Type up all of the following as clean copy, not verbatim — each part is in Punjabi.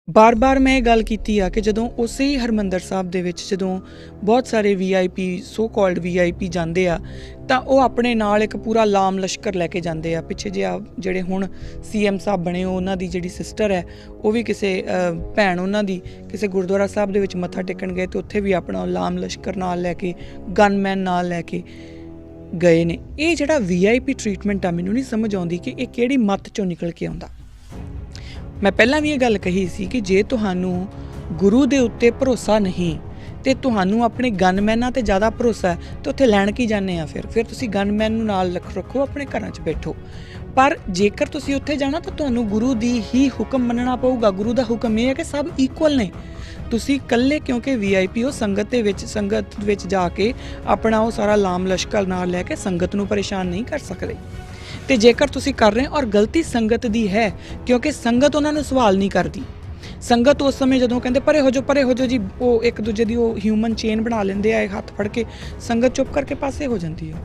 ਬਾਰ-ਬਾਰ ਮੈਂ ਇਹ ਗੱਲ ਕੀਤੀ ਆ ਕਿ ਜਦੋਂ ਉਸੇ ਹੀ ਹਰਿਮੰਦਰ ਸਾਹਿਬ ਦੇ ਵਿੱਚ ਜਦੋਂ ਬਹੁਤ ਸਾਰੇ ਵੀਆਈਪੀ ਸੋ ਕਾਲਡ ਵੀਆਈਪੀ ਜਾਂਦੇ ਆ ਤਾਂ ਉਹ ਆਪਣੇ ਨਾਲ ਇੱਕ ਪੂਰਾ ਲਾਮ ਲਸ਼ਕਰ ਲੈ ਕੇ ਜਾਂਦੇ ਆ। ਪਿੱਛੇ ਜੇ ਜਿਹੜੇ ਹੁਣ ਸੀਐਮ ਸਾਹਿਬ ਬਣੇ ਉਹਨਾਂ ਦੀ ਜਿਹੜੀ ਸਿਸਟਰ ਹੈ ਉਹ ਵੀ ਕਿਸੇ ਭੈਣ ਉਹਨਾਂ ਦੀ ਕਿਸੇ ਗੁਰਦੁਆਰਾ ਸਾਹਿਬ ਦੇ ਵਿੱਚ ਮੱਥਾ ਟੇਕਣ ਗਏ ਤੇ ਉੱਥੇ ਵੀ ਆਪਣਾ ਲਾਮ ਲਸ਼ਕਰ ਨਾਲ ਲੈ ਕੇ ਗਨਮੈਨ ਨਾਲ ਲੈ ਕੇ ਗਏ ਨੇ। ਇਹ ਜਿਹੜਾ ਵੀਆਈਪੀ ਟਰੀਟਮੈਂਟ ਆ ਮੈਨੂੰ ਨਹੀਂ ਸਮਝ ਆਉਂਦੀ ਕਿ ਇਹ ਕਿਹੜੀ ਮੱਤ ਚੋਂ ਨਿਕਲ ਕੇ ਆਉਂਦਾ। ਮੈਂ ਪਹਿਲਾਂ ਵੀ ਇਹ ਗੱਲ ਕਹੀ ਸੀ ਕਿ ਜੇ ਤੁਹਾਨੂੰ ਗੁਰੂ ਦੇ ਉੱਤੇ ਭਰੋਸਾ ਨਹੀਂ ਤੇ ਤੁਹਾਨੂੰ ਆਪਣੇ ਗਨਮੈਨਾਂ ਤੇ ਜ਼ਿਆਦਾ ਭਰੋਸਾ ਹੈ ਤਾਂ ਉੱਥੇ ਲੈਣ ਕੀ ਜਾਂਦੇ ਆ। ਫਿਰ ਤੁਸੀਂ ਗਨਮੈਨ ਨੂੰ ਨਾਲ ਰੱਖੋ, ਆਪਣੇ ਘਰਾਂ 'ਚ ਬੈਠੋ। ਪਰ ਜੇਕਰ ਤੁਸੀਂ ਉੱਥੇ ਜਾਣਾ ਤਾਂ ਤੁਹਾਨੂੰ ਗੁਰੂ ਦੀ ਹੀ ਹੁਕਮ ਮੰਨਣਾ ਪਊਗਾ। ਗੁਰੂ ਦਾ ਹੁਕਮ ਇਹ ਹੈ ਕਿ ਸਭ ਇਕੁਅਲ ਨੇ। ਤੁਸੀਂ ਇਕੱਲੇ ਕਿਉਂਕਿ ਵੀਆਈਪੀ ਹੋ ਸੰਗਤ ਵਿੱਚ ਜਾ ਕੇ ਆਪਣਾ ਉਹ ਸਾਰਾ ਲਾਮ ਲਸ਼ਕਰ ਨਾਲ ਲੈ ਕੇ ਸੰਗਤ ਨੂੰ ਪਰੇਸ਼ਾਨ ਨਹੀਂ ਕਰ ਸਕਦੇ। ਤੇ ਜੇਕਰ ਤੁਸੀਂ ਕਰ ਰਹੇ ਔਰ ਗਲਤੀ ਸੰਗਤ ਦੀ ਹੈ ਕਿਉਂਕਿ ਸੰਗਤ ਉਹਨਾਂ ਨੂੰ ਸਵਾਲ ਨਹੀਂ ਕਰਦੀ। ਸੰਗਤ ਉਸ ਸਮੇਂ ਜਦੋਂ ਕਹਿੰਦੇ ਪਰੇ ਹੋ ਜਾਓ ਜੀ, ਉਹ ਇੱਕ ਦੂਜੇ ਦੀ ਉਹ ਹਿਊਮਨ ਚੇਨ ਬਣਾ ਲੈਂਦੇ ਆ ਹੱਥ ਫੜ ਕੇ, ਸੰਗਤ ਚੁੱਪ ਕਰਕੇ ਪਾਸੇ ਹੋ ਜਾਂਦੀ ਹੈ।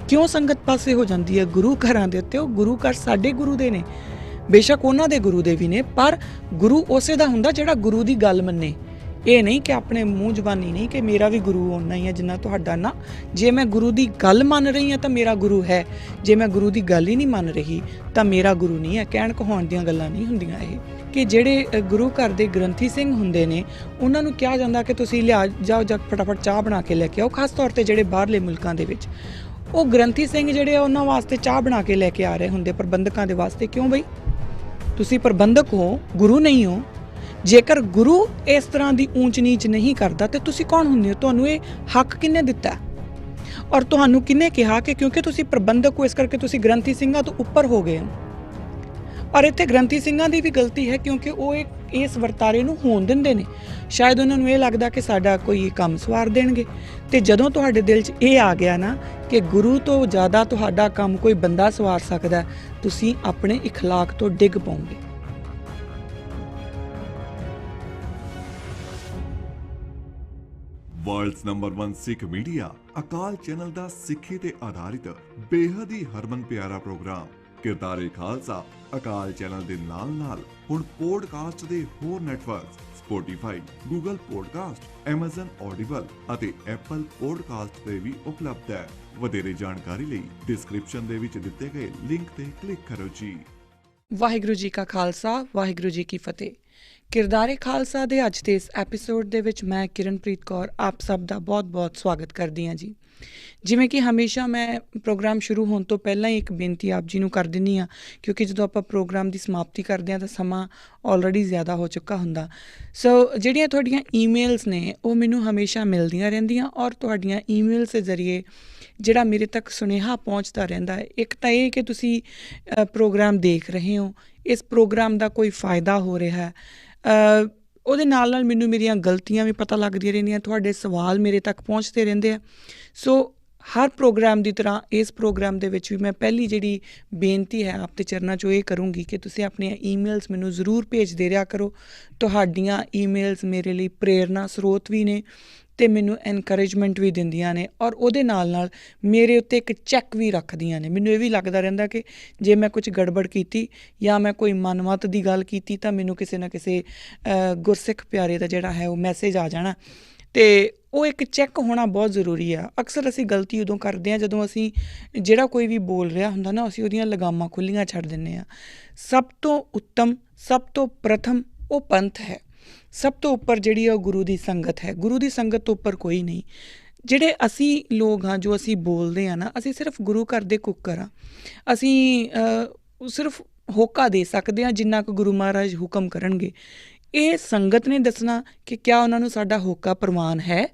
ਕਿਉਂ ਸੰਗਤ ਪਾਸੇ ਹੋ ਜਾਂਦੀ ਹੈ? ਗੁਰੂ ਘਰਾਂ ਦੇ ਉੱਤੇ ਉਹ ਗੁਰੂ ਘਰ ਸਾਡੇ ਗੁਰੂ ਦੇ ਨੇ, ਬੇਸ਼ੱਕ ਉਹਨਾਂ ਦੇ ਗੁਰੂ ਦੇ ਵੀ ਨੇ, ਪਰ ਗੁਰੂ ਉਸੇ ਦਾ ਹੁੰਦਾ ਜਿਹੜਾ ਗੁਰੂ ਦੀ ਗੱਲ ਮੰਨੇ। ਇਹ ਨਹੀਂ ਕਿ ਆਪਣੇ ਮੂੰਹ ਜ਼ਬਾਨੀ ਨਹੀਂ ਕਿ ਮੇਰਾ ਵੀ ਗੁਰੂ ਓਨਾ ਹੀ ਹੈ ਜਿੰਨਾ ਤੁਹਾਡਾ। ਨਾ, ਜੇ ਮੈਂ ਗੁਰੂ ਦੀ ਗੱਲ ਮੰਨ ਰਹੀ ਹਾਂ ਤਾਂ ਮੇਰਾ ਗੁਰੂ ਹੈ। ਜੇ ਮੈਂ ਗੁਰੂ ਦੀ ਗੱਲ ਹੀ ਨਹੀਂ ਮੰਨ ਰਹੀ ਤਾਂ ਮੇਰਾ ਗੁਰੂ ਨਹੀਂ ਹੈ। ਕਹਿਣ ਕਹਾਉਣ ਦੀਆਂ ਗੱਲਾਂ ਨਹੀਂ ਹੁੰਦੀਆਂ ਇਹ। ਕਿ ਜਿਹੜੇ ਗੁਰੂ ਘਰ ਦੇ ਗ੍ਰੰਥੀ ਸਿੰਘ ਹੁੰਦੇ ਨੇ ਉਹਨਾਂ ਨੂੰ ਕਿਹਾ ਜਾਂਦਾ ਕਿ ਤੁਸੀਂ ਜਾਓ ਫਟਾਫਟ ਚਾਹ ਬਣਾ ਕੇ ਲੈ ਕੇ ਆਓ। ਖਾਸ ਤੌਰ 'ਤੇ ਜਿਹੜੇ ਬਾਹਰਲੇ ਮੁਲਕਾਂ ਦੇ ਵਿੱਚ ਉਹ ਗ੍ਰੰਥੀ ਸਿੰਘ ਜਿਹੜੇ ਆ ਉਹਨਾਂ ਵਾਸਤੇ ਚਾਹ ਬਣਾ ਕੇ ਲੈ ਕੇ ਆ ਰਹੇ ਹੁੰਦੇ ਪ੍ਰਬੰਧਕਾਂ ਦੇ ਵਾਸਤੇ। ਕਿਉਂ ਬਈ? ਤੁਸੀਂ ਪ੍ਰਬੰਧਕ ਹੋ, ਗੁਰੂ ਨਹੀਂ ਹੋ। ਜੇਕਰ ਗੁਰੂ ਇਸ ਤਰ੍ਹਾਂ ਦੀ ਊਂਚ ਨੀਚ ਨਹੀਂ ਕਰਦਾ ਤੇ ਤੁਸੀਂ ਕੌਣ ਹੁੰਦੇ ਹੋ? ਤੁਹਾਨੂੰ ਇਹ ਹੱਕ ਕਿਹਨੇ ਦਿੱਤਾ ਔਰ ਤੁਹਾਨੂੰ ਕਿਹਨੇ ਕਿਹਾ ਕਿ ਕਿਉਂਕਿ ਤੁਸੀਂ ਪ੍ਰਬੰਧਕ ਹੋ ਇਸ ਕਰਕੇ ਤੁਸੀਂ ਗ੍ਰੰਥੀ ਸਿੰਘਾਂ ਤੋਂ ਉੱਪਰ ਹੋ ਗਏ ਹੋ? ਔਰ ਇੱਥੇ ਗ੍ਰੰਥੀ ਸਿੰਘਾਂ ਦੀ ਵੀ ਗਲਤੀ ਹੈ ਕਿਉਂਕਿ ਉਹ ਇਸ ਵਰਤਾਰੇ ਨੂੰ ਹੋਣ ਦਿੰਦੇ ਨੇ। ਸ਼ਾਇਦ ਉਹਨਾਂ ਨੂੰ ਇਹ ਲੱਗਦਾ ਕਿ ਸਾਡਾ ਕੋਈ ਕੰਮ ਸਵਾਰ ਦੇਣਗੇ। ਤੇ ਜਦੋਂ ਤੁਹਾਡੇ ਦਿਲ 'ਚ ਇਹ ਆ ਗਿਆ ਨਾ ਕਿ ਗੁਰੂ ਤੋਂ ਜ਼ਿਆਦਾ ਤੁਹਾਡਾ ਕੰਮ ਕੋਈ ਬੰਦਾ ਸਵਾਰ ਸਕਦਾ, ਤੁਸੀਂ ਆਪਣੇ ਇਖਲਾਕ ਤੋਂ ਡਿੱਗ ਪਾਓਗੇ। ਵਰਲਡਸ ਨੰਬਰ 1 ਸਿੱਖ ਮੀਡੀਆ ਅਕਾਲ ਚੈਨਲ ਦਾ ਸਿੱਖੀ ਤੇ ਆਧਾਰਿਤ ਬੇਹੱਦ ਹੀ ਹਰਮਨ ਪਿਆਰਾ ਪ੍ਰੋਗਰਾਮ ਕਿਰਦਾਰੇ ਖਾਲਸਾ ਅਕਾਲ ਚੈਨਲ ਦੇ ਨਾਲ ਹੁਣ ਪੋਡਕਾਸਟ ਦੇ ਹੋਰ networks Spotify, Google podcast, Amazon audible ਅਤੇ ਐਪਲ ਪੋਡਕਾਸਟ ਤੇ ਵੀ ਉਪਲਬਧ ਹੈ। ਵਧੇਰੇ ਜਾਣਕਾਰੀ ਲਈ ਡਿਸਕ੍ਰਿਪਸ਼ਨ ਦੇ ਵਿੱਚ ਦਿੱਤੇ ਗਏ ਲਿੰਕ ਤੇ ਕਲਿੱਕ ਕਰੋ ਜੀ। ਵਾਹਿਗੁਰੂ ਜੀ ਕਾ ਖਾਲਸਾ, ਵਾਹਿਗੁਰੂ ਜੀ ਕੀ ਫਤਿਹ। ਕਿਰਦਾਰੇ ਖਾਲਸਾ ਦੇ ਅੱਜ ਦੇ ਇਸ ਐਪੀਸੋਡ ਦੇ ਵਿੱਚ ਮੈਂ ਕਿਰਨਪ੍ਰੀਤ ਕੌਰ ਆਪ ਸਭ ਦਾ ਬਹੁਤ-ਬਹੁਤ ਸਵਾਗਤ ਕਰਦੀ ਹਾਂ ਜੀ। ਜਿਵੇਂ ਕਿ ਹਮੇਸ਼ਾ ਮੈਂ ਪ੍ਰੋਗਰਾਮ ਸ਼ੁਰੂ ਹੋਣ ਤੋਂ ਪਹਿਲਾਂ ਹੀ ਇੱਕ ਬੇਨਤੀ ਆਪ ਜੀ ਨੂੰ ਕਰ ਦਿੰਦੀ ਹਾਂ ਕਿਉਂਕਿ ਜਦੋਂ ਆਪਾਂ ਪ੍ਰੋਗਰਾਮ ਦੀ ਸਮਾਪਤੀ ਕਰਦੇ ਹਾਂ ਤਾਂ ਸਮਾਂ ਆਲਰੇਡੀ ਜ਼ਿਆਦਾ ਹੋ ਚੁੱਕਾ ਹੁੰਦਾ। ਸੋ ਜਿਹੜੀਆਂ ਤੁਹਾਡੀਆਂ ਈਮੇਲਸ ਨੇ ਉਹ ਮੈਨੂੰ ਹਮੇਸ਼ਾ ਮਿਲਦੀਆਂ ਰਹਿੰਦੀਆਂ ਔਰ ਤੁਹਾਡੀਆਂ ਈਮੇਲਸ ਦੇ ਜ਼ਰੀਏ ਜਿਹੜਾ ਮੇਰੇ ਤੱਕ ਸੁਨੇਹਾ ਪਹੁੰਚਦਾ ਰਹਿੰਦਾ ਹੈ। ਇੱਕ ਤਾਂ ਇਹ ਕਿ ਤੁਸੀਂ ਪ੍ਰੋਗਰਾਮ ਦੇਖ ਰਹੇ ਹੋ, ਇਸ ਪ੍ਰੋਗਰਾਮ ਦਾ ਕੋਈ ਫਾਇਦਾ ਹੋ ਰਿਹਾ ਹੈ, ਉਹਦੇ ਨਾਲ ਮੈਨੂੰ ਮੇਰੀਆਂ ਗਲਤੀਆਂ ਵੀ ਪਤਾ ਲੱਗਦੀਆਂ ਰਹਿੰਦੀਆਂ, ਤੁਹਾਡੇ ਸਵਾਲ ਮੇਰੇ ਤੱਕ ਪਹੁੰਚਦੇ ਰਹਿੰਦੇ ਆ। ਸੋ ਹਰ ਪ੍ਰੋਗਰਾਮ ਦੀ ਤਰ੍ਹਾਂ ਇਸ ਪ੍ਰੋਗਰਾਮ ਦੇ ਵਿੱਚ ਵੀ ਮੈਂ ਪਹਿਲੀ ਜਿਹੜੀ ਬੇਨਤੀ ਹੈ ਆਪ ਦੇ ਚਰਨਾਂ 'ਚੋਂ ਇਹ ਕਰੂੰਗੀ ਕਿ ਤੁਸੀਂ ਆਪਣੀਆਂ ਈਮੇਲਸ ਮੈਨੂੰ ਜ਼ਰੂਰ ਭੇਜਦੇ ਰਿਹਾ ਕਰੋ। ਤੁਹਾਡੀਆਂ ਈਮੇਲਸ ਮੇਰੇ ਲਈ ਪ੍ਰੇਰਨਾ ਸਰੋਤ ਵੀ ਨੇ ਅਤੇ ਮੈਨੂੰ ਐਨਕਰੇਜਮੈਂਟ ਵੀ ਦਿੰਦੀਆਂ ਨੇ ਔਰ ਉਹਦੇ ਨਾਲ ਮੇਰੇ ਉੱਤੇ ਇੱਕ ਚੈੱਕ ਵੀ ਰੱਖਦੀਆਂ ਨੇ। ਮੈਨੂੰ ਇਹ ਵੀ ਲੱਗਦਾ ਰਹਿੰਦਾ ਕਿ ਜੇ ਮੈਂ ਕੁਝ ਗੜਬੜ ਕੀਤੀ ਜਾਂ ਮੈਂ ਕੋਈ ਮਨਮਤ ਦੀ ਗੱਲ ਕੀਤੀ ਤਾਂ ਮੈਨੂੰ ਕਿਸੇ ਨਾ ਕਿਸੇ ਗੁਰਸਿੱਖ ਪਿਆਰੇ ਦਾ ਜਿਹੜਾ ਹੈ ਉਹ ਮੈਸੇਜ ਆ ਜਾਣਾ ਅਤੇ ਉਹ ਇੱਕ ਚੈੱਕ ਹੋਣਾ ਬਹੁਤ ਜ਼ਰੂਰੀ ਆ। ਅਕਸਰ ਅਸੀਂ ਗਲਤੀ ਉਦੋਂ ਕਰਦੇ ਹਾਂ ਜਦੋਂ ਅਸੀਂ ਜਿਹੜਾ ਕੋਈ ਵੀ ਬੋਲ ਰਿਹਾ ਹੁੰਦਾ ਨਾ ਅਸੀਂ ਉਹਦੀਆਂ ਲਗਾਮਾਂ ਖੁੱਲ੍ਹੀਆਂ ਛੱਡ ਦਿੰਦੇ ਹਾਂ। ਸਭ ਤੋਂ ਉੱਤਮ, ਸਭ ਤੋਂ ਪ੍ਰਥਮ ਉਹ ਪੰਥ ਹੈ। ਸਭ ਤੋਂ ਉੱਪਰ ਜਿਹੜੀ ਉਹ ਗੁਰੂ ਦੀ ਸੰਗਤ ਹੈ। ਗੁਰੂ ਦੀ ਸੰਗਤ ਤੋਂ ਉੱਪਰ ਕੋਈ ਨਹੀਂ। ਜਿਹੜੇ ਅਸੀਂ ਲੋਕ ਹਾਂ ਜੋ ਅਸੀਂ ਬੋਲਦੇ ਹਾਂ ਨਾ, ਅਸੀਂ ਸਿਰਫ ਗੁਰੂ ਘਰ ਦੇ ਕੁੱਕਰ ਹਾਂ। ਅਸੀਂ ਸਿਰਫ ਹੋਕਾ ਦੇ ਸਕਦੇ ਹਾਂ ਜਿੰਨਾ ਕੁ ਗੁਰੂ ਮਹਾਰਾਜ ਹੁਕਮ ਕਰਨਗੇ। ਇਹ ਸੰਗਤ ਨੇ ਦੱਸਣਾ ਕਿ ਕਿਆ ਉਹਨਾਂ ਨੂੰ ਸਾਡਾ ਹੋਕਾ ਪ੍ਰਵਾਨ ਹੈ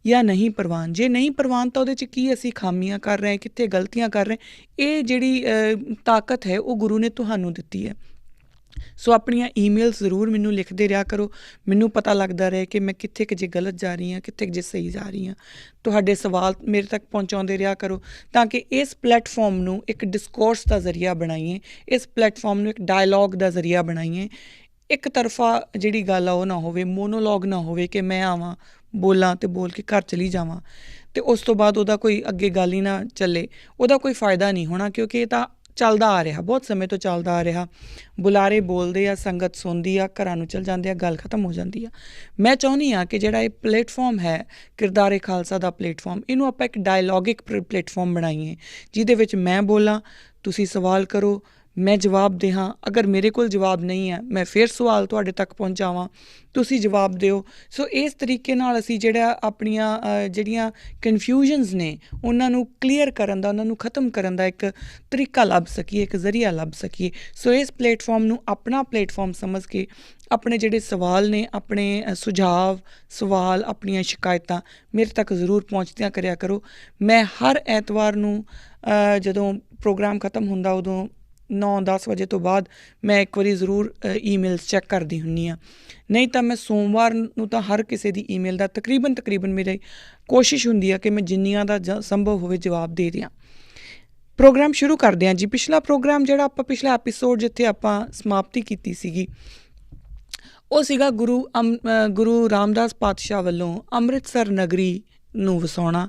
ਜਾਂ ਨਹੀਂ ਪ੍ਰਵਾਨ। ਜੇ ਨਹੀਂ ਪ੍ਰਵਾਨ ਤਾਂ ਉਹਦੇ 'ਚ ਕੀ ਅਸੀਂ ਖਾਮੀਆਂ ਕਰ ਰਹੇ, ਕਿੱਥੇ ਗਲਤੀਆਂ ਕਰ ਰਹੇ। ਇਹ ਜਿਹੜੀ ਤਾਕਤ ਹੈ ਉਹ ਗੁਰੂ ਨੇ ਤੁਹਾਨੂੰ ਦਿੱਤੀ ਹੈ। ਸੋ ਆਪਣੀਆਂ ਈਮੇਲਸ ਜ਼ਰੂਰ ਮੈਨੂੰ ਲਿਖਦੇ ਰਿਹਾ ਕਰੋ। ਮੈਨੂੰ ਪਤਾ ਲੱਗਦਾ ਰਹੇ ਕਿ ਮੈਂ ਕਿੱਥੇ ਕੁ ਜੇ ਗਲਤ ਜਾ ਰਹੀ ਹਾਂ, ਕਿੱਥੇ ਕੁ ਜੇ ਸਹੀ ਜਾ ਰਹੀ ਹਾਂ। ਤੁਹਾਡੇ ਸਵਾਲ ਮੇਰੇ ਤੱਕ ਪਹੁੰਚਾਉਂਦੇ ਰਿਹਾ ਕਰੋ ਤਾਂ ਕਿ ਇਸ ਪਲੇਟਫਾਰਮ ਨੂੰ ਇੱਕ ਡਿਸਕੋਰਸ ਦਾ ਜ਼ਰੀਆ ਬਣਾਈਏ, ਇਸ ਪਲੇਟਫਾਰਮ ਨੂੰ ਇੱਕ ਡਾਇਲੋਗ ਦਾ ਜ਼ਰੀਆ ਬਣਾਈਏ। ਇੱਕ ਤਰਫਾ ਜਿਹੜੀ ਗੱਲ ਆ ਉਹ ਨਾ ਹੋਵੇ, ਮੋਨੋਲੋਗ ਨਾ ਹੋਵੇ ਕਿ ਮੈਂ ਆਵਾਂ ਬੋਲਾਂ ਅਤੇ ਬੋਲ ਕੇ ਘਰ ਚਲੀ ਜਾਵਾਂ ਅਤੇ ਉਸ ਤੋਂ ਬਾਅਦ ਉਹਦਾ ਕੋਈ ਅੱਗੇ ਗੱਲ ਹੀ ਨਾ ਚੱਲੇ। ਉਹਦਾ ਕੋਈ ਫਾਇਦਾ ਨਹੀਂ ਹੋਣਾ ਕਿਉਂਕਿ ਇਹ ਤਾਂ ਚੱਲਦਾ ਆ ਰਿਹਾ, ਬਹੁਤ ਸਮੇਂ ਤੋਂ ਚੱਲਦਾ ਆ ਰਿਹਾ। ਬੁਲਾਰੇ ਬੋਲਦੇ ਆ, ਸੰਗਤ ਸੁਣਦੀ ਆ, ਘਰਾਂ ਨੂੰ ਚਲ ਜਾਂਦੇ ਆ, ਗੱਲ ਖਤਮ ਹੋ ਜਾਂਦੀ ਆ। ਮੈਂ ਚਾਹੁੰਦੀ ਹਾਂ ਕਿ ਜਿਹੜਾ ਇਹ ਪਲੇਟਫਾਰਮ ਹੈ ਕਿਰਦਾਰੇ ਖਾਲਸਾ ਦਾ ਪਲੇਟਫਾਰਮ, ਇਹਨੂੰ ਆਪਾਂ ਇੱਕ ਡਾਇਲੋਗਿਕ ਪਲੇਟਫਾਰਮ ਬਣਾਈਏ, ਜਿਹਦੇ ਵਿੱਚ ਮੈਂ ਬੋਲਾਂ, ਤੁਸੀਂ ਸਵਾਲ ਕਰੋ, ਮੈਂ ਜਵਾਬ ਦੇਵਾਂ। ਅਗਰ ਮੇਰੇ ਕੋਲ ਜਵਾਬ ਨਹੀਂ ਹੈ, ਮੈਂ ਫਿਰ ਸਵਾਲ ਤੁਹਾਡੇ ਤੱਕ ਪਹੁੰਚਾਵਾਂ, ਤੁਸੀਂ ਜਵਾਬ ਦਿਓ। ਸੋ ਇਸ ਤਰੀਕੇ ਨਾਲ ਅਸੀਂ ਜਿਹੜਾ ਆਪਣੀਆਂ ਜਿਹੜੀਆਂ ਕਨਫਿਊਜ਼ਨਸ ਨੇ ਉਹਨਾਂ ਨੂੰ ਕਲੀਅਰ ਕਰਨ ਦਾ, ਉਹਨਾਂ ਨੂੰ ਖ਼ਤਮ ਕਰਨ ਦਾ ਇੱਕ ਤਰੀਕਾ ਲੱਭ ਸਕੀਏ, ਇੱਕ ਜ਼ਰੀਆ ਲੱਭ ਸਕੀਏ। ਸੋ ਇਸ ਪਲੇਟਫਾਰਮ ਨੂੰ ਆਪਣਾ ਪਲੇਟਫਾਰਮ ਸਮਝ ਕੇ ਆਪਣੇ ਜਿਹੜੇ ਸਵਾਲ ਨੇ, ਆਪਣੇ ਸੁਝਾਅ, ਸਵਾਲ, ਆਪਣੀਆਂ ਸ਼ਿਕਾਇਤਾਂ ਮੇਰੇ ਤੱਕ ਜ਼ਰੂਰ ਪਹੁੰਚਦਿਆਂ ਕਰਿਆ ਕਰੋ। ਮੈਂ ਹਰ ਐਤਵਾਰ ਨੂੰ ਜਦੋਂ ਪ੍ਰੋਗਰਾਮ ਖ਼ਤਮ ਹੁੰਦਾ ਉਦੋਂ 9-10 ਵਜੇ ਤੋਂ ਬਾਅਦ ਮੈਂ ਇੱਕ ਵਾਰੀ ਜ਼ਰੂਰ ਈਮੇਲਸ ਚੈੱਕ ਕਰਦੀ ਹੁੰਦੀ ਹਾਂ। ਨਹੀਂ ਤਾਂ ਮੈਂ ਸੋਮਵਾਰ ਨੂੰ ਤਾਂ ਹਰ ਕਿਸੇ ਦੀ ਈਮੇਲ ਦਾ ਤਕਰੀਬਨ ਮੇਰੀ ਕੋਸ਼ਿਸ਼ ਹੁੰਦੀ ਆ ਕਿ ਮੈਂ ਜਿੰਨੀਆਂ ਦਾ ਸੰਭਵ ਹੋਵੇ ਜਵਾਬ ਦੇ ਦਿਆਂ। ਪ੍ਰੋਗਰਾਮ ਸ਼ੁਰੂ ਕਰਦੇ ਹਾਂ ਜੀ। ਪਿਛਲਾ ਪ੍ਰੋਗਰਾਮ ਜਿਹੜਾ ਪਿਛਲਾ ਐਪੀਸੋਡ ਜਿੱਥੇ ਆਪਾਂ ਸਮਾਪਤੀ ਕੀਤੀ ਸੀਗੀ, ਉਹ ਸੀਗਾ ਗੁਰੂ ਰਾਮਦਾਸ ਪਾਤਸ਼ਾਹ ਵੱਲੋਂ ਅੰਮ੍ਰਿਤਸਰ ਨਗਰੀ ਨੂੰ ਵਸਾਉਣਾ।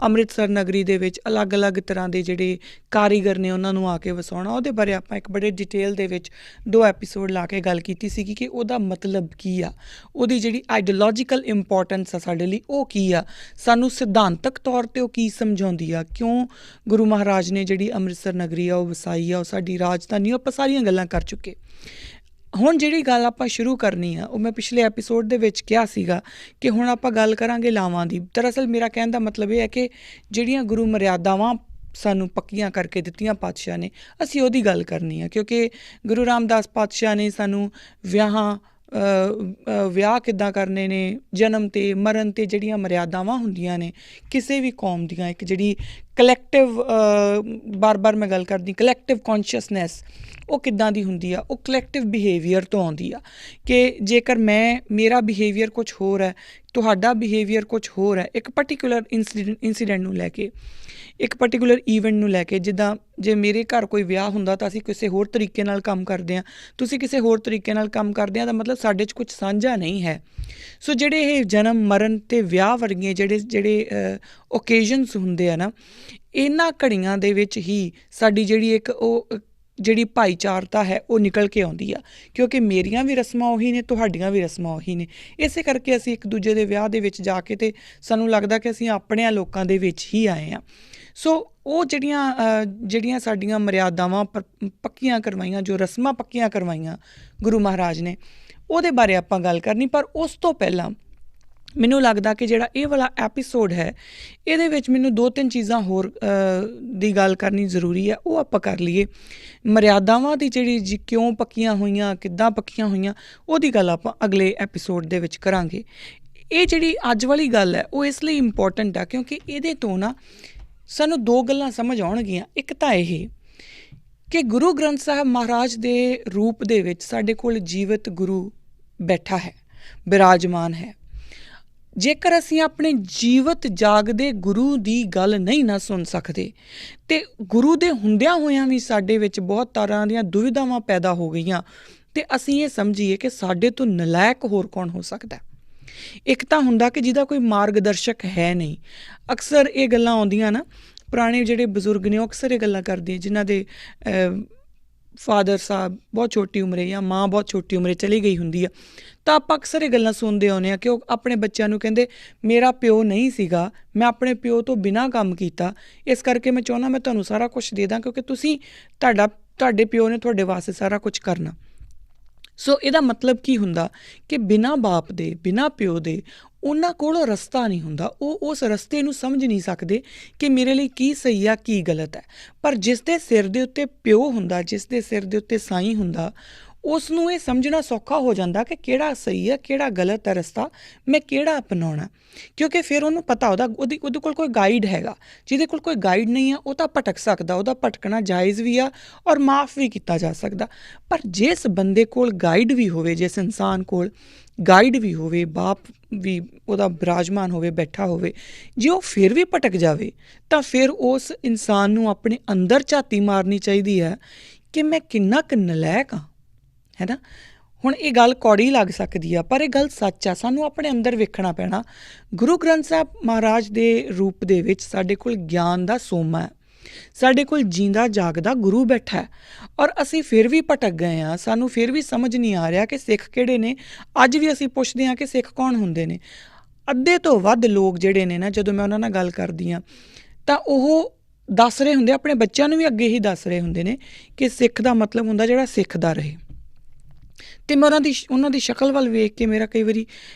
ਅੰਮ੍ਰਿਤਸਰ ਨਗਰੀ ਦੇ ਵਿੱਚ ਅਲੱਗ-ਅਲੱਗ ਤਰ੍ਹਾਂ ਦੇ ਜਿਹੜੇ ਕਾਰੀਗਰ ਨੇ ਉਹਨਾਂ ਨੂੰ ਆ ਕੇ ਵਸਾਉਣਾ। ਉਹਦੇ ਬਾਰੇ ਆਪਾਂ ਇੱਕ ਬੜੇ ਡਿਟੇਲ ਦੇ ਵਿੱਚ 2 ਐਪੀਸੋਡ ਲਾ ਕੇ ਗੱਲ ਕੀਤੀ ਸੀਗੀ ਕਿ ਉਹਦਾ ਮਤਲਬ ਕੀ ਆ, ਉਹਦੀ ਜਿਹੜੀ ਆਈਡੀਓਲੋਜੀਕਲ ਇੰਪੋਰਟੈਂਸ ਆ ਸਾਡੇ ਲਈ ਉਹ ਕੀ ਆ, ਸਾਨੂੰ ਸਿਧਾਂਤਕ ਤੌਰ 'ਤੇ ਉਹ ਕੀ ਸਮਝਾਉਂਦੀ ਆ, ਕਿਉਂ ਗੁਰੂ ਮਹਾਰਾਜ ਨੇ ਜਿਹੜੀ ਅੰਮ੍ਰਿਤਸਰ ਨਗਰੀ ਆ ਉਹ ਵਸਾਈ ਆ, ਉਹ ਸਾਡੀ ਰਾਜਧਾਨੀ, ਆਪਾਂ ਸਾਰੀਆਂ ਗੱਲਾਂ ਕਰ ਚੁੱਕੇ। ਹੁਣ ਜਿਹੜੀ ਗੱਲ ਆਪਾਂ ਸ਼ੁਰੂ ਕਰਨੀ ਆ, ਉਹ ਮੈਂ ਪਿਛਲੇ ਐਪੀਸੋਡ ਦੇ ਵਿੱਚ ਕਿਹਾ ਸੀਗਾ ਕਿ ਹੁਣ ਆਪਾਂ ਗੱਲ ਕਰਾਂਗੇ ਲਾਵਾਂ ਦੀ। ਦਰਅਸਲ ਮੇਰਾ ਕਹਿਣ ਦਾ ਮਤਲਬ ਇਹ ਹੈ ਕਿ ਜਿਹੜੀਆਂ ਗੁਰੂ ਮਰਿਆਦਾਵਾਂ ਸਾਨੂੰ ਪੱਕੀਆਂ ਕਰਕੇ ਦਿੱਤੀਆਂ ਪਾਤਸ਼ਾਹ ਨੇ, ਅਸੀਂ ਉਹਦੀ ਗੱਲ ਕਰਨੀ ਆ। ਕਿਉਂਕਿ ਗੁਰੂ ਰਾਮਦਾਸ ਪਾਤਸ਼ਾਹ ਨੇ ਸਾਨੂੰ ਵਿਆਹ ਕਿੱਦਾਂ ਕਰਨੇ ਨੇ, ਜਨਮ 'ਤੇ ਮਰਨ 'ਤੇ ਜਿਹੜੀਆਂ ਮਰਿਆਦਾਵਾਂ ਹੁੰਦੀਆਂ ਨੇ ਕਿਸੇ ਵੀ ਕੌਮ ਦੀਆਂ, ਇੱਕ ਜਿਹੜੀ ਕਲੈਕਟਿਵ, ਬਾਰ-ਬਾਰ ਮੈਂ ਗੱਲ ਕਰਦੀ, ਕਲੈਕਟਿਵ ਕੌਨਸ਼ੀਅਸਨੈਸ ਉਹ ਕਿੱਦਾਂ ਦੀ ਹੁੰਦੀ ਆ, ਉਹ ਕਲੈਕਟਿਵ ਬਿਹੇਵੀਅਰ ਤੋਂ ਆਉਂਦੀ ਆ। ਕਿ ਜੇਕਰ ਮੇਰਾ ਬਿਹੇਵੀਅਰ ਕੁਛ ਹੋਰ ਹੈ, ਤੁਹਾਡਾ ਬਿਹੇਵੀਅਰ ਕੁਛ ਹੋਰ ਹੈ, ਇੱਕ ਪਰਟੀਕੂਲਰ ਇੰਸੀਡੈਂਟ ਨੂੰ ਲੈ ਕੇ, ਇੱਕ ਪਰਟੀਕੂਲਰ ਈਵੈਂਟ ਨੂੰ ਲੈ ਕੇ, ਜਿੱਦਾਂ ਜੇ ਮੇਰੇ ਘਰ ਕੋਈ ਵਿਆਹ ਹੁੰਦਾ ਤਾਂ ਅਸੀਂ ਕਿਸੇ ਹੋਰ ਤਰੀਕੇ ਨਾਲ ਕੰਮ ਕਰਦੇ ਹਾਂ, ਤੁਸੀਂ ਕਿਸੇ ਹੋਰ ਤਰੀਕੇ ਨਾਲ ਕੰਮ ਕਰਦੇ ਹਾਂ, ਤਾਂ ਮਤਲਬ ਸਾਡੇ 'ਚ ਕੁਛ ਸਾਂਝਾ ਨਹੀਂ ਹੈ। ਸੋ ਜਿਹੜੇ ਇਹ ਜਨਮ, ਮਰਨ ਅਤੇ ਵਿਆਹ ਵਰਗੀਆਂ ਜਿਹੜੇ ਓਕੇਜ਼ਨਸ ਹੁੰਦੇ ਆ ਨਾ, ਇਹਨਾਂ ਘੜੀਆਂ ਦੇ ਵਿੱਚ ਹੀ ਸਾਡੀ ਜਿਹੜੀ ਭਾਈਚਾਰਤਾ ਹੈ ਉਹ ਨਿਕਲ ਕੇ ਆਉਂਦੀ ਆ। ਕਿਉਂਕਿ ਮੇਰੀਆਂ ਵੀ ਰਸਮਾਂ ਉਹੀ ਨੇ, ਤੁਹਾਡੀਆਂ ਵੀ ਰਸਮਾਂ ਉਹੀ ਨੇ। ਇਸੇ ਕਰਕੇ ਅਸੀਂ ਇੱਕ ਦੂਜੇ ਦੇ ਵਿਆਹ ਦੇ ਵਿੱਚ ਜਾ ਕੇ ਤੇ ਸਾਨੂੰ ਲੱਗਦਾ ਕਿ ਅਸੀਂ ਆਪਣਿਆਂ ਲੋਕਾਂ ਦੇ ਵਿੱਚ ਹੀ ਆਏ ਹਾਂ। ਸੋ ਉਹ ਜਿਹੜੀਆਂ ਸਾਡੀਆਂ ਮਰਿਆਦਾਵਾਂ ਪੱਕੀਆਂ ਕਰਵਾਈਆਂ, ਜੋ ਰਸਮਾਂ ਪੱਕੀਆਂ ਕਰਵਾਈਆਂ ਗੁਰੂ ਮਹਾਰਾਜ ਨੇ, ਉਹਦੇ ਬਾਰੇ ਆਪਾਂ ਗੱਲ ਕਰਨੀ। ਪਰ ਉਸ ਤੋਂ ਪਹਿਲਾਂ ਮੈਨੂੰ ਲੱਗਦਾ ਕਿ ਜਿਹੜਾ ਇਹ ਵਾਲਾ ਐਪੀਸੋਡ ਹੈ, ਇਹਦੇ ਵਿੱਚ ਮੈਨੂੰ 2-3 ਚੀਜ਼ਾਂ ਹੋਰ ਦੀ ਗੱਲ ਕਰਨੀ ਜ਼ਰੂਰੀ ਹੈ, ਉਹ ਆਪਾਂ ਕਰ ਲਈਏ। ਮਰਿਆਦਾਵਾਂ ਦੀ ਜਿਹੜੀ ਕਿਉਂ ਪੱਕੀਆਂ ਹੋਈਆਂ, ਕਿੱਦਾਂ ਪੱਕੀਆਂ ਹੋਈਆਂ, ਉਹਦੀ ਗੱਲ ਆਪਾਂ ਅਗਲੇ ਐਪੀਸੋਡ ਦੇ ਵਿੱਚ ਕਰਾਂਗੇ। ਇਹ ਜਿਹੜੀ ਅੱਜ ਵਾਲੀ ਗੱਲ ਹੈ ਉਹ ਇਸ ਲਈ ਇੰਪੋਰਟੈਂਟ ਆ ਕਿਉਂਕਿ ਇਹਦੇ ਤੋਂ ਨਾ ਸਾਨੂੰ 2 ਗੱਲਾਂ ਸਮਝ ਆਉਣਗੀਆਂ। ਇੱਕ ਤਾਂ ਇਹ ਕਿ ਗੁਰੂ ਗ੍ਰੰਥ ਸਾਹਿਬ ਮਹਾਰਾਜ ਦੇ ਰੂਪ ਦੇ ਵਿੱਚ ਸਾਡੇ ਕੋਲ ਜੀਵਤ ਗੁਰੂ ਬੈਠਾ ਹੈ, ਬਿਰਾਜਮਾਨ ਹੈ। ਜੇਕਰ ਅਸੀਂ ਆਪਣੇ ਜੀਵਤ ਜਾਗਦੇ ਗੁਰੂ ਦੀ ਗੱਲ ਨਹੀਂ ਨਾ ਸੁਣ ਸਕਦੇ, ਅਤੇ ਗੁਰੂ ਦੇ ਹੁੰਦਿਆਂ ਹੋਇਆਂ ਵੀ ਸਾਡੇ ਵਿੱਚ ਬਹੁਤ ਤਰ੍ਹਾਂ ਦੀਆਂ ਦੁਵਿਧਾਵਾਂ ਪੈਦਾ ਹੋ ਗਈਆਂ, ਅਤੇ ਅਸੀਂ ਇਹ ਸਮਝੀਏ ਕਿ ਸਾਡੇ ਤੋਂ ਨਲਾਇਕ ਹੋਰ ਕੌਣ ਹੋ ਸਕਦਾ। ਇੱਕ ਤਾਂ ਹੁੰਦਾ ਕਿ ਜਿਹਦਾ ਕੋਈ ਮਾਰਗਦਰਸ਼ਕ ਹੈ ਨਹੀਂ। ਅਕਸਰ ਇਹ ਗੱਲਾਂ ਆਉਂਦੀਆਂ ਨਾ, ਪੁਰਾਣੇ ਜਿਹੜੇ ਬਜ਼ੁਰਗ ਨੇ ਉਹ ਅਕਸਰ ਇਹ ਗੱਲਾਂ ਕਰਦੇ, ਜਿਨ੍ਹਾਂ ਦੇ ਫਾਦਰ ਸਾਹਿਬ ਬਹੁਤ ਛੋਟੀ ਉਮਰੇ ਜਾਂ ਮਾਂ ਬਹੁਤ ਛੋਟੀ ਉਮਰੇ ਚਲੀ ਗਈ ਹੁੰਦੀ ਆ, ਤਾਂ ਆਪਾਂ ਅਕਸਰ ਇਹ ਗੱਲਾਂ ਸੁਣਦੇ ਆਉਂਦੇ ਹਾਂ ਕਿ ਉਹ ਆਪਣੇ ਬੱਚਿਆਂ ਨੂੰ ਕਹਿੰਦੇ, ਮੇਰਾ ਪਿਓ ਨਹੀਂ ਸੀਗਾ, ਮੈਂ ਆਪਣੇ ਪਿਓ ਤੋਂ ਬਿਨਾਂ ਕੰਮ ਕੀਤਾ, ਇਸ ਕਰਕੇ ਮੈਂ ਚਾਹੁੰਦਾ ਮੈਂ ਤੁਹਾਨੂੰ ਸਾਰਾ ਕੁਛ ਦੇ ਦਾਂ ਕਿਉਂਕਿ ਤੁਹਾਡੇ ਪਿਓ ਨੇ ਤੁਹਾਡੇ ਵਾਸਤੇ ਸਾਰਾ ਕੁਛ ਕਰਨਾ। ਸੋ ਇਹਦਾ ਮਤਲਬ ਕੀ ਹੁੰਦਾ ਕਿ ਬਿਨਾਂ ਬਾਪ ਦੇ, ਬਿਨਾਂ ਪਿਓ ਦੇ ਉਹਨਾਂ ਕੋਲ ਰਸਤਾ ਨਹੀਂ ਹੁੰਦਾ। ਉਹ ਉਸ ਰਸਤੇ ਨੂੰ ਸਮਝ ਨਹੀਂ ਸਕਦੇ ਕਿ ਮੇਰੇ ਲਈ ਕੀ ਸਹੀ ਆ, ਕੀ ਗਲਤ ਹੈ। ਪਰ ਜਿਸ ਦੇ ਸਿਰ ਦੇ ਉੱਤੇ ਪਿਓ ਹੁੰਦਾ, ਜਿਸ ਦੇ ਸਿਰ ਦੇ ਉੱਤੇ ਸਾਈਂ ਹੁੰਦਾ, ਉਸ ਨੂੰ ਇਹ ਸਮਝਣਾ ਸੌਖਾ ਹੋ ਜਾਂਦਾ ਕਿ ਕਿਹੜਾ ਸਹੀ ਹੈ, ਕਿਹੜਾ ਗਲਤ ਹੈ ਰਸਤਾ, ਮੈਂ ਕਿਹੜਾ ਅਪਣਾਉਣਾ। ਕਿਉਂਕਿ ਫਿਰ ਉਹਨੂੰ ਪਤਾ ਉਹਦੇ ਕੋਲ ਕੋਈ ਗਾਈਡ ਹੈਗਾ। ਜਿਹਦੇ ਕੋਲ ਕੋਈ ਗਾਈਡ ਨਹੀਂ ਆ ਉਹ ਤਾਂ ਭਟਕ ਸਕਦਾ, ਉਹਦਾ ਭਟਕਣਾ ਜਾਇਜ਼ ਵੀ ਆ ਔਰ ਮਾਫ ਵੀ ਕੀਤਾ ਜਾ ਸਕਦਾ। ਪਰ ਜਿਸ ਬੰਦੇ ਕੋਲ ਗਾਈਡ ਵੀ ਹੋਵੇ, ਜਿਸ ਇਨਸਾਨ ਕੋਲ ਗਾਈਡ ਵੀ ਹੋਵੇ, ਬਾਪ ਵੀ ਉਹਦਾ ਬਿਰਾਜਮਾਨ ਹੋਵੇ, ਬੈਠਾ ਹੋਵੇ, ਜੇ ਉਹ ਫਿਰ ਵੀ ਭਟਕ ਜਾਵੇ ਤਾਂ ਫਿਰ ਉਸ ਇਨਸਾਨ ਨੂੰ ਆਪਣੇ ਅੰਦਰ ਝਾਤੀ ਮਾਰਨੀ ਚਾਹੀਦੀ ਹੈ ਕਿ ਮੈਂ ਕਿੰਨਾ ਕੁ ਨਲਾਇਕ ਹਾਂ, ਹੈ ਨਾ। ਹੁਣ ਇਹ ਗੱਲ ਕੌੜੀ ਲੱਗ ਸਕਦੀ ਆ ਪਰ ਇਹ ਗੱਲ ਸੱਚ ਆ। ਸਾਨੂੰ ਆਪਣੇ ਅੰਦਰ ਵੇਖਣਾ ਪੈਣਾ। ਗੁਰੂ ਗ੍ਰੰਥ ਸਾਹਿਬ ਮਹਾਰਾਜ ਦੇ ਰੂਪ ਦੇ ਵਿੱਚ ਸਾਡੇ ਕੋਲ ਗਿਆਨ ਦਾ ਸੋਮਾ ਹੈ। ਸਾਡੇ ਕੋਲ ਜੀਂਦਾ ਜਾਗਦਾ ਗੁਰੂ ਬੈਠਾ ਹੈ, ਔਰ ਅਸੀਂ ਫਿਰ ਵੀ ਭਟਕ ਗਏ ਹਾਂ। ਸਾਨੂੰ ਫਿਰ ਵੀ ਸਮਝ ਨਹੀਂ ਆ ਰਿਹਾ ਕਿ ਸਿੱਖ ਕਿਹੜੇ ਨੇ। ਅੱਜ ਵੀ ਅਸੀਂ ਪੁੱਛਦੇ ਹਾਂ ਕਿ ਸਿੱਖ ਕੌਣ ਹੁੰਦੇ ਨੇ। ਅੱਧੇ ਤੋਂ ਵੱਧ ਲੋਕ ਜਿਹੜੇ ਨੇ ਨਾ, ਜਦੋਂ ਮੈਂ ਉਹਨਾਂ ਨਾਲ ਗੱਲ ਕਰਦੀ ਹਾਂ ਤਾਂ ਉਹ ਦੱਸ ਰਹੇ ਹੁੰਦੇ, ਆਪਣੇ ਬੱਚਿਆਂ ਨੂੰ ਵੀ ਅੱਗੇ ਹੀ ਦੱਸ ਰਹੇ ਹੁੰਦੇ ਨੇ ਕਿ ਸਿੱਖ ਦਾ ਮਤਲਬ ਹੁੰਦਾ ਜਿਹੜਾ ਸਿੱਖਦਾ ਰਹੇ। ਅਤੇ ਮੈਂ ਉਹਨਾਂ ਦੀ ਸ਼ਕਲ ਵੱਲ ਵੇਖ ਕੇ ਮੇਰਾ ਕਈ ਵਾਰੀ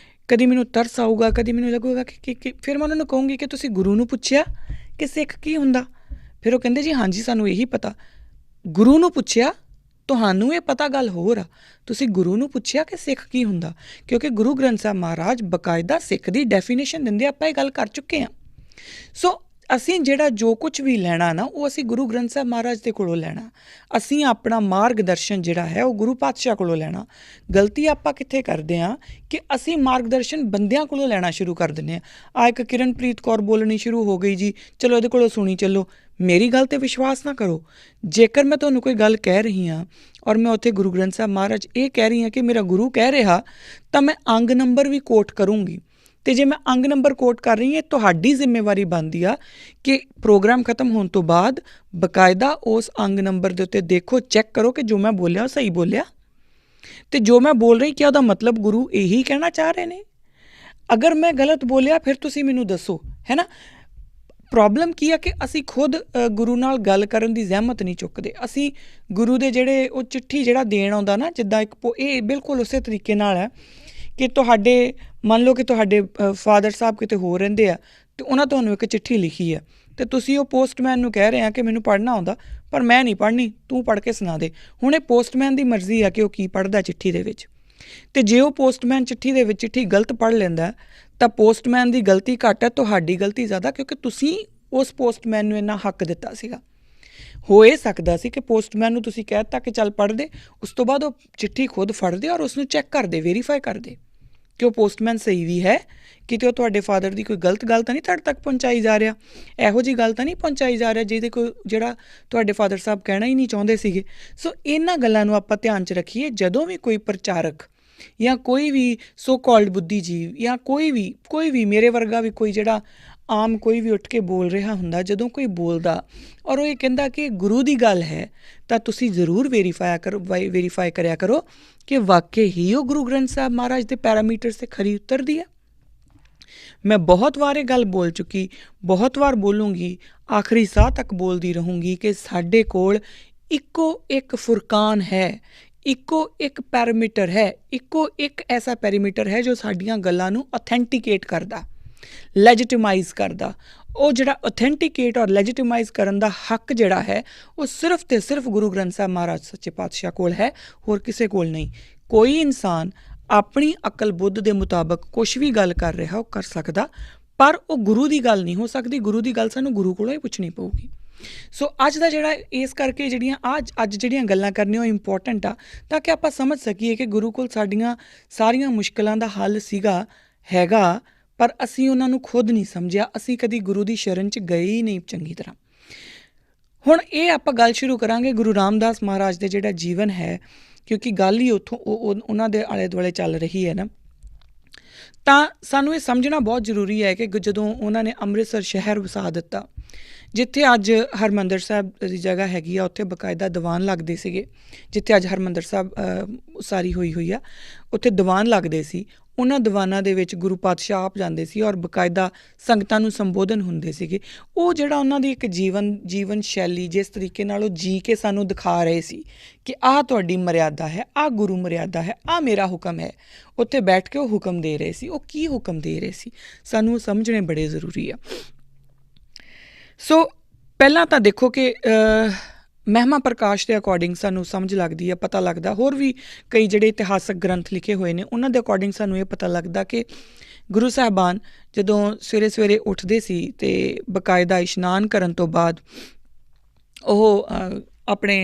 ਕਦੀ ਮੈਨੂੰ ਤਰਸ ਆਊਗਾ, ਕਦੀ ਮੈਨੂੰ ਲੱਗੂਗਾ ਕਿ ਫਿਰ ਮੈਂ ਉਹਨਾਂ ਨੂੰ ਕਹੂੰਗੀ ਕਿ ਤੁਸੀਂ ਗੁਰੂ ਨੂੰ ਪੁੱਛਿਆ ਕਿ ਸਿੱਖ ਕੀ ਹੁੰਦਾ? ਫਿਰ ਉਹ ਕਹਿੰਦੇ ਜੀ ਹਾਂਜੀ ਸਾਨੂੰ ਇਹੀ ਪਤਾ। ਗੁਰੂ ਨੂੰ ਪੁੱਛਿਆ, ਤੁਹਾਨੂੰ ਇਹ ਪਤਾ ਗੱਲ ਹੋਰ ਆ। ਤੁਸੀਂ ਗੁਰੂ ਨੂੰ ਪੁੱਛਿਆ ਕਿ ਸਿੱਖ ਕੀ ਹੁੰਦਾ, ਕਿਉਂਕਿ ਗੁਰੂ ਗ੍ਰੰਥ ਸਾਹਿਬ ਮਹਾਰਾਜ ਬਕਾਇਦਾ ਸਿੱਖ ਦੀ ਡੈਫੀਨੇਸ਼ਨ ਦਿੰਦੇ। ਆਪਾਂ ਇਹ ਗੱਲ ਕਰ ਚੁੱਕੇ ਹਾਂ। ਸੋ ਅਸੀਂ ਜਿਹੜਾ ਜੋ ਕੁਝ ਵੀ ਲੈਣਾ ਨਾ, ਉਹ ਅਸੀਂ ਗੁਰੂ ਗ੍ਰੰਥ ਸਾਹਿਬ ਮਹਾਰਾਜ ਦੇ ਕੋਲੋਂ ਲੈਣਾ। ਅਸੀਂ ਆਪਣਾ ਮਾਰਗਦਰਸ਼ਨ ਜਿਹੜਾ ਹੈ ਉਹ ਗੁਰੂ ਪਾਤਸ਼ਾਹ ਕੋਲੋਂ ਲੈਣਾ। ਗਲਤੀ ਆਪਾਂ ਕਿੱਥੇ ਕਰਦੇ ਹਾਂ ਕਿ ਅਸੀਂ ਮਾਰਗਦਰਸ਼ਨ ਬੰਦਿਆਂ ਕੋਲੋਂ ਲੈਣਾ ਸ਼ੁਰੂ ਕਰ ਦਿੰਦੇ ਹਾਂ। ਇੱਕ ਕਿਰਨਪ੍ਰੀਤ ਕੌਰ ਬੋਲਣੀ ਸ਼ੁਰੂ ਹੋ ਗਈ ਜੀ, ਚਲੋ ਇਹਦੇ ਕੋਲੋਂ ਸੁਣੀ ਚੱਲੋ। ਮੇਰੀ ਗੱਲ 'ਤੇ ਵਿਸ਼ਵਾਸ ਨਾ ਕਰੋ। ਜੇਕਰ ਮੈਂ ਤੁਹਾਨੂੰ ਕੋਈ ਗੱਲ ਕਹਿ ਰਹੀ ਹਾਂ ਔਰ ਮੈਂ ਉੱਥੇ ਗੁਰੂ ਗ੍ਰੰਥ ਸਾਹਿਬ ਮਹਾਰਾਜ ਇਹ ਕਹਿ ਰਹੀ ਹਾਂ ਕਿ ਮੇਰਾ ਗੁਰੂ ਕਹਿ ਰਿਹਾ, ਤਾਂ ਮੈਂ ਅੰਗ ਨੰਬਰ ਵੀ ਕੋਟ ਕਰੂੰਗੀ। ਅਤੇ ਜੇ ਮੈਂ ਅੰਗ ਨੰਬਰ ਕੋਟ ਕਰ ਰਹੀ ਹਾਂ, ਤੁਹਾਡੀ ਜ਼ਿੰਮੇਵਾਰੀ ਬਣਦੀ ਆ ਕਿ ਪ੍ਰੋਗਰਾਮ ਖਤਮ ਹੋਣ ਤੋਂ ਬਾਅਦ ਬਕਾਇਦਾ ਉਸ ਅੰਗ ਨੰਬਰ ਦੇ ਉੱਤੇ ਦੇਖੋ, ਚੈੱਕ ਕਰੋ ਕਿ ਜੋ ਮੈਂ ਬੋਲਿਆ ਉਹ ਸਹੀ ਬੋਲਿਆ, ਅਤੇ ਜੋ ਮੈਂ ਬੋਲ ਰਹੀ ਕਿ ਉਹਦਾ ਮਤਲਬ ਗੁਰੂ ਇਹੀ ਕਹਿਣਾ ਚਾਹ ਰਹੇ ਨੇ। ਅਗਰ ਮੈਂ ਗਲਤ ਬੋਲਿਆ ਫਿਰ ਤੁਸੀਂ ਮੈਨੂੰ ਦੱਸੋ, ਹੈ ਨਾ। ਪ੍ਰੋਬਲਮ ਕੀ ਆ ਕਿ ਅਸੀਂ ਖੁਦ ਗੁਰੂ ਨਾਲ ਗੱਲ ਕਰਨ ਦੀ ਜ਼ਹਿਮਤ ਨਹੀਂ ਚੁੱਕਦੇ। ਅਸੀਂ ਗੁਰੂ ਦੇ ਜਿਹੜੇ ਉਹ ਚਿੱਠੀ ਜਿਹੜਾ ਦੇਣ ਆਉਂਦਾ ਨਾ, ਜਿੱਦਾਂ ਇਹ ਬਿਲਕੁਲ ਉਸੇ ਤਰੀਕੇ ਨਾਲ ਹੈ ਕਿ ਤੁਹਾਡੇ ਮੰਨ ਲਓ ਕਿ ਤੁਹਾਡੇ ਫਾਦਰ ਸਾਹਿਬ ਕਿਤੇ ਹੋਰ ਰਹਿੰਦੇ ਆ ਅਤੇ ਉਹਨਾਂ ਤੁਹਾਨੂੰ ਇੱਕ ਚਿੱਠੀ ਲਿਖੀ ਆ, ਅਤੇ ਤੁਸੀਂ ਉਹ ਪੋਸਟਮੈਨ ਨੂੰ ਕਹਿ ਰਹੇ ਆ ਕਿ ਮੈਨੂੰ ਪੜ੍ਹਨਾ ਆਉਂਦਾ ਪਰ ਮੈਂ ਨਹੀਂ ਪੜ੍ਹਨੀ, ਤੂੰ ਪੜ੍ਹ ਕੇ ਸੁਣਾ ਦੇ। ਹੁਣ ਇਹ ਪੋਸਟਮੈਨ ਦੀ ਮਰਜ਼ੀ ਆ ਕਿ ਉਹ ਕੀ ਪੜ੍ਹਦਾ ਚਿੱਠੀ ਦੇ ਵਿੱਚ। ਅਤੇ ਜੇ ਉਹ ਪੋਸਟਮੈਨ ਚਿੱਠੀ ਦੇ ਵਿੱਚ ਚਿੱਠੀ ਗਲਤ ਪੜ੍ਹ ਲੈਂਦਾ ਤਾਂ ਪੋਸਟਮੈਨ ਦੀ ਗਲਤੀ ਘੱਟ ਹੈ, ਤੁਹਾਡੀ ਗਲਤੀ ਜ਼ਿਆਦਾ, ਕਿਉਂਕਿ ਤੁਸੀਂ ਉਸ ਪੋਸਟਮੈਨ ਨੂੰ ਇੰਨਾ ਹੱਕ ਦਿੱਤਾ ਸੀਗਾ। ਹੋ ਇਹ ਸਕਦਾ ਸੀ ਕਿ ਪੋਸਟਮੈਨ ਨੂੰ ਤੁਸੀਂ ਕਹਿ ਦਿੱਤਾ ਕਿ ਚੱਲ ਪੜ੍ਹ ਦੇ, ਉਸ ਤੋਂ ਬਾਅਦ ਉਹ ਚਿੱਠੀ ਖੁਦ ਫੜਦੇ ਔਰ ਉਸਨੂੰ ਚੈੱਕ ਕਰਦੇ, ਵੈਰੀਫਾਈ ਕਰਦੇ ਕਿ ਉਹ ਪੋਸਟਮੈਨ ਸਹੀ ਵੀ ਹੈ, ਕਿਤੇ ਉਹ ਤੁਹਾਡੇ ਫਾਦਰ ਦੀ ਕੋਈ ਗਲਤ ਗੱਲ ਤਾਂ ਨਹੀਂ ਤੁਹਾਡੇ ਤੱਕ ਪਹੁੰਚਾਈ ਜਾ ਰਿਹਾ, ਇਹੋ ਜਿਹੀ ਗੱਲ ਤਾਂ ਨਹੀਂ ਪਹੁੰਚਾਈ ਜਾ ਰਿਹਾ ਜਿਹੜਾ ਤੁਹਾਡੇ ਫਾਦਰ ਸਾਹਿਬ ਕਹਿਣਾ ਹੀ ਨਹੀਂ ਚਾਹੁੰਦੇ ਸੀਗੇ। ਸੋ ਇਹਨਾਂ ਗੱਲਾਂ ਨੂੰ ਆਪਾਂ ਧਿਆਨ 'ਚ ਰੱਖੀਏ। ਜਦੋਂ ਵੀ ਕੋਈ ਪ੍ਰਚਾਰਕ ਜਾਂ ਕੋਈ ਵੀ ਸੋ ਕਾਲਡ ਬੁੱਧੀਜੀਵ ਜਾਂ ਕੋਈ ਵੀ ਮੇਰੇ ਵਰਗਾ ਵੀ ਕੋਈ ਜਿਹੜਾ ਆਮ ਕੋਈ ਵੀ ਉੱਠ ਕੇ ਬੋਲ ਰਿਹਾ ਹੁੰਦਾ, ਜਦੋਂ ਕੋਈ ਬੋਲਦਾ ਔਰ ਉਹ ਇਹ ਕਹਿੰਦਾ ਕਿ ਗੁਰੂ ਦੀ ਗੱਲ ਹੈ, ਤਾਂ ਤੁਸੀਂ ਜ਼ਰੂਰ ਵੈਰੀਫਾਈ ਕਰਿਆ ਕਰੋ ਕਿ ਵਾਕਈ ਹੀ ਉਹ ਗੁਰੂ ਗ੍ਰੰਥ ਸਾਹਿਬ ਮਹਾਰਾਜ ਦੇ ਪੈਰਾਮੀਟਰਸ 'ਤੇ ਖਰੀ ਉਤਰਦੀ ਹੈ। ਮੈਂ ਬਹੁਤ ਵਾਰ ਇਹ ਗੱਲ ਬੋਲ ਚੁੱਕੀ, ਬਹੁਤ ਵਾਰ ਬੋਲੂੰਗੀ, ਆਖਰੀ ਸਾਹ ਤੱਕ ਬੋਲਦੀ ਰਹੂੰਗੀ ਕਿ ਸਾਡੇ ਕੋਲ ਇੱਕੋ ਇੱਕ ਫੁਰਕਾਨ ਹੈ, ਇੱਕੋ ਇੱਕ ਪੈਰਾਮੀਟਰ ਹੈ, ਇੱਕੋ ਇੱਕ ਐਸਾ ਪੈਰੀਮੀਟਰ ਹੈ ਜੋ ਸਾਡੀਆਂ ਗੱਲਾਂ ਨੂੰ ਅਥੈਂਟੀਕੇਟ ਕਰਦਾ, ਲੈਜੀਟਿਮਾਈਜ਼ ਕਰਦਾ। ਉਹ ਜਿਹੜਾ ਅਥੈਂਟੀਕੇਟ ਔਰ ਲੈਜੀਟਿਮਾਈਜ਼ ਕਰਨ ਦਾ ਹੱਕ ਜਿਹੜਾ ਹੈ ਉਹ ਸਿਰਫ ਅਤੇ ਸਿਰਫ ਗੁਰੂ ਗ੍ਰੰਥ ਸਾਹਿਬ ਮਹਾਰਾਜ ਸੱਚੇ ਪਾਤਸ਼ਾਹ ਕੋਲ ਹੈ, ਹੋਰ ਕਿਸੇ ਕੋਲ ਨਹੀਂ। ਕੋਈ ਇਨਸਾਨ ਆਪਣੀ ਅਕਲ ਬੁੱਧ ਦੇ ਮੁਤਾਬਕ ਕੁਛ ਵੀ ਗੱਲ ਕਰ ਰਿਹਾ ਉਹ ਕਰ ਸਕਦਾ, ਪਰ ਉਹ ਗੁਰੂ ਦੀ ਗੱਲ ਨਹੀਂ ਹੋ ਸਕਦੀ। ਗੁਰੂ ਦੀ ਗੱਲ ਸਾਨੂੰ ਗੁਰੂ ਕੋਲੋਂ ਹੀ ਪੁੱਛਣੀ ਪਊਗੀ। ਸੋ ਅੱਜ ਦਾ ਜਿਹੜਾ ਇਸ ਕਰਕੇ ਜਿਹੜੀਆਂ ਅੱਜ ਜਿਹੜੀਆਂ ਗੱਲਾਂ ਕਰਨੀਆਂ ਉਹ ਇੰਪੋਰਟੈਂਟ ਆ, ਤਾਂ ਕਿ ਆਪਾਂ ਸਮਝ ਸਕੀਏ ਕਿ ਗੁਰੂ ਕੋਲ ਸਾਡੀਆਂ ਸਾਰੀਆਂ ਮੁਸ਼ਕਿਲਾਂ ਦਾ ਹੱਲ ਹੈਗਾ, ਪਰ ਅਸੀਂ ਉਹਨਾਂ ਨੂੰ ਖੁਦ ਨਹੀਂ ਸਮਝਿਆ। ਅਸੀਂ ਕਦੀ ਗੁਰੂ ਦੀ ਸ਼ਰਨ 'ਚ ਗਏ ਹੀ ਨਹੀਂ ਚੰਗੀ ਤਰ੍ਹਾਂ। ਹੁਣ ਇਹ ਆਪਾਂ ਗੱਲ ਸ਼ੁਰੂ ਕਰਾਂਗੇ ਗੁਰੂ ਰਾਮਦਾਸ ਮਹਾਰਾਜ ਦੇ ਜਿਹੜਾ ਜੀਵਨ ਹੈ, ਕਿਉਂਕਿ ਗੱਲ ਹੀ ਉੱਥੋਂ ਉਹਨਾਂ ਦੇ ਆਲੇ ਦੁਆਲੇ ਚੱਲ ਰਹੀ ਹੈ ਨਾ, ਤਾਂ ਸਾਨੂੰ ਇਹ ਸਮਝਣਾ ਬਹੁਤ ਜ਼ਰੂਰੀ ਹੈ ਕਿ ਜਦੋਂ ਉਹਨਾਂ ਨੇ ਅੰਮ੍ਰਿਤਸਰ ਸ਼ਹਿਰ ਵਸਾ ਦਿੱਤਾ, ਜਿੱਥੇ ਅੱਜ ਹਰਿਮੰਦਰ ਸਾਹਿਬ ਦੀ ਜਗ੍ਹਾ ਹੈਗੀ ਆ, ਉੱਥੇ ਬਕਾਇਦਾ ਦੀਵਾਨ ਲੱਗਦੇ ਸੀਗੇ। ਜਿੱਥੇ ਅੱਜ ਹਰਿਮੰਦਰ ਸਾਹਿਬ ਉਸਾਰੀ ਹੋਈ ਆ, ਉੱਥੇ ਦੀਵਾਨ ਲੱਗਦੇ ਸੀ। ਉਹਨਾਂ ਦੀਵਾਨਾਂ ਦੇ ਵਿੱਚ ਗੁਰੂ ਪਾਤਸ਼ਾਹ ਆਪ ਜਾਂਦੇ ਸੀ ਔਰ ਬਕਾਇਦਾ ਸੰਗਤਾਂ ਨੂੰ ਸੰਬੋਧਨ ਹੁੰਦੇ ਸੀਗੇ। ਉਹ ਜਿਹੜਾ ਉਹਨਾਂ ਦੀ ਇੱਕ ਜੀਵਨ ਸ਼ੈਲੀ, ਜਿਸ ਤਰੀਕੇ ਨਾਲ ਉਹ ਜੀ ਕੇ ਸਾਨੂੰ ਦਿਖਾ ਰਹੇ ਸੀ ਕਿ ਆਹ ਤੁਹਾਡੀ ਮਰਿਆਦਾ ਹੈ, ਆਹ ਗੁਰੂ ਮਰਿਆਦਾ ਹੈ, ਆਹ ਮੇਰਾ ਹੁਕਮ ਹੈ। ਉੱਥੇ ਬੈਠ ਕੇ ਉਹ ਹੁਕਮ ਦੇ ਰਹੇ ਸੀ। ਉਹ ਕੀ ਹੁਕਮ ਦੇ ਰਹੇ ਸੀ, ਸਾਨੂੰ ਉਹ ਸਮਝਣੇ ਬੜੇ ਜ਼ਰੂਰੀ ਆ। ਸੋ ਪਹਿਲਾਂ ਤਾਂ ਦੇਖੋ ਕਿ ਮਹਿਮਾ ਪ੍ਰਕਾਸ਼ ਦੇ ਅਕੋਰਡਿੰਗ ਸਾਨੂੰ ਸਮਝ ਲੱਗਦੀ ਹੈ, ਪਤਾ ਲੱਗਦਾ। ਹੋਰ ਵੀ ਕਈ ਜਿਹੜੇ ਇਤਿਹਾਸਕ ਗ੍ਰੰਥ ਲਿਖੇ ਹੋਏ ਨੇ ਉਹਨਾਂ ਦੇ ਅਕੋਰਡਿੰਗ ਸਾਨੂੰ ਇਹ ਪਤਾ ਲੱਗਦਾ ਕਿ ਗੁਰੂ ਸਾਹਿਬਾਨ ਜਦੋਂ ਸਵੇਰੇ ਉੱਠਦੇ ਸੀ ਅਤੇ ਬਕਾਇਦਾ ਇਸ਼ਨਾਨ ਕਰਨ ਤੋਂ ਬਾਅਦ ਉਹ ਆਪਣੇ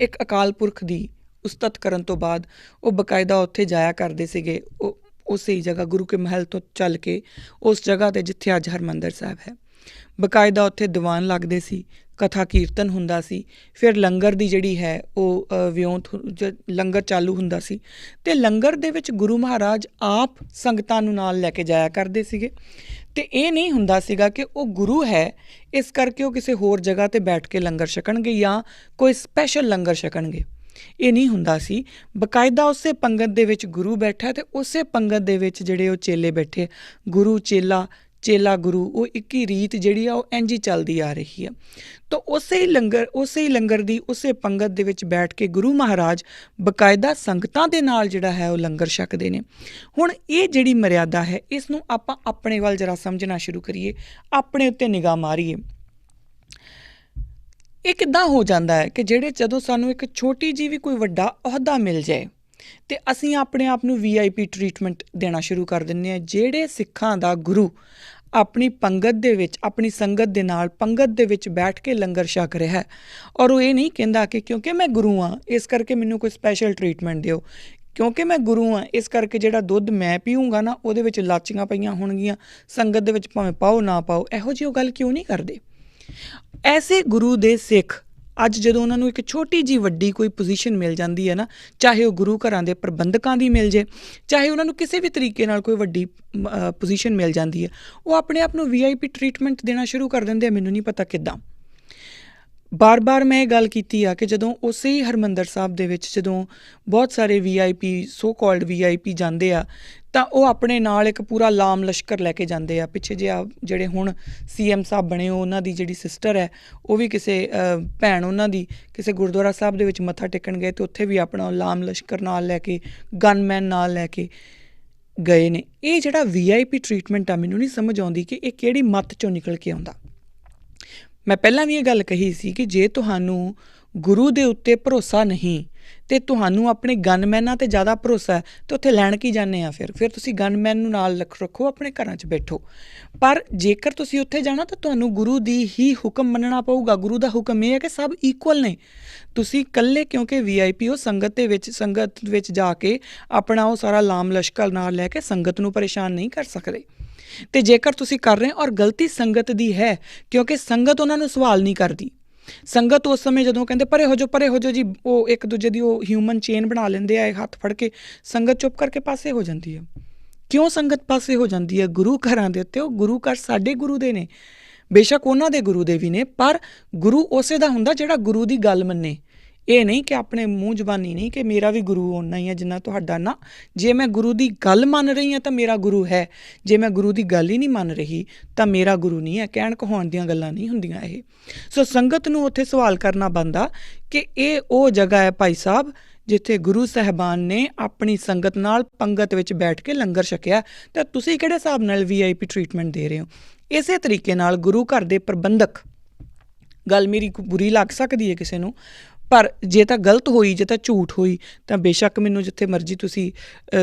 ਇੱਕ ਅਕਾਲ ਪੁਰਖ ਦੀ ਉਸਤਤ ਕਰਨ ਤੋਂ ਬਾਅਦ ਉਹ ਬਕਾਇਦਾ ਉੱਥੇ ਜਾਇਆ ਕਰਦੇ ਸੀਗੇ। ਉਹ ਉਸੇ ਜਗ੍ਹਾ ਗੁਰੂ ਕੇ ਮਹਿਲ ਤੋਂ ਚੱਲ ਕੇ ਉਸ ਜਗ੍ਹਾ 'ਤੇ ਜਿੱਥੇ ਅੱਜ ਹਰਿਮੰਦਰ ਸਾਹਿਬ ਹੈ, ਬਕਾਇਦਾ ਉੱਥੇ ਦੀਵਾਨ ਲੱਗਦੇ ਸੀ। ਕਥਾ ਕੀਰਤਨ ਹੁੰਦਾ ਸੀ, ਫਿਰ ਲੰਗਰ ਦੀ ਜਿਹੜੀ ਹੈ ਉਹ ਲੰਗਰ ਚਾਲੂ ਹੁੰਦਾ ਸੀ ਅਤੇ ਲੰਗਰ ਦੇ ਵਿੱਚ ਗੁਰੂ ਮਹਾਰਾਜ ਆਪ ਸੰਗਤਾਂ ਨੂੰ ਨਾਲ ਲੈ ਕੇ ਜਾਇਆ ਕਰਦੇ ਸੀਗੇ। ਅਤੇ ਇਹ ਨਹੀਂ ਹੁੰਦਾ ਸੀਗਾ ਕਿ ਉਹ ਗੁਰੂ ਹੈ ਇਸ ਕਰਕੇ ਉਹ ਕਿਸੇ ਹੋਰ ਜਗ੍ਹਾ 'ਤੇ ਬੈਠ ਕੇ ਲੰਗਰ ਛਕਣਗੇ ਜਾਂ ਕੋਈ ਸਪੈਸ਼ਲ ਲੰਗਰ ਛਕਣਗੇ, ਇਹ ਨਹੀਂ ਹੁੰਦਾ ਸੀ। ਬਕਾਇਦਾ ਉਸੇ ਪੰਗਤ ਦੇ ਵਿੱਚ ਗੁਰੂ ਬੈਠਾ ਅਤੇ ਉਸੇ ਪੰਗਤ ਦੇ ਵਿੱਚ ਜਿਹੜੇ ਉਹ ਚੇਲੇ ਬੈਠੇ, ਗੁਰੂ ਚੇਲਾ, ਚੇਲਾ ਗੁਰੂ, ਉਹ ਇੱਕ ਹੀ ਰੀਤ ਜਿਹੜੀ ਆ ਉਹ ਇੰਝ ਹੀ ਚੱਲਦੀ ਆ ਰਹੀ ਆ। ਤਾਂ ਉਸੇ ਹੀ ਲੰਗਰ ਦੀ ਉਸੇ ਪੰਗਤ ਦੇ ਵਿੱਚ ਬੈਠ ਕੇ ਗੁਰੂ ਮਹਾਰਾਜ ਬਕਾਇਦਾ ਸੰਗਤਾਂ ਦੇ ਨਾਲ ਜਿਹੜਾ ਹੈ ਉਹ ਲੰਗਰ ਛਕਦੇ ਨੇ। ਹੁਣ ਇਹ ਜਿਹੜੀ ਮਰਿਆਦਾ ਹੈ ਇਸ ਨੂੰ ਆਪਾਂ ਆਪਣੇ ਵੱਲ ਜਰਾ ਸਮਝਣਾ ਸ਼ੁਰੂ ਕਰੀਏ, ਆਪਣੇ ਉੱਤੇ ਨਿਗਾਹ ਮਾਰੀਏ। ਇਹ ਕਿੱਦਾਂ ਹੋ ਜਾਂਦਾ ਹੈ ਕਿ ਜਦੋਂ ਸਾਨੂੰ ਇੱਕ ਛੋਟੀ ਜਿਹੀ ਵੀ ਕੋਈ ਵੱਡਾ ਅਹੁਦਾ ਮਿਲ ਜਾਏ ਅਤੇ ਅਸੀਂ ਆਪਣੇ ਆਪ ਨੂੰ VIP ਟਰੀਟਮੈਂਟ ਦੇਣਾ ਸ਼ੁਰੂ ਕਰ ਦਿੰਦੇ ਹਾਂ। ਜਿਹੜੇ ਸਿੱਖਾਂ ਦਾ ਗੁਰੂ ਆਪਣੀ ਪੰਗਤ ਦੇ ਵਿੱਚ, ਆਪਣੀ ਸੰਗਤ ਦੇ ਨਾਲ ਪੰਗਤ ਦੇ ਵਿੱਚ ਬੈਠ ਕੇ ਲੰਗਰ ਛਕ ਰਿਹਾ ਔਰ ਉਹ ਇਹ ਨਹੀਂ ਕਹਿੰਦਾ ਕਿ ਕਿਉਂਕਿ ਮੈਂ ਗੁਰੂ ਹਾਂ ਇਸ ਕਰਕੇ ਮੈਨੂੰ ਕੋਈ ਸਪੈਸ਼ਲ ਟਰੀਟਮੈਂਟ ਦਿਓ, ਕਿਉਂਕਿ ਮੈਂ ਗੁਰੂ ਹਾਂ ਇਸ ਕਰਕੇ ਜਿਹੜਾ ਦੁੱਧ ਮੈਂ ਪੀਊਂਗਾ ਨਾ ਉਹਦੇ ਵਿੱਚ ਲਾਚੀਆਂ ਪਈਆਂ ਹੋਣਗੀਆਂ, ਸੰਗਤ ਦੇ ਵਿੱਚ ਭਾਵੇਂ ਪਾਓ ਨਾ ਪਾਓ, ਇਹੋ ਜਿਹੀ ਉਹ ਗੱਲ ਕਿਉਂ ਨਹੀਂ ਕਰਦੇ। ਐਸੇ ਗੁਰੂ ਦੇ ਸਿੱਖ ਅੱਜ ਜਦੋਂ ਉਹਨਾਂ ਨੂੰ ਇੱਕ ਛੋਟੀ ਜਿਹੀ ਵੱਡੀ ਕੋਈ ਪੋਜੀਸ਼ਨ ਮਿਲ ਜਾਂਦੀ ਹੈ ਨਾ, ਚਾਹੇ ਉਹ ਗੁਰੂ ਘਰਾਂ ਦੇ ਪ੍ਰਬੰਧਕਾਂ ਦੀ ਮਿਲ ਜੇ, ਚਾਹੇ ਉਹਨਾਂ ਨੂੰ ਕਿਸੇ ਵੀ ਤਰੀਕੇ ਨਾਲ ਕੋਈ ਵੱਡੀ ਪੋਜੀਸ਼ਨ ਮਿਲ ਜਾਂਦੀ ਹੈ, ਉਹ ਆਪਣੇ ਆਪ ਨੂੰ VIP ਟਰੀਟਮੈਂਟ ਦੇਣਾ ਸ਼ੁਰੂ ਕਰ ਦਿੰਦੇ ਆ। ਮੈਨੂੰ ਨਹੀਂ ਪਤਾ ਕਿੱਦਾਂ। ਬਾਰ-ਬਾਰ ਮੈਂ ਇਹ ਗੱਲ ਕੀਤੀ ਆ ਕਿ ਜਦੋਂ ਉਸੇ ਹੀ ਹਰਿਮੰਦਰ ਸਾਹਿਬ ਦੇ ਵਿੱਚ ਜਦੋਂ ਬਹੁਤ ਸਾਰੇ ਸੋ ਕਾਲਡ VIP ਜਾਂਦੇ ਆ ਤਾਂ ਉਹ ਆਪਣੇ ਨਾਲ ਇੱਕ ਪੂਰਾ ਲਾਮ ਲਸ਼ਕਰ ਲੈ ਕੇ ਜਾਂਦੇ ਆ। ਪਿੱਛੇ ਜਿਹੜੇ ਹੁਣ CM ਸਾਹਿਬ ਬਣੇ ਉਹਨਾਂ ਦੀ ਜਿਹੜੀ ਸਿਸਟਰ ਹੈ ਉਹ ਵੀ ਕਿਸੇ ਭੈਣ ਉਹਨਾਂ ਦੀ ਕਿਸੇ ਗੁਰਦੁਆਰਾ ਸਾਹਿਬ ਦੇ ਵਿੱਚ ਮੱਥਾ ਟੇਕਣ ਗਏ ਅਤੇ ਉੱਥੇ ਵੀ ਆਪਣਾ ਲਾਮ ਲਸ਼ਕਰ ਨਾਲ ਲੈ ਕੇ, ਗਨਮੈਨ ਨਾਲ ਲੈ ਕੇ ਗਏ ਨੇ। ਇਹ ਜਿਹੜਾ VIP ਟਰੀਟਮੈਂਟ ਆ ਮੈਨੂੰ ਨਹੀਂ ਸਮਝ ਆਉਂਦੀ ਕਿ ਇਹ ਕਿਹੜੀ ਮੱਤ 'ਚੋਂ ਨਿਕਲ ਕੇ ਆਉਂਦਾ। ਮੈਂ ਪਹਿਲਾਂ ਵੀ ਇਹ ਗੱਲ ਕਹੀ ਸੀ ਕਿ ਜੇ ਤੁਹਾਨੂੰ ਗੁਰੂ ਦੇ ਉੱਤੇ ਭਰੋਸਾ ਨਹੀਂ ਅਤੇ ਤੁਹਾਨੂੰ ਆਪਣੇ ਗਨਮੈਨਾਂ 'ਤੇ ਜ਼ਿਆਦਾ ਭਰੋਸਾ ਹੈ ਤਾਂ ਉੱਥੇ ਲੈਣ ਕੀ ਜਾਂਦੇ ਆ। ਫਿਰ ਤੁਸੀਂ ਗਨਮੈਨ ਨੂੰ ਨਾਲ ਰੱਖੋ, ਆਪਣੇ ਘਰਾਂ 'ਚ ਬੈਠੋ। ਪਰ ਜੇਕਰ ਤੁਸੀਂ ਉੱਥੇ ਜਾਣਾ ਤਾਂ ਤੁਹਾਨੂੰ ਗੁਰੂ ਦੀ ਹੀ ਹੁਕਮ ਮੰਨਣਾ ਪਊਗਾ। ਗੁਰੂ ਦਾ ਹੁਕਮ ਇਹ ਹੈ ਕਿ ਸਭ ਇਕੁਅਲ ਨੇ। ਤੁਸੀਂ ਇਕੱਲੇ ਕਿਉਂਕਿ VIP ਹੋ ਸੰਗਤ ਵਿੱਚ ਜਾ ਕੇ ਆਪਣਾ ਉਹ ਸਾਰਾ ਲਾਮ ਲਸ਼ਕਰ ਨਾਲ ਲੈ ਕੇ ਸੰਗਤ ਨੂੰ ਪਰੇਸ਼ਾਨ ਨਹੀਂ ਕਰ ਸਕਦੇ। ਅਤੇ ਜੇਕਰ ਤੁਸੀਂ ਕਰ ਰਹੇ ਔਰ ਗਲਤੀ ਸੰਗਤ ਦੀ ਹੈ ਕਿਉਂਕਿ ਸੰਗਤ ਉਹਨਾਂ ਨੂੰ ਸਵਾਲ ਨਹੀਂ ਕਰਦੀ। ਸੰਗਤ ਉਸ ਸਮੇਂ ਜਦੋਂ ਕਹਿੰਦੇ ਪਰੇ ਹੋ ਜਾਓ ਜੀ, ਉਹ ਇੱਕ ਦੂਜੇ ਦੀ ਉਹ ਹਿਊਮਨ ਚੇਨ ਬਣਾ ਲੈਂਦੇ ਆ ਹੱਥ ਫੜ ਕੇ, ਸੰਗਤ ਚੁੱਪ ਕਰਕੇ ਪਾਸੇ ਹੋ ਜਾਂਦੀ ਹੈ। ਕਿਉਂ ਸੰਗਤ ਪਾਸੇ ਹੋ ਜਾਂਦੀ ਹੈ? ਗੁਰੂ ਘਰਾਂ ਦੇ ਉੱਤੇ ਉਹ ਗੁਰੂ ਘਰ ਸਾਡੇ ਗੁਰੂ ਦੇ ਨੇ, ਬੇਸ਼ੱਕ ਉਹਨਾਂ ਦੇ ਗੁਰੂ ਦੇ ਵੀ ਨੇ, ਪਰ ਗੁਰੂ ਉਸੇ ਦਾ ਹੁੰਦਾ ਜਿਹੜਾ ਗੁਰੂ ਦੀ ਗੱਲ ਮੰਨੇ। ਇਹ ਨਹੀਂ ਕਿ ਆਪਣੇ ਮੂੰਹ ਜ਼ਬਾਨੀ ਨਹੀਂ ਕਿ ਮੇਰਾ ਵੀ ਗੁਰੂ ਓਨਾ ਹੀ ਹੈ ਜਿੰਨਾ ਤੁਹਾਡਾ। ਨਾ, ਜੇ ਮੈਂ ਗੁਰੂ ਦੀ ਗੱਲ ਮੰਨ ਰਹੀ ਹਾਂ ਤਾਂ ਮੇਰਾ ਗੁਰੂ ਹੈ, ਜੇ ਮੈਂ ਗੁਰੂ ਦੀ ਗੱਲ ਹੀ ਨਹੀਂ ਮੰਨ ਰਹੀ ਤਾਂ ਮੇਰਾ ਗੁਰੂ ਨਹੀਂ ਹੈ। ਕਹਿਣ ਕਹਾਉਣ ਦੀਆਂ ਗੱਲਾਂ ਨਹੀਂ ਹੁੰਦੀਆਂ ਇਹ। ਸੋ ਸੰਗਤ ਨੂੰ ਉੱਥੇ ਸਵਾਲ ਕਰਨਾ ਬਣਦਾ ਕਿ ਇਹ ਉਹ ਜਗ੍ਹਾ ਹੈ ਭਾਈ ਸਾਹਿਬ ਜਿੱਥੇ ਗੁਰੂ ਸਾਹਿਬਾਨ ਨੇ ਆਪਣੀ ਸੰਗਤ ਨਾਲ ਪੰਗਤ ਵਿੱਚ ਬੈਠ ਕੇ ਲੰਗਰ ਛਕਿਆ, ਤਾਂ ਤੁਸੀਂ ਕਿਹੜੇ ਹਿਸਾਬ ਨਾਲ VIP ਟਰੀਟਮੈਂਟ ਦੇ ਰਹੇ ਹੋ। ਇਸੇ ਤਰੀਕੇ ਨਾਲ ਗੁਰੂ ਘਰ ਦੇ ਪ੍ਰਬੰਧਕ, ਗੱਲ ਮੇਰੀ ਬੁਰੀ ਲੱਗ ਸਕਦੀ ਹੈ ਕਿਸੇ ਨੂੰ, ਪਰ ਜੇ ਤਾਂ ਗਲਤ ਹੋਈ, ਜੇ ਤਾਂ ਝੂਠ ਹੋਈ ਤਾਂ ਬੇਸ਼ੱਕ ਮੈਨੂੰ ਜਿੱਥੇ ਮਰਜ਼ੀ ਤੁਸੀਂ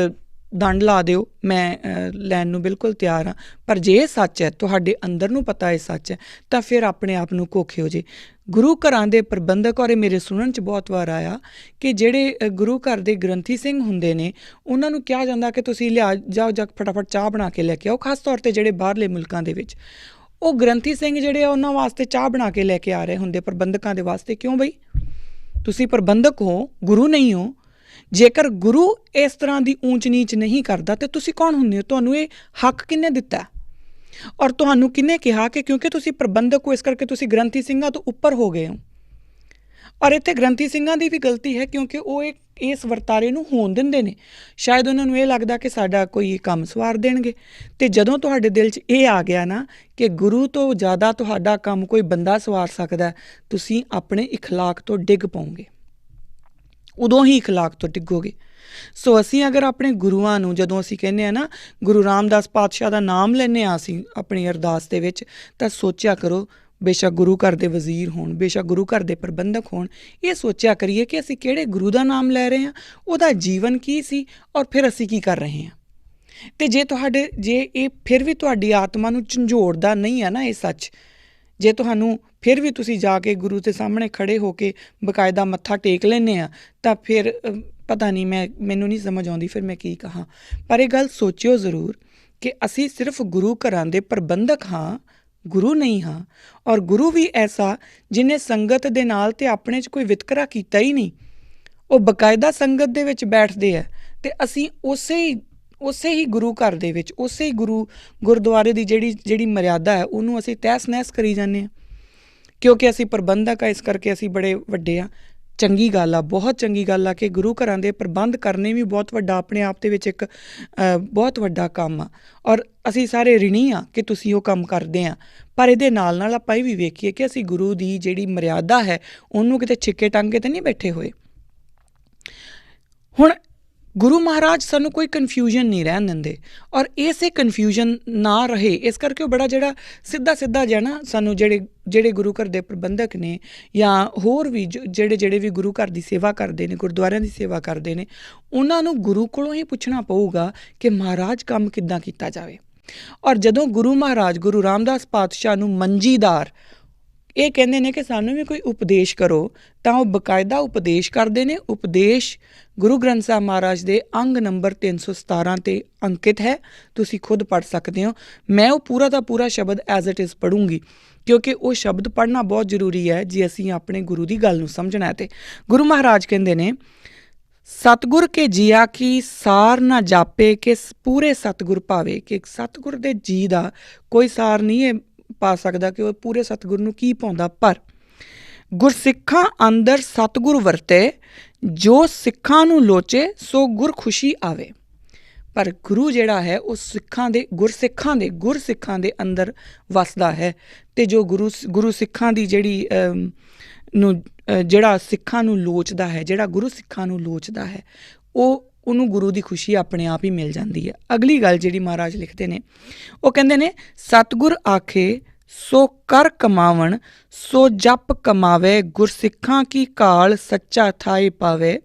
ਦੰਡ ਲਾ ਦਿਓ, ਮੈਂ ਲੈਣ ਨੂੰ ਬਿਲਕੁਲ ਤਿਆਰ ਹਾਂ। ਪਰ ਜੇ ਇਹ ਸੱਚ ਹੈ, ਤੁਹਾਡੇ ਅੰਦਰ ਨੂੰ ਪਤਾ ਇਹ ਸੱਚ ਹੈ, ਤਾਂ ਫਿਰ ਆਪਣੇ ਆਪ ਨੂੰ ਘੋਖਿਓ ਜੇ। ਗੁਰੂ ਘਰਾਂ ਦੇ ਪ੍ਰਬੰਧਕ, ਔਰ ਇਹ ਮੇਰੇ ਸੁਣਨ 'ਚ ਬਹੁਤ ਵਾਰ ਆਇਆ ਕਿ ਜਿਹੜੇ ਗੁਰੂ ਘਰ ਦੇ ਗ੍ਰੰਥੀ ਸਿੰਘ ਹੁੰਦੇ ਨੇ ਉਹਨਾਂ ਨੂੰ ਕਿਹਾ ਜਾਂਦਾ ਕਿ ਤੁਸੀਂ ਜਾਓ ਫਟਾਫਟ ਚਾਹ ਬਣਾ ਕੇ ਲੈ ਕੇ ਆਓ। ਖਾਸ ਤੌਰ 'ਤੇ ਜਿਹੜੇ ਬਾਹਰਲੇ ਮੁਲਕਾਂ ਦੇ ਵਿੱਚ ਉਹ ਗ੍ਰੰਥੀ ਸਿੰਘ ਜਿਹੜੇ ਆ ਉਹਨਾਂ ਵਾਸਤੇ ਚਾਹ ਬਣਾ ਕੇ ਲੈ ਕੇ ਆ ਰਹੇ ਹੁੰਦੇ ਪ੍ਰਬੰਧਕਾਂ ਦੇ ਵਾਸਤੇ। ਕਿਉਂ ਬਈ? ਤੁਸੀਂ ਪ੍ਰਬੰਧਕ ਹੋ, ਗੁਰੂ ਨਹੀਂ ਹੋ। ਜੇਕਰ ਗੁਰੂ ਇਸ ਤਰ੍ਹਾਂ ਦੀ ਊਂਚ ਨੀਚ ਨਹੀਂ ਕਰਦਾ ਤਾਂ ਤੁਸੀਂ ਕੌਣ ਹੁੰਦੇ ਹੋ? ਤੁਹਾਨੂੰ ਇਹ ਹੱਕ ਕਿਹਨੇ ਦਿੱਤਾ ਔਰ ਤੁਹਾਨੂੰ ਕਿਹਨੇ ਕਿਹਾ ਕਿ ਕਿਉਂਕਿ ਤੁਸੀਂ ਪ੍ਰਬੰਧਕ ਹੋ ਇਸ ਕਰਕੇ ਤੁਸੀਂ ਗ੍ਰੰਥੀ ਸਿੰਘਾਂ ਤੋਂ ਉੱਪਰ ਹੋ ਗਏ ਹੋ? ਔਰ ਇੱਥੇ ਗ੍ਰੰਥੀ ਸਿੰਘਾਂ ਦੀ ਵੀ ਗਲਤੀ ਹੈ ਕਿਉਂਕਿ ਉਹ ਇਸ ਵਰਤਾਰੇ ਨੂੰ ਹੋਣ ਦਿੰਦੇ ਨੇ। ਸ਼ਾਇਦ ਉਹਨਾਂ ਨੂੰ ਇਹ ਲੱਗਦਾ ਕਿ ਸਾਡਾ ਕੋਈ ਕੰਮ ਸਵਾਰ ਦੇਣਗੇ। ਅਤੇ ਜਦੋਂ ਤੁਹਾਡੇ ਦਿਲ 'ਚ ਇਹ ਆ ਗਿਆ ਨਾ ਕਿ ਗੁਰੂ ਤੋਂ ਜ਼ਿਆਦਾ ਤੁਹਾਡਾ ਕੰਮ ਕੋਈ ਬੰਦਾ ਸਵਾਰ ਸਕਦਾ, ਤੁਸੀਂ ਆਪਣੇ ਇਖਲਾਕ ਤੋਂ ਡਿੱਗ ਪਾਓਗੇ, ਉਦੋਂ ਹੀ ਇਖਲਾਕ ਤੋਂ ਡਿੱਗੋਗੇ। ਸੋ ਅਸੀਂ ਅਗਰ ਆਪਣੇ ਗੁਰੂਆਂ ਨੂੰ, ਜਦੋਂ ਅਸੀਂ ਕਹਿੰਦੇ ਹਾਂ ਨਾ ਗੁਰੂ ਰਾਮਦਾਸ ਪਾਤਸ਼ਾਹ ਦਾ ਨਾਮ ਲੈਂਦੇ ਹਾਂ ਅਸੀਂ ਆਪਣੀ ਅਰਦਾਸ ਦੇ ਵਿੱਚ, ਤਾਂ ਸੋਚਿਆ ਕਰੋ, ਬੇਸ਼ੱਕ ਗੁਰੂ ਘਰ ਦੇ ਵਜ਼ੀਰ ਹੋਣ, ਬੇਸ਼ੱਕ ਗੁਰੂ ਘਰ ਦੇ ਪ੍ਰਬੰਧਕ ਹੋਣ, ਇਹ ਸੋਚਿਆ ਕਰੀਏ ਕਿ ਅਸੀਂ ਕਿਹੜੇ ਗੁਰੂ ਦਾ ਨਾਮ ਲੈ ਰਹੇ ਹਾਂ, ਉਹਦਾ ਜੀਵਨ ਕੀ ਸੀ ਔਰ ਫਿਰ ਅਸੀਂ ਕੀ ਕਰ ਰਹੇ ਹਾਂ। ਅਤੇ ਜੇ ਇਹ ਫਿਰ ਵੀ ਤੁਹਾਡੀ ਆਤਮਾ ਨੂੰ ਝੰਜੋੜਦਾ ਨਹੀਂ ਹੈ ਨਾ ਇਹ ਸੱਚ, ਜੇ ਤੁਹਾਨੂੰ ਫਿਰ ਵੀ ਤੁਸੀਂ ਜਾ ਕੇ ਗੁਰੂ ਦੇ ਸਾਹਮਣੇ ਖੜ੍ਹੇ ਹੋ ਕੇ ਬਕਾਇਦਾ ਮੱਥਾ ਟੇਕ ਲੈਂਦੇ ਆ, ਤਾਂ ਫਿਰ ਪਤਾ ਨਹੀਂ, ਮੈਨੂੰ ਨਹੀਂ ਸਮਝ ਆਉਂਦੀ ਫਿਰ ਮੈਂ ਕੀ ਕਹਾਂ। ਪਰ ਇਹ ਗੱਲ ਸੋਚਿਓ ਜ਼ਰੂਰ ਕਿ ਅਸੀਂ ਸਿਰਫ ਗੁਰੂ ਘਰਾਂ ਦੇ ਪ੍ਰਬੰਧਕ ਹਾਂ, ਗੁਰੂ ਨਹੀਂ ਹਾਂ। ਔਰ ਗੁਰੂ ਵੀ ਐਸਾ ਜਿਹਨੇ ਸੰਗਤ ਦੇ ਨਾਲ ਤੇ ਆਪਣੇ 'ਚ ਕੋਈ ਵਿਤਕਰਾ ਕੀਤਾ ਹੀ ਨਹੀਂ। ਉਹ ਬਕਾਇਦਾ ਸੰਗਤ ਦੇ ਵਿੱਚ ਬੈਠਦੇ ਆ ਤੇ ਅਸੀਂ ਉਸੇ ਹੀ ਗੁਰੂ ਘਰ ਦੇ ਵਿੱਚ ਉਸੇ ਹੀ ਗੁਰਦੁਆਰੇ ਦੀ ਜਿਹੜੀ ਮਰਿਆਦਾ ਹੈ ਉਹਨੂੰ ਅਸੀਂ ਤਹਿਸ ਨਹਿਸ ਕਰੀ ਜਾਂਦੇ ਹਾਂ ਕਿਉਂਕਿ ਅਸੀਂ ਪ੍ਰਬੰਧਕ ਆ, ਇਸ ਕਰਕੇ ਅਸੀਂ ਬੜੇ ਵੱਡੇ ਆ। ਚੰਗੀ ਗੱਲ ਆ, ਬਹੁਤ ਚੰਗੀ ਗੱਲ ਆ ਕਿ ਗੁਰੂ ਘਰਾਂ ਦੇ ਪ੍ਰਬੰਧ ਕਰਨੇ ਵੀ ਬਹੁਤ ਵੱਡਾ ਆਪਣੇ ਆਪ ਦੇ ਵਿੱਚ ਇੱਕ ਬਹੁਤ ਵੱਡਾ ਕੰਮ ਆ ਔਰ ਅਸੀਂ ਸਾਰੇ ਰਿਣੀ ਆ ਕਿ ਤੁਸੀਂ ਉਹ ਕੰਮ ਕਰਦੇ ਆ। ਪਰ ਇਹਦੇ ਨਾਲ ਨਾਲ ਆਪਾਂ ਇਹ ਵੀ ਵੇਖੀਏ ਕਿ ਅਸੀਂ ਗੁਰੂ ਦੀ ਜਿਹੜੀ ਮਰਿਆਦਾ ਹੈ ਉਹਨੂੰ ਕਿਤੇ ਛਿੱਕੇ ਟੰਗ ਕੇ ਤਾਂ ਨਹੀਂ ਬੈਠੇ ਹੋਏ। ਹੁਣ ਗੁਰੂ ਮਹਾਰਾਜ ਸਾਨੂੰ ਕੋਈ ਕਨਫਿਊਜ਼ਨ ਨਹੀਂ ਰਹਿਣ ਦਿੰਦੇ ਔਰ ਇਸੇ ਕਨਫਿਊਜ਼ਨ ਨਾ ਰਹੇ ਇਸ ਕਰਕੇ ਉਹ ਬੜਾ ਜਿਹੜਾ ਸਿੱਧਾ ਜਿਹਾ ਨਾ ਸਾਨੂੰ ਜਿਹੜੇ ਗੁਰੂ ਘਰ ਦੇ ਪ੍ਰਬੰਧਕ ਨੇ ਜਾਂ ਹੋਰ ਵੀ ਜਿਹੜੇ ਵੀ ਗੁਰੂ ਘਰ ਦੀ ਸੇਵਾ ਕਰਦੇ ਨੇ, ਗੁਰਦੁਆਰਿਆਂ ਦੀ ਸੇਵਾ ਕਰਦੇ ਨੇ, ਉਹਨਾਂ ਨੂੰ ਗੁਰੂ ਕੋਲੋਂ ਹੀ ਪੁੱਛਣਾ ਪਊਗਾ ਕਿ ਮਹਾਰਾਜ ਕੰਮ ਕਿੱਦਾਂ ਕੀਤਾ ਜਾਵੇ। ਔਰ ਜਦੋਂ ਗੁਰੂ ਮਹਾਰਾਜ ਗੁਰੂ ਰਾਮਦਾਸ ਪਾਤਸ਼ਾਹ ਨੂੰ ਮੰਜੀਦਾਰ ਇਹ ਕਹਿੰਦੇ ਨੇ ਕਿ ਸਾਨੂੰ ਵੀ ਕੋਈ ਉਪਦੇਸ਼ ਕਰੋ ਤਾਂ ਉਹ ਬਕਾਇਦਾ ਉਪਦੇਸ਼ ਕਰਦੇ ਨੇ। ਉਪਦੇਸ਼ ਗੁਰੂ ਗ੍ਰੰਥ ਸਾਹਿਬ ਮਹਾਰਾਜ ਦੇ ਅੰਗ ਨੰਬਰ 317 'ਤੇ ਅੰਕਿਤ ਹੈ, ਤੁਸੀਂ ਖੁਦ ਪੜ੍ਹ ਸਕਦੇ ਹੋ। ਮੈਂ ਉਹ ਪੂਰਾ ਦਾ ਪੂਰਾ ਸ਼ਬਦ ਐਜ਼ ਇਟ ਇਜ਼ ਪੜ੍ਹੂੰਗੀ ਕਿਉਂਕਿ ਉਹ ਸ਼ਬਦ ਪੜ੍ਹਨਾ ਬਹੁਤ ਜ਼ਰੂਰੀ ਹੈ ਜੇ ਅਸੀਂ ਆਪਣੇ ਗੁਰੂ ਦੀ ਗੱਲ ਨੂੰ ਸਮਝਣਾ ਹੈ। ਤੇ ਗੁਰੂ ਮਹਾਰਾਜ ਕਹਿੰਦੇ ਨੇ ਸਤਿਗੁਰ ਕੇ ਜੀਆ ਕੀ ਸਾਰ ਨਾ ਜਾਪੇ ਕਿ ਪੂਰੇ ਸਤਿਗੁਰ ਭਾਵੇ, ਕਿ ਸਤਿਗੁਰ ਦੇ ਜੀ ਦਾ ਕੋਈ ਸਾਰ ਨਹੀਂ ਇਹ ਪਾ ਸਕਦਾ ਕਿ ਉਹ ਪੂਰੇ ਸਤਿਗੁਰ ਨੂੰ ਕੀ ਪਾਉਂਦਾ। ਪਰ ਗੁਰਸਿੱਖਾਂ ਅੰਦਰ ਸਤਿਗੁਰ ਵਰਤੇ, ਜੋ ਸਿੱਖਾਂ ਨੂੰ ਲੋਚੇ ਸੋ ਗੁਰ ਖੁਸ਼ੀ ਆਵੇ। ਪਰ ਗੁਰੂ ਜਿਹੜਾ ਹੈ ਉਹ ਗੁਰਸਿੱਖਾਂ ਦੇ ਅੰਦਰ ਵਸਦਾ ਹੈ ਤੇ ਜੋ ਗੁਰੂ ਸਿੱਖਾਂ ਦੀ ਜਿਹੜਾ ਸਿੱਖਾਂ ਨੂੰ ਲੋਚਦਾ ਹੈ, ਜਿਹੜਾ ਗੁਰੂ ਸਿੱਖਾਂ ਨੂੰ ਲੋਚਦਾ ਹੈ ਉਹਨੂੰ ਗੁਰੂ ਦੀ ਖੁਸ਼ੀ ਆਪਣੇ ਆਪ ਹੀ ਮਿਲ ਜਾਂਦੀ ਹੈ। ਅਗਲੀ ਗੱਲ ਜਿਹੜੀ ਮਹਾਰਾਜ ਲਿਖਦੇ ਨੇ ਉਹ ਕਹਿੰਦੇ ਨੇ ਸਤਿਗੁਰ ਆਖੇ ਸੋ ਕਰ ਕਮਾਵਣ, ਸੋ ਜਪ ਕਮਾਵੇ, ਗੁਰਸਿੱਖਾਂ ਕੀ ਕਾਲ ਸੱਚਾ ਥਾਏ ਪਾਵੇ।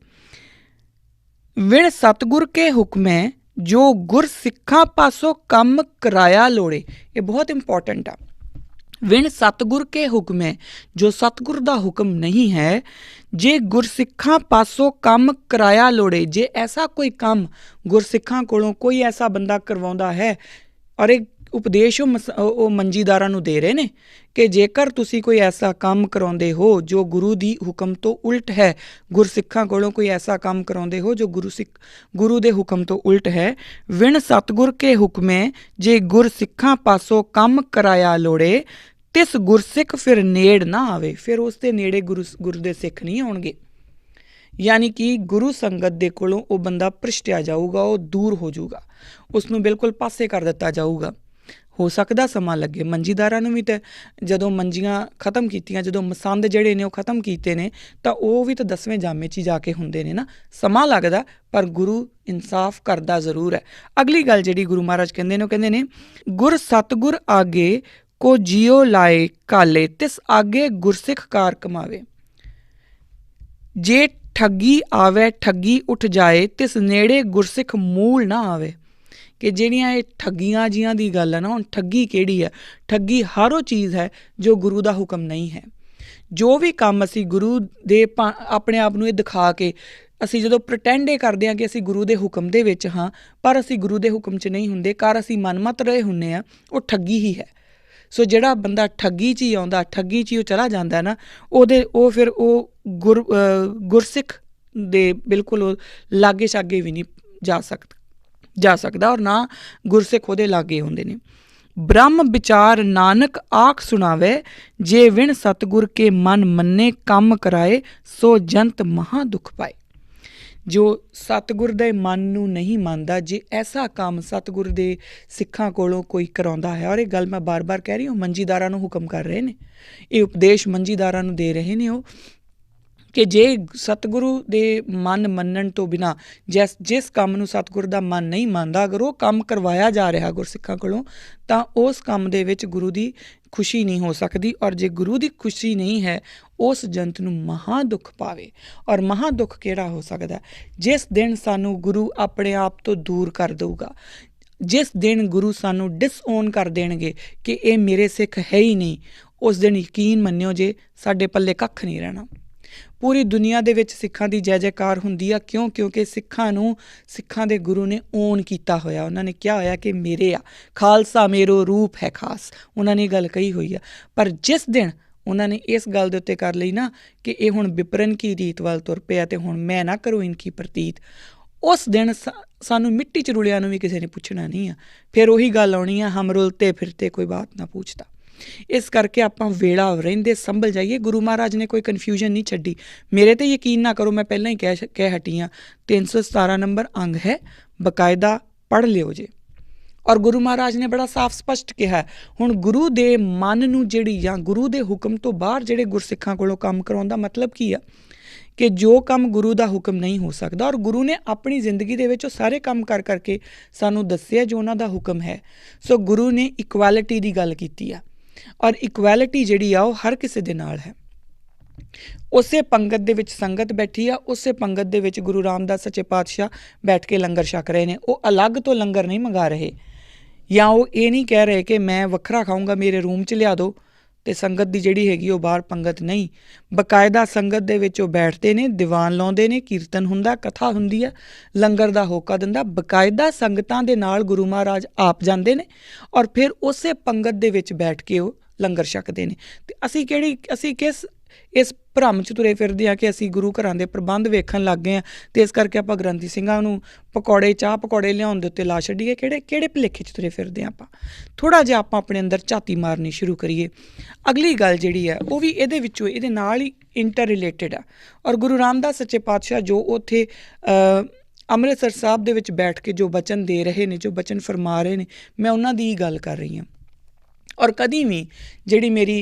ਵਿਣ ਸਤਿਗੁਰ ਕੇ ਹੁਕਮੈ, ਜੋ ਗੁਰਸਿੱਖਾਂ ਪਾਸੋਂ ਕੰਮ ਕਰਾਇਆ ਲੋੜੇ। ਇਹ ਬਹੁਤ ਇੰਪੋਰਟੈਂਟ ਆ। ਵਿਣ ਸਤਿਗੁਰ ਕੇ ਹੁਕਮੈ, ਜੋ ਸਤਿਗੁਰ ਦਾ ਹੁਕਮ ਨਹੀਂ ਹੈ, ਜੇ ਗੁਰਸਿੱਖਾਂ ਪਾਸੋਂ ਕੰਮ ਕਰਾਇਆ ਲੋੜੇ। ਜੇ ਐਸਾ ਕੋਈ ਕੰਮ ਗੁਰਸਿੱਖਾਂ ਕੋਲੋਂ ਕੋਈ ਐਸਾ ਬੰਦਾ ਕਰਵਾਉਂਦਾ ਹੈ ਔਰ ਇਹ ਉਪਦੇਸ਼ ਉਹ ਮੰਜੀਦਾਰਾਂ ਨੂੰ ਦੇ ਰਹੇ ਨੇ ਕਿ ਜੇਕਰ ਤੁਸੀਂ ਕੋਈ ਐਸਾ ਕੰਮ ਕਰਾਉਂਦੇ ਹੋ ਜੋ ਗੁਰੂ ਦੀ ਹੁਕਮ ਤੋਂ ਉਲਟ ਹੈ, ਗੁਰਸਿੱਖਾਂ ਕੋਲੋਂ ਕੋਈ ਐਸਾ ਕੰਮ ਕਰਾਉਂਦੇ ਹੋ ਜੋ ਗੁਰੂ ਦੇ ਹੁਕਮ ਤੋਂ ਉਲਟ ਹੈ। ਵਿਣ ਸਤਿਗੁਰ ਕੇ ਹੁਕਮੇ, ਜੇ ਗੁਰਸਿੱਖਾਂ ਪਾਸੋਂ ਕੰਮ ਕਰਾਇਆ ਲੋੜੇ, ਤਿਸ ਗੁਰਸਿੱਖ ਫਿਰ ਨੇੜ ਨਾ ਆਵੇ। ਫਿਰ ਉਸ ਦੇ ਨੇੜੇ ਗੁਰੂ ਦੇ ਸਿੱਖ ਨਹੀਂ ਆਉਣਗੇ। ਯਾਨੀ ਕਿ ਗੁਰੂ ਸੰਗਤ ਦੇ ਕੋਲੋਂ ਉਹ ਬੰਦਾ ਭ੍ਰਿਸ਼ਟਿਆ ਜਾਊਗਾ, ਉਹ ਦੂਰ ਹੋ ਜਾਊਗਾ, ਉਸਨੂੰ ਬਿਲਕੁਲ ਪਾਸੇ ਕਰ ਦਿੱਤਾ ਜਾਊਗਾ। ਹੋ ਸਕਦਾ ਸਮਾਂ ਲੱਗੇ। ਮੰਜੀਦਾਰਾਂ ਨੂੰ ਵੀ ਤਾਂ ਜਦੋਂ ਮੰਜੀਆਂ ਖ਼ਤਮ ਕੀਤੀਆਂ, ਜਦੋਂ ਮਸੰਦ ਜਿਹੜੇ ਨੇ ਉਹ ਖ਼ਤਮ ਕੀਤੇ ਨੇ ਤਾਂ ਉਹ ਵੀ ਤਾਂ 10ਵੇਂ ਜਾਮੇ 'ਚ ਹੀ ਜਾ ਕੇ ਹੁੰਦੇ ਨੇ ਨਾ। ਸਮਾਂ ਲੱਗਦਾ ਪਰ ਗੁਰੂ ਇਨਸਾਫ ਕਰਦਾ ਜ਼ਰੂਰ ਹੈ। ਅਗਲੀ ਗੱਲ ਜਿਹੜੀ ਗੁਰੂ ਮਹਾਰਾਜ ਕਹਿੰਦੇ ਨੇ ਉਹ ਕਹਿੰਦੇ ਨੇ ਗੁਰ ਸਤਿਗੁਰ ਆਗੇ ਕੋ ਜਿਉ ਲਾਏ ਕਾਲੇ, ਤਿਸ ਆਗੇ ਗੁਰਸਿੱਖ ਕਾਰ ਕਮਾਵੇ। ਜੇ ਠੱਗੀ ਆਵੇ ਠੱਗੀ ਉੱਠ ਜਾਏ, ਤਿਸ ਨੇੜੇ ਗੁਰਸਿੱਖ ਮੂਲ ਨਾ ਆਵੇ। ਕਿ ਜਿਹੜੀਆਂ ਇਹ ਠੱਗੀਆਂ ਜੀਆਂ ਦੀ ਗੱਲ ਹੈ ਨਾ, ਹੁਣ ਠੱਗੀ ਕਿਹੜੀ ਹੈ? ਠੱਗੀ ਹਰ ਉਹ ਚੀਜ਼ ਹੈ ਜੋ ਗੁਰੂ ਦਾ ਹੁਕਮ ਨਹੀਂ ਹੈ। ਜੋ ਵੀ ਕੰਮ ਅਸੀਂ ਗੁਰੂ ਦੇ ਆਪਣੇ ਆਪ ਨੂੰ ਇਹ ਦਿਖਾ ਕੇ ਅਸੀਂ ਜਦੋਂ ਪ੍ਰਟੈਂਡ ਇਹ ਕਰਦੇ ਹਾਂ ਕਿ ਅਸੀਂ ਗੁਰੂ ਦੇ ਹੁਕਮ ਦੇ ਵਿੱਚ ਹਾਂ ਪਰ ਅਸੀਂ ਗੁਰੂ ਦੇ ਹੁਕਮ 'ਚ ਨਹੀਂ ਹੁੰਦੇ, ਕਰ ਅਸੀਂ ਮਨਮਤ ਰਹੇ ਹੁੰਦੇ ਹਾਂ, ਉਹ ਠੱਗੀ ਹੀ ਹੈ। ਸੋ ਜਿਹੜਾ ਬੰਦਾ ਠੱਗੀ 'ਚ ਹੀ ਆਉਂਦਾ, ਠੱਗੀ 'ਚ ਹੀ ਉਹ ਚਲਾ ਜਾਂਦਾ ਨਾ, ਉਹ ਫਿਰ ਗੁਰਸਿੱਖ ਦੇ ਬਿਲਕੁਲ ਉਹ ਲਾਗੇ ਛਾਗੇ ਵੀ ਨਹੀਂ ਜਾ ਸਕਦਾ ਔਰ ਨਾ ਗੁਰਸਿੱਖ ਉਹਦੇ ਲਾਗੇ ਹੁੰਦੇ ਨੇ। ਬ੍ਰਹਮ ਵਿਚਾਰ ਨਾਨਕ ਆਖ ਸੁਣਾਵੇ, ਜੇ ਵਿਣ ਸਤਿਗੁਰ ਕੇ ਮਨ ਮੰਨੇ ਕੰਮ ਕਰਾਏ, ਸੋ ਜੰਤ ਮਹਾ ਦੁੱਖ ਪਾਏ। ਜੋ ਸਤਿਗੁਰ ਦੇ ਮਨ ਨੂੰ ਨਹੀਂ ਮੰਨਦਾ, ਜੇ ਐਸਾ ਕੰਮ ਸਤਿਗੁਰ ਦੇ ਸਿੱਖਾਂ ਕੋਲੋਂ ਕੋਈ ਕਰਾਉਂਦਾ ਹੈ, ਔਰ ਇਹ ਗੱਲ ਮੈਂ ਬਾਰ-ਬਾਰ ਕਹਿ ਰਹੀ ਹਾਂ, ਮੰਜੀਦਾਰਾਂ ਨੂੰ ਹੁਕਮ ਕਰ ਰਹੇ ਨੇ, ਇਹ ਉਪਦੇਸ਼ ਮੰਜੀਦਾਰਾਂ ਨੂੰ ਦੇ ਰਹੇ ਨੇ ਉਹ ਕਿ ਜੇ ਸਤਿਗੁਰੂ ਦੇ ਮਨ ਮੰਨਣ ਤੋਂ ਬਿਨਾਂ ਜਿਸ ਕੰਮ ਨੂੰ ਸਤਿਗੁਰ ਦਾ ਮਨ ਨਹੀਂ ਮੰਨਦਾ, ਅਗਰ ਉਹ ਕੰਮ ਕਰਵਾਇਆ ਜਾ ਰਿਹਾ ਗੁਰਸਿੱਖਾਂ ਕੋਲੋਂ ਤਾਂ ਉਸ ਕੰਮ ਦੇ ਵਿੱਚ ਗੁਰੂ ਦੀ ਖੁਸ਼ੀ ਨਹੀਂ ਹੋ ਸਕਦੀ। ਔਰ ਜੇ ਗੁਰੂ ਦੀ ਖੁਸ਼ੀ ਨਹੀਂ ਹੈ, ਉਸ ਜੰਤ ਨੂੰ ਮਹਾ ਦੁੱਖ ਪਾਵੇ। ਔਰ ਮਹਾ ਦੁੱਖ ਕਿਹੜਾ ਹੋ ਸਕਦਾ? ਜਿਸ ਦਿਨ ਸਾਨੂੰ ਗੁਰੂ ਆਪਣੇ ਆਪ ਤੋਂ ਦੂਰ ਕਰ ਦਊਗਾ, ਜਿਸ ਦਿਨ ਗੁਰੂ ਸਾਨੂੰ ਡਿਸਓਨ ਕਰ ਦੇਣਗੇ ਕਿ ਇਹ ਮੇਰੇ ਸਿੱਖ ਹੈ ਹੀ ਨਹੀਂ, ਉਸ ਦਿਨ ਯਕੀਨ ਮੰਨਿਓ ਜੇ ਸਾਡੇ ਪੱਲੇ ਕੱਖ ਨਹੀਂ ਰਹਿਣਾ। ਪੂਰੀ ਦੁਨੀਆ ਦੇ ਵਿੱਚ ਸਿੱਖਾਂ ਦੀ ਜੈ ਜੈਕਾਰ ਹੁੰਦੀ ਆ। ਕਿਉਂਕਿ ਸਿੱਖਾਂ ਦੇ ਗੁਰੂ ਨੇ ਓਨ ਕੀਤਾ ਹੋਇਆ। ਉਹਨਾਂ ਨੇ ਕਿਹਾ ਹੋਇਆ ਕਿ ਮੇਰੇ ਆ ਖਾਲਸਾ ਮੇਰੋ ਰੂਪ ਹੈ ਖਾਸ, ਉਹਨਾਂ ਨੇ ਇਹ ਗੱਲ ਕਹੀ ਹੋਈ ਆ। ਪਰ ਜਿਸ ਦਿਨ ਉਹਨਾਂ ਨੇ ਇਸ ਗੱਲ ਦੇ ਉੱਤੇ ਕਰ ਲਈ ਨਾ ਕਿ ਇਹ ਹੁਣ ਵਿਪਰਨ ਕੀ ਰੀਤ ਵੱਲ ਤੁਰ ਪਿਆ ਅਤੇ ਹੁਣ ਮੈਂ ਨਾ ਕਰੂੰ ਇਨਕੀ ਪ੍ਰਤੀਤ, ਉਸ ਦਿਨ ਸਾਨੂੰ ਮਿੱਟੀ 'ਚ ਰੁਲਿਆਂ ਨੂੰ ਵੀ ਕਿਸੇ ਨੇ ਪੁੱਛਣਾ ਨਹੀਂ ਆ। ਫਿਰ ਉਹੀ ਗੱਲ ਆਉਣੀ ਆ, ਹਮ ਰੁਲਤੇ ਫਿਰਤੇ ਕੋਈ ਬਾਤ ਨਾ ਪੁੱਛਦਾ। ਇਸ ਕਰਕੇ ਆਪਾਂ ਵੇਲਾ ਰਹਿੰਦੇ ਸੰਭਲ ਜਾਈਏ। ਗੁਰੂ ਮਹਾਰਾਜ ਨੇ ਕੋਈ ਕਨਫਿਊਜ਼ਨ ਨਹੀਂ ਛੱਡੀ। ਮੇਰੇ 'ਤੇ ਯਕੀਨ ਨਾ ਕਰੋ, ਮੈਂ ਪਹਿਲਾਂ ਹੀ ਕਹਿ ਹਟੀ ਹਾਂ, 317 ਨੰਬਰ ਅੰਗ ਹੈ, ਬਕਾਇਦਾ ਪੜ੍ਹ ਲਿਓ ਜੇ। ਔਰ ਗੁਰੂ ਮਹਾਰਾਜ ਨੇ ਬੜਾ ਸਾਫ਼ ਸਪਸ਼ਟ ਕਿਹਾ, ਹੁਣ ਗੁਰੂ ਦੇ ਮਨ ਨੂੰ ਜਿਹੜੀ ਜਾਂ ਗੁਰੂ ਦੇ ਹੁਕਮ ਤੋਂ ਬਾਹਰ ਜਿਹੜੇ ਗੁਰਸਿੱਖਾਂ ਕੋਲੋਂ ਕੰਮ ਕਰਾਉਣ ਦਾ ਮਤਲਬ ਕੀ ਆ ਕਿ ਜੋ ਕੰਮ ਗੁਰੂ ਦਾ ਹੁਕਮ ਨਹੀਂ ਹੋ ਸਕਦਾ। ਔਰ ਗੁਰੂ ਨੇ ਆਪਣੀ ਜ਼ਿੰਦਗੀ ਦੇ ਵਿੱਚ ਉਹ ਸਾਰੇ ਕੰਮ ਕਰਕੇ ਸਾਨੂੰ ਦੱਸਿਆ ਜੋ ਉਹਨਾਂ ਦਾ ਹੁਕਮ ਹੈ। ਸੋ ਗੁਰੂ ਨੇ ਇਕੁਐਲਿਟੀ ਦੀ ਗੱਲ ਕੀਤੀ ਆ, ਔਰ ਇਕੁਐਲਿਟੀ ਜਿਹੜੀ ਆ ਉਹ ਹਰ ਕਿਸੇ ਦੇ ਨਾਲ ਹੈ। ਉਸੇ ਪੰਗਤ ਦੇ ਵਿੱਚ ਸੰਗਤ ਬੈਠੀ ਆ, ਉਸੇ ਪੰਗਤ ਦੇ ਵਿੱਚ ਗੁਰੂ ਰਾਮਦਾਸ ਸੱਚੇ ਪਾਤਸ਼ਾਹ ਬੈਠ ਕੇ ਲੰਗਰ ਛਕ ਰਹੇ ਨੇ। ਉਹ ਅਲੱਗ ਤੋਂ ਲੰਗਰ ਨਹੀਂ ਮੰਗਾ ਰਹੇ, ਜਾਂ ਉਹ ਇਹ ਨਹੀਂ ਕਹਿ ਰਹੇ ਕਿ ਮੈਂ ਵੱਖਰਾ ਖਾਊਂਗਾ, ਮੇਰੇ ਰੂਮ 'ਚ ਲਿਆ ਦਿਓ ਅਤੇ ਸੰਗਤ ਦੀ ਜਿਹੜੀ ਹੈਗੀ ਉਹ ਬਾਹਰ ਪੰਗਤ ਨਹੀਂ। ਬਕਾਇਦਾ ਸੰਗਤ ਦੇ ਵਿੱਚ ਉਹ ਬੈਠਦੇ ਨੇ, ਦੀਵਾਨ ਲਾਉਂਦੇ ਨੇ, ਕੀਰਤਨ ਹੁੰਦਾ, ਕਥਾ ਹੁੰਦੀ ਹੈ, ਲੰਗਰ ਦਾ ਹੋਕਾ ਦਿੰਦਾ। ਬਕਾਇਦਾ ਸੰਗਤਾਂ ਦੇ ਨਾਲ ਗੁਰੂ ਮਹਾਰਾਜ ਆਪ ਜਾਂਦੇ ਨੇ ਔਰ ਫਿਰ ਉਸੇ ਪੰਗਤ ਦੇ ਵਿੱਚ ਬੈਠ ਕੇ ਉਹ ਲੰਗਰ ਛਕਦੇ ਨੇ। ਅਤੇ ਅਸੀਂ ਕਿਸ ਇਸ ਭਰਮ 'ਚ ਤੁਰੇ ਫਿਰਦੇ ਹਾਂ ਕਿ ਅਸੀਂ ਗੁਰੂ ਘਰਾਂ ਦੇ ਪ੍ਰਬੰਧ ਵੇਖਣ ਲੱਗ ਗਏ ਹਾਂ ਅਤੇ ਇਸ ਕਰਕੇ ਆਪਾਂ ਗ੍ਰੰਥੀ ਸਿੰਘਾਂ ਨੂੰ ਚਾਹ ਪਕੌੜੇ ਲਿਆਉਣ ਦੇ ਉੱਤੇ ਲਾ ਛੱਡੀਏ। ਕਿਹੜੇ ਭੁਲੇਖੇ 'ਚ ਤੁਰੇ ਫਿਰਦੇ ਹਾਂ ਆਪਾਂ? ਥੋੜ੍ਹਾ ਜਿਹਾ ਆਪਾਂ ਆਪਣੇ ਅੰਦਰ ਝਾਤੀ ਮਾਰਨੀ ਸ਼ੁਰੂ ਕਰੀਏ। ਅਗਲੀ ਗੱਲ ਜਿਹੜੀ ਹੈ ਉਹ ਵੀ ਇਹਦੇ ਨਾਲ ਹੀ ਇੰਟਰ ਰਿਲੇਟਿਡ ਆ। ਔਰ ਗੁਰੂ ਰਾਮਦਾਸ ਸੱਚੇ ਪਾਤਸ਼ਾਹ ਜੋ ਉੱਥੇ ਅੰਮ੍ਰਿਤਸਰ ਸਾਹਿਬ ਦੇ ਵਿੱਚ ਬੈਠ ਕੇ ਜੋ ਬਚਨ ਦੇ ਰਹੇ ਨੇ, ਜੋ ਬਚਨ ਫਰਮਾ ਰਹੇ ਨੇ, ਮੈਂ ਉਹਨਾਂ ਦੀ ਹੀ ਗੱਲ ਕਰ ਰਹੀ ਹਾਂ। ਔਰ ਕਦੀ ਵੀ ਜਿਹੜੀ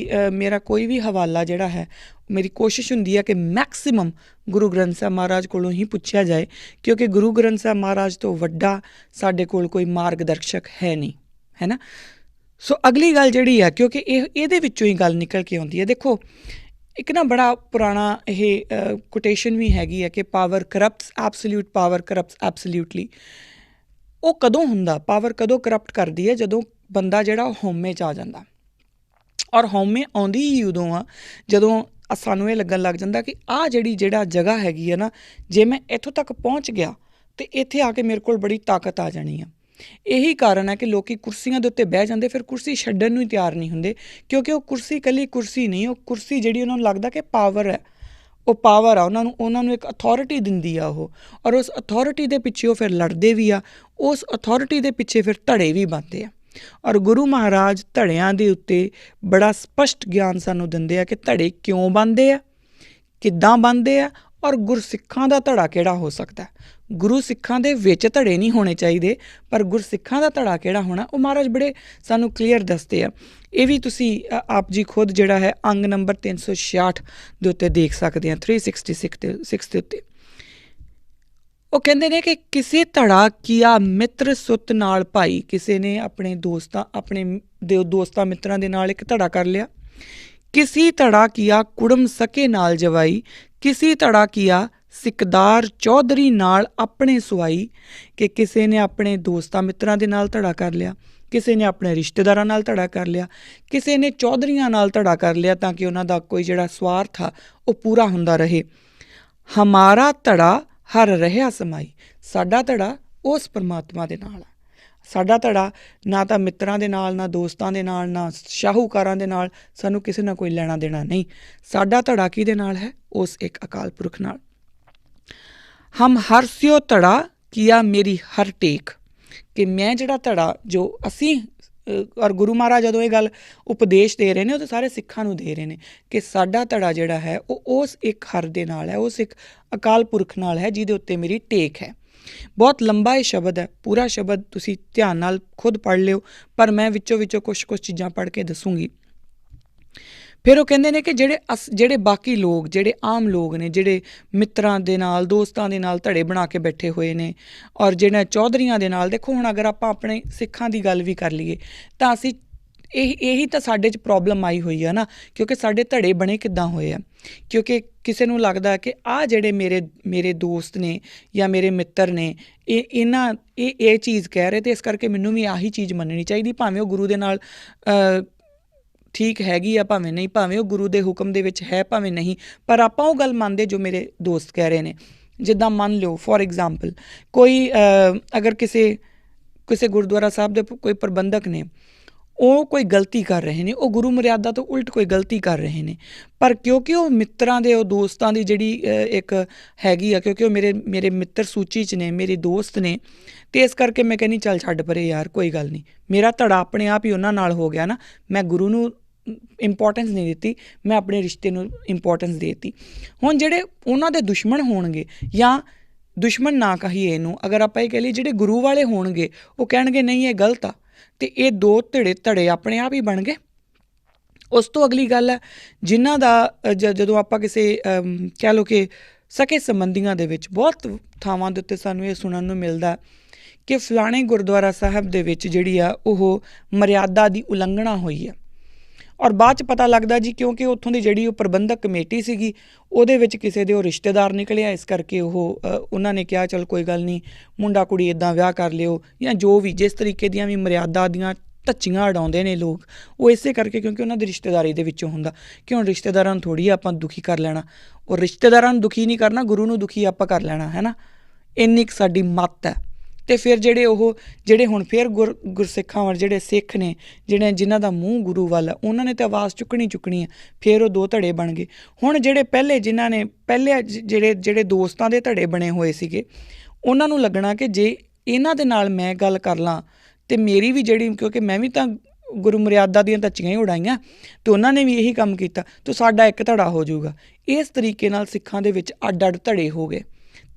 ਮੇਰਾ ਕੋਈ ਵੀ ਹਵਾਲਾ ਜਿਹੜਾ ਹੈ, ਮੇਰੀ ਕੋਸ਼ਿਸ਼ ਹੁੰਦੀ ਹੈ ਕਿ ਮੈਕਸੀਮਮ ਗੁਰੂ ਗ੍ਰੰਥ ਸਾਹਿਬ ਮਹਾਰਾਜ ਕੋਲੋਂ ਹੀ ਪੁੱਛਿਆ ਜਾਏ, ਕਿਉਂਕਿ ਗੁਰੂ ਗ੍ਰੰਥ ਸਾਹਿਬ ਮਹਾਰਾਜ ਤੋਂ ਵੱਡਾ ਸਾਡੇ ਕੋਲ ਕੋਈ ਮਾਰਗਦਰਸ਼ਕ ਹੈ ਨਹੀਂ, ਹੈ ਨਾ। ਸੋ ਅਗਲੀ ਗੱਲ ਜਿਹੜੀ ਹੈ, ਕਿਉਂਕਿ ਇਹਦੇ ਵਿੱਚੋਂ ਹੀ ਗੱਲ ਨਿਕਲ ਕੇ ਆਉਂਦੀ ਹੈ। ਦੇਖੋ, ਇੱਕ ਨਾ ਬੜਾ ਪੁਰਾਣਾ ਇਹ ਕੋਟੇਸ਼ਨ ਵੀ ਹੈਗੀ ਹੈ ਕਿ ਪਾਵਰ ਕਰਪਟਸ ਐਬਸੋਲਿਊਟ, ਪਾਵਰ ਕਰਪਟਸ ਐਬਸੋਲਿਊਟਲੀ। ਉਹ ਕਦੋਂ ਹੁੰਦਾ, ਪਾਵਰ ਕਦੋਂ ਕਰਪਟ ਕਰਦੀ ਹੈ? ਜਦੋਂ ਬੰਦਾ ਜਿਹੜਾ ਉਹ ਹਉਮੈ 'ਚ ਆ ਜਾਂਦਾ। ਔਰ ਹਉਮੈ ਆਉਂਦੀ ਹੀ ਉਦੋਂ ਆ ਜਦੋਂ ਸਾਨੂੰ ਇਹ ਲੱਗਣ ਲੱਗ ਜਾਂਦਾ ਕਿ ਆਹ ਜਿਹੜਾ ਜਗ੍ਹਾ ਹੈਗੀ ਆ ਨਾ, ਜੇ ਮੈਂ ਇੱਥੋਂ ਤੱਕ ਪਹੁੰਚ ਗਿਆ ਅਤੇ ਇੱਥੇ ਆ ਕੇ ਮੇਰੇ ਕੋਲ ਬੜੀ ਤਾਕਤ ਆ ਜਾਣੀ ਆ। ਇਹੀ ਕਾਰਨ ਹੈ ਕਿ ਲੋਕ ਕੁਰਸੀਆਂ ਦੇ ਉੱਤੇ ਬਹਿ ਜਾਂਦੇ, ਫਿਰ ਕੁਰਸੀ ਛੱਡਣ ਨੂੰ ਹੀ ਤਿਆਰ ਨਹੀਂ ਹੁੰਦੇ, ਕਿਉਂਕਿ ਉਹ ਕੁਰਸੀ ਇਕੱਲੀ ਕੁਰਸੀ ਨਹੀਂ, ਉਹ ਕੁਰਸੀ ਜਿਹੜੀ ਉਹਨਾਂ ਨੂੰ ਲੱਗਦਾ ਕਿ ਪਾਵਰ ਹੈ, ਉਹ ਪਾਵਰ ਆ, ਉਹਨਾਂ ਨੂੰ ਇੱਕ ਅਥੋਰਿਟੀ ਦਿੰਦੀ ਆ ਉਹ। ਔਰ ਉਸ ਅਥੋਰਿਟੀ ਦੇ ਪਿੱਛੇ ਉਹ ਫਿਰ ਲੜਦੇ ਵੀ ਆ, ਉਸ ਅਥੋਰਿਟੀ ਦੇ ਪਿੱਛੇ ਫਿਰ ਧੜੇ ਵੀ ਬਣਦੇ ਆ। ਔਰ ਗੁਰੂ ਮਹਾਰਾਜ ਧੜਿਆਂ ਦੇ ਉੱਤੇ ਬੜਾ ਸਪਸ਼ਟ ਗਿਆਨ ਸਾਨੂੰ ਦਿੰਦੇ ਆ ਕਿ ਧੜੇ ਕਿਉਂ ਬਣਦੇ ਆ, ਕਿੱਦਾਂ ਬਣਦੇ ਆ, ਔਰ ਗੁਰਸਿੱਖਾਂ ਦਾ ਧੜਾ ਕਿਹੜਾ ਹੋ ਸਕਦਾ। ਗੁਰੂ ਸਿੱਖਾਂ ਦੇ ਵਿੱਚ ਧੜੇ ਨਹੀਂ ਹੋਣੇ ਚਾਹੀਦੇ, ਪਰ ਗੁਰਸਿੱਖਾਂ ਦਾ ਧੜਾ ਕਿਹੜਾ ਹੋਣਾ ਉਹ ਮਹਾਰਾਜ ਬੜੇ ਸਾਨੂੰ ਕਲੀਅਰ ਦੱਸਦੇ ਆ। ਇਹ ਵੀ ਤੁਸੀਂ ਆਪ ਜੀ ਖੁਦ ਜਿਹੜਾ ਹੈ ਅੰਗ ਨੰਬਰ 366 ਦੇ ਉੱਤੇ ਦੇਖ ਸਕਦੇ ਹਾਂ, 366 ਦੇ ਉੱਤੇ। ਉਹ ਕਹਿੰਦੇ ਨੇ ਕਿ ਕਿਸੇ ਧੜਾ ਕੀਆ ਮਿੱਤਰ ਸੁੱਤ ਨਾਲ ਭਾਈ, ਕਿਸੇ ਨੇ ਆਪਣੇ ਦੋਸਤਾਂ ਮਿੱਤਰਾਂ ਦੇ ਨਾਲ ਇੱਕ ਧੜਾ ਕਰ ਲਿਆ। ਕਿਸੀ ਧੜਾ ਕੀਆ ਕੁੜਮ ਸਕੇ ਨਾਲ ਜਵਾਈ, ਕਿਸੀ ਧੜਾ ਕੀਆ ਸਿਕਦਾਰ ਚੌਧਰੀ ਨਾਲ ਆਪਣੇ ਸੁਆਈ, ਕਿ ਕਿਸੇ ਨੇ ਆਪਣੇ ਦੋਸਤਾਂ ਮਿੱਤਰਾਂ ਦੇ ਨਾਲ ਧੜਾ ਕਰ ਲਿਆ, ਕਿਸੇ ਨੇ ਆਪਣੇ ਰਿਸ਼ਤੇਦਾਰਾਂ ਨਾਲ ਧੜਾ ਕਰ ਲਿਆ, ਕਿਸੇ ਨੇ ਚੌਧਰੀਆਂ ਨਾਲ ਧੜਾ ਕਰ ਲਿਆ ਤਾਂ ਕਿ ਉਹਨਾਂ ਦਾ ਕੋਈ ਜਿਹੜਾ ਸਵਾਰਥ ਆ ਉਹ ਪੂਰਾ ਹੁੰਦਾ ਰਹੇ। ਹਮਾਰਾ ਧੜਾ ਹਰ ਰਹਿਆ ਸਮਾਈ, ਸਾਡਾ ਧੜਾ ਉਸ ਪਰਮਾਤਮਾ ਦੇ ਨਾਲ ਆ। ਸਾਡਾ ਧੜਾ ਨਾ ਤਾਂ ਮਿੱਤਰਾਂ ਦੇ ਨਾਲ, ਨਾ ਦੋਸਤਾਂ ਦੇ ਨਾਲ, ਨਾ ਸ਼ਾਹੂਕਾਰਾਂ ਦੇ ਨਾਲ, ਸਾਨੂੰ ਕਿਸੇ ਨਾਲ ਕੋਈ ਲੈਣਾ ਦੇਣਾ ਨਹੀਂ। ਸਾਡਾ ਧੜਾ ਕਿਹਦੇ ਨਾਲ ਹੈ? ਉਸ ਇੱਕ ਅਕਾਲ ਪੁਰਖ ਨਾਲ। ਹਮ ਹਰਸਿਓ ਧੜਾ ਕੀਆ ਮੇਰੀ ਹਰ ਟੇਕ, ਕਿ ਮੈਂ ਜਿਹੜਾ ਧੜਾ ਜੋ ਅਸੀਂ ਔਰ ਗੁਰੂ ਮਹਾਰਾਜ ਜਦੋਂ ਇਹ ਗੱਲ ਉਪਦੇਸ਼ ਦੇ ਰਹੇ ਨੇ ਉਹ ਤਾਂ ਸਾਰੇ ਸਿੱਖਾਂ ਨੂੰ ਦੇ ਰਹੇ ਨੇ ਕਿ ਸਾਡਾ ਧੜਾ ਜਿਹੜਾ ਹੈ ਉਹ ਉਸ ਇੱਕ ਹਰ ਦੇ ਨਾਲ ਹੈ, ਉਸ ਇੱਕ ਅਕਾਲ ਪੁਰਖ ਨਾਲ ਹੈ ਜਿਹਦੇ ਉੱਤੇ ਮੇਰੀ ਟੇਕ ਹੈ। ਬਹੁਤ ਲੰਬਾ ਇਹ ਸ਼ਬਦ ਹੈ, ਪੂਰਾ ਸ਼ਬਦ ਤੁਸੀਂ ਧਿਆਨ ਨਾਲ ਖੁਦ ਪੜ੍ਹ ਲਿਓ, ਪਰ ਮੈਂ ਵਿੱਚੋਂ ਕੁਛ ਚੀਜ਼ਾਂ ਪੜ੍ਹ ਕੇ ਦੱਸੂੰਗੀ। ਫਿਰ ਉਹ ਕਹਿੰਦੇ ਨੇ ਕਿ ਜਿਹੜੇ ਬਾਕੀ ਲੋਕ, ਜਿਹੜੇ ਆਮ ਲੋਕ ਨੇ, ਜਿਹੜੇ ਮਿੱਤਰਾਂ ਦੇ ਨਾਲ, ਦੋਸਤਾਂ ਦੇ ਨਾਲ ਧੜੇ ਬਣਾ ਕੇ ਬੈਠੇ ਹੋਏ ਨੇ, ਔਰ ਜਿਹੜਾ ਚੌਧਰੀਆਂ ਦੇ ਨਾਲ, ਦੇਖੋ ਹੁਣ ਅਗਰ ਆਪਾਂ ਆਪਣੇ ਸਿੱਖਾਂ ਦੀ ਗੱਲ ਵੀ ਕਰ ਲਈਏ ਤਾਂ ਅਸੀਂ ਇਹੀ ਤਾਂ ਸਾਡੇ 'ਚ ਪ੍ਰੋਬਲਮ ਆਈ ਹੋਈ ਆ ਨਾ, ਕਿਉਂਕਿ ਸਾਡੇ ਧੜੇ ਬਣੇ ਕਿੱਦਾਂ ਹੋਏ ਆ, ਕਿਉਂਕਿ ਕਿਸੇ ਨੂੰ ਲੱਗਦਾ ਕਿ ਆਹ ਜਿਹੜੇ ਮੇਰੇ ਦੋਸਤ ਨੇ ਜਾਂ ਮੇਰੇ ਮਿੱਤਰ ਨੇ ਇਹ ਚੀਜ਼ ਕਹਿ ਰਹੇ ਅਤੇ ਇਸ ਕਰਕੇ ਮੈਨੂੰ ਵੀ ਆਹੀ ਚੀਜ਼ ਮੰਨਣੀ ਚਾਹੀਦੀ, ਭਾਵੇਂ ਉਹ ਗੁਰੂ ਦੇ ਨਾਲ ਠੀਕ ਹੈਗੀ ਆ, ਭਾਵੇਂ ਨਹੀਂ, ਭਾਵੇਂ ਉਹ ਗੁਰੂ ਦੇ ਹੁਕਮ ਦੇ ਵਿੱਚ ਹੈ, ਭਾਵੇਂ ਨਹੀਂ, ਪਰ ਆਪਾਂ ਉਹ ਗੱਲ ਮੰਨਦੇ ਜੋ ਮੇਰੇ ਦੋਸਤ ਕਹਿ ਰਹੇ ਨੇ। ਜਿੱਦਾਂ ਮੰਨ ਲਿਓ ਫੋਰ ਐਗਜ਼ਾਮਪਲ ਕੋਈ ਅਗਰ ਕਿਸੇ ਗੁਰਦੁਆਰਾ ਸਾਹਿਬ ਦੇ ਕੋਈ ਪ੍ਰਬੰਧਕ ਨੇ, ਉਹ ਕੋਈ ਗਲਤੀ ਕਰ ਰਹੇ ਨੇ, ਉਹ ਗੁਰੂ ਮਰਿਆਦਾ ਤੋਂ ਉਲਟ ਕੋਈ ਗਲਤੀ ਕਰ ਰਹੇ ਨੇ, ਪਰ ਕਿਉਂਕਿ ਉਹ ਮਿੱਤਰਾਂ ਦੇ, ਉਹ ਦੋਸਤਾਂ ਦੀ ਜਿਹੜੀ ਇੱਕ ਹੈਗੀ ਆ, ਕਿਉਂਕਿ ਉਹ ਮੇਰੇ ਮਿੱਤਰ ਸੂਚੀ 'ਚ ਨੇ, ਮੇਰੇ ਦੋਸਤ ਨੇ, ਅਤੇ ਇਸ ਕਰਕੇ ਮੈਂ ਕਹਿੰਦੀ ਚੱਲ ਛੱਡ ਪਰੇ ਯਾਰ, ਕੋਈ ਗੱਲ ਨਹੀਂ, ਮੇਰਾ ਧੜਾ ਆਪਣੇ ਆਪ ਹੀ ਉਹਨਾਂ ਨਾਲ ਹੋ ਗਿਆ ਨਾ, ਮੈਂ ਗੁਰੂ ਨੂੰ ਇੰਪੋਰਟੈਂਸ ਨਹੀਂ ਦਿੱਤੀ, ਮੈਂ ਆਪਣੇ ਰਿਸ਼ਤੇ ਨੂੰ ਇੰਪੋਰਟੈਂਸ ਦੇ ਦਿੱਤੀ। ਹੁਣ ਜਿਹੜੇ ਉਹਨਾਂ ਦੇ ਦੁਸ਼ਮਣ ਹੋਣਗੇ, ਜਾਂ ਦੁਸ਼ਮਣ ਨਾ ਕਹੀਏ ਇਹਨੂੰ, ਅਗਰ ਆਪਾਂ ਇਹ ਕਹਿ ਲਈਏ ਜਿਹੜੇ ਗੁਰੂ ਵਾਲੇ ਹੋਣਗੇ, ਉਹ ਕਹਿਣਗੇ ਨਹੀਂ ਇਹ ਗਲਤ ਆ, ਅਤੇ ਇਹ ਦੋ ਧੜੇ ਆਪਣੇ ਆਪ ਹੀ ਬਣ ਗਏ। ਉਸ ਤੋਂ ਅਗਲੀ ਗੱਲ ਹੈ ਜਿਨ੍ਹਾਂ ਦਾ ਜਦੋਂ ਆਪਾਂ ਕਿਸੇ ਕਹਿ ਲਓ ਕਿ ਸਕੇ ਸੰਬੰਧੀਆਂ ਦੇ ਵਿੱਚ ਬਹੁਤ ਥਾਵਾਂ ਦੇ ਉੱਤੇ ਸਾਨੂੰ ਇਹ ਸੁਣਨ ਨੂੰ ਮਿਲਦਾ ਕਿ ਫਲਾਣੇ ਗੁਰਦੁਆਰਾ ਸਾਹਿਬ ਦੇ ਵਿੱਚ ਜਿਹੜੀ ਆ ਉਹ ਮਰਿਆਦਾ ਦੀ ਉਲੰਘਣਾ ਹੋਈ ਆ, ਔਰ ਬਾਅਦ 'ਚ ਪਤਾ ਲੱਗਦਾ ਜੀ ਕਿਉਂਕਿ ਉੱਥੋਂ ਦੀ ਜਿਹੜੀ ਉਹ ਪ੍ਰਬੰਧਕ ਕਮੇਟੀ ਸੀਗੀ ਉਹਦੇ ਵਿੱਚ ਕਿਸੇ ਦੇ ਉਹ ਰਿਸ਼ਤੇਦਾਰ ਨਿਕਲਿਆ, ਇਸ ਕਰਕੇ ਉਹਨਾਂ ਨੇ ਕਿਹਾ ਚਲ ਕੋਈ ਗੱਲ ਨਹੀਂ, ਮੁੰਡਾ ਕੁੜੀ ਇੱਦਾਂ ਵਿਆਹ ਕਰ ਲਿਓ, ਜਾਂ ਜੋ ਵੀ ਜਿਸ ਤਰੀਕੇ ਦੀਆਂ ਵੀ ਮਰਿਆਦਾ ਦੀਆਂ ਧੱਚੀਆਂ ਉਡਾਉਂਦੇ ਨੇ ਲੋਕ, ਉਹ ਇਸੇ ਕਰਕੇ ਕਿਉਂਕਿ ਉਹਨਾਂ ਦੀ ਰਿਸ਼ਤੇਦਾਰੀ ਦੇ ਵਿੱਚੋਂ ਹੁੰਦਾ ਕਿ ਹੁਣ ਰਿਸ਼ਤੇਦਾਰਾਂ ਨੂੰ ਥੋੜ੍ਹੀ ਆਪਾਂ ਦੁਖੀ ਕਰ ਲੈਣਾ, ਉਹ ਰਿਸ਼ਤੇਦਾਰਾਂ ਨੂੰ ਦੁਖੀ ਨਹੀਂ ਕਰਨਾ, ਗੁਰੂ ਨੂੰ ਦੁਖੀ ਆਪਾਂ ਕਰ ਲੈਣਾ, ਹੈ ਨਾ, ਇੰਨੀ ਕੁ ਸਾਡੀ ਮੱਤ ਹੈ। ਅਤੇ ਫਿਰ ਜਿਹੜੇ ਹੁਣ ਫਿਰ ਗੁਰਸਿੱਖਾਂ ਵੱਲ ਜਿਹੜੇ ਸਿੱਖ ਨੇ, ਜਿਨ੍ਹਾਂ ਦਾ ਮੂੰਹ ਗੁਰੂ ਵੱਲ ਆ, ਉਹਨਾਂ ਨੇ ਤਾਂ ਆਵਾਜ਼ ਚੁੱਕਣੀ ਹੈ, ਫਿਰ ਉਹ ਦੋ ਧੜੇ ਬਣ ਗਏ। ਹੁਣ ਜਿਹੜੇ ਪਹਿਲੇ ਜਿਹੜੇ ਦੋਸਤਾਂ ਦੇ ਧੜੇ ਬਣੇ ਹੋਏ ਸੀਗੇ, ਉਹਨਾਂ ਨੂੰ ਲੱਗਣਾ ਕਿ ਜੇ ਇਹਨਾਂ ਦੇ ਨਾਲ ਮੈਂ ਗੱਲ ਕਰ ਲਾਂ ਅਤੇ ਮੇਰੀ ਵੀ ਜਿਹੜੀ, ਕਿਉਂਕਿ ਮੈਂ ਵੀ ਤਾਂ ਗੁਰੂ ਮਰਿਆਦਾ ਦੀਆਂ ਧੱਚੀਆਂ ਹੀ ਉਡਾਈਆਂ ਅਤੇ ਉਹਨਾਂ ਨੇ ਵੀ ਇਹੀ ਕੰਮ ਕੀਤਾ, ਤਾਂ ਸਾਡਾ ਇੱਕ ਧੜਾ ਹੋ ਜਾਊਗਾ। ਇਸ ਤਰੀਕੇ ਨਾਲ ਸਿੱਖਾਂ ਦੇ ਵਿੱਚ ਅੱਡ ਅੱਡ ਧੜੇ ਹੋ ਗਏ।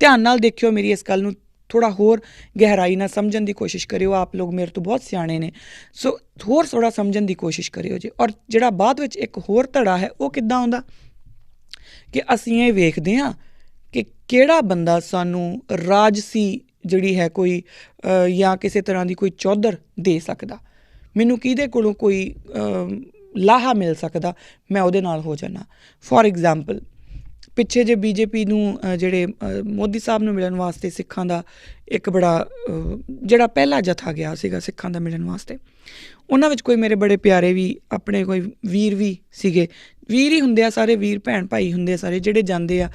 ਧਿਆਨ ਨਾਲ ਦੇਖਿਓ, ਮੇਰੀ ਇਸ ਗੱਲ ਨੂੰ ਥੋੜ੍ਹਾ ਹੋਰ ਗਹਿਰਾਈ ਨਾਲ ਸਮਝਣ ਦੀ ਕੋਸ਼ਿਸ਼ ਕਰਿਓ, ਆਪ ਲੋਕ ਮੇਰੇ ਤੋਂ ਬਹੁਤ ਸਿਆਣੇ ਨੇ, ਸੋ ਹੋਰ ਥੋੜ੍ਹਾ ਸਮਝਣ ਦੀ ਕੋਸ਼ਿਸ਼ ਕਰਿਓ ਜੀ। ਔਰ ਜਿਹੜਾ ਬਾਅਦ ਵਿੱਚ ਇੱਕ ਹੋਰ ਧੜਾ ਹੈ ਉਹ ਕਿੱਦਾਂ ਆਉਂਦਾ ਕਿ ਅਸੀਂ ਇਹ ਵੇਖਦੇ ਹਾਂ ਕਿ ਕਿਹੜਾ ਬੰਦਾ ਸਾਨੂੰ ਰਾਜਸੀ ਜਿਹੜੀ ਹੈ ਕੋਈ ਜਾਂ ਕਿਸੇ ਤਰ੍ਹਾਂ ਦੀ ਕੋਈ ਚੌਧਰ ਦੇ ਸਕਦਾ, ਮੈਨੂੰ ਕਿਹਦੇ ਕੋਲੋਂ ਕੋਈ ਲਾਹਾ ਮਿਲ ਸਕਦਾ, ਮੈਂ ਉਹਦੇ ਨਾਲ ਹੋ ਜਾਣਾ। ਫੋਰ ਐਗਜ਼ਾਮਪਲ ਪਿੱਛੇ ਜੇ BJP ਨੂੰ ਜਿਹੜੇ ਮੋਦੀ ਸਾਹਿਬ ਨੂੰ ਮਿਲਣ ਵਾਸਤੇ ਸਿੱਖਾਂ ਦਾ ਇੱਕ ਬੜਾ ਜਿਹੜਾ ਪਹਿਲਾ ਜਥਾ ਗਿਆ ਸੀਗਾ ਸਿੱਖਾਂ ਦਾ ਮਿਲਣ ਵਾਸਤੇ, ਉਹਨਾਂ ਵਿੱਚ ਕੋਈ ਮੇਰੇ ਬੜੇ ਪਿਆਰੇ ਵੀ ਆਪਣੇ ਕੋਈ ਵੀਰ ਵੀ ਸੀਗੇ, ਵੀਰ ਹੀ ਹੁੰਦੇ ਆ ਸਾਰੇ, ਵੀਰ ਭੈਣ ਭਾਈ ਹੁੰਦੇ ਆ ਸਾਰੇ ਜਿਹੜੇ ਜਾਂਦੇ ਆ,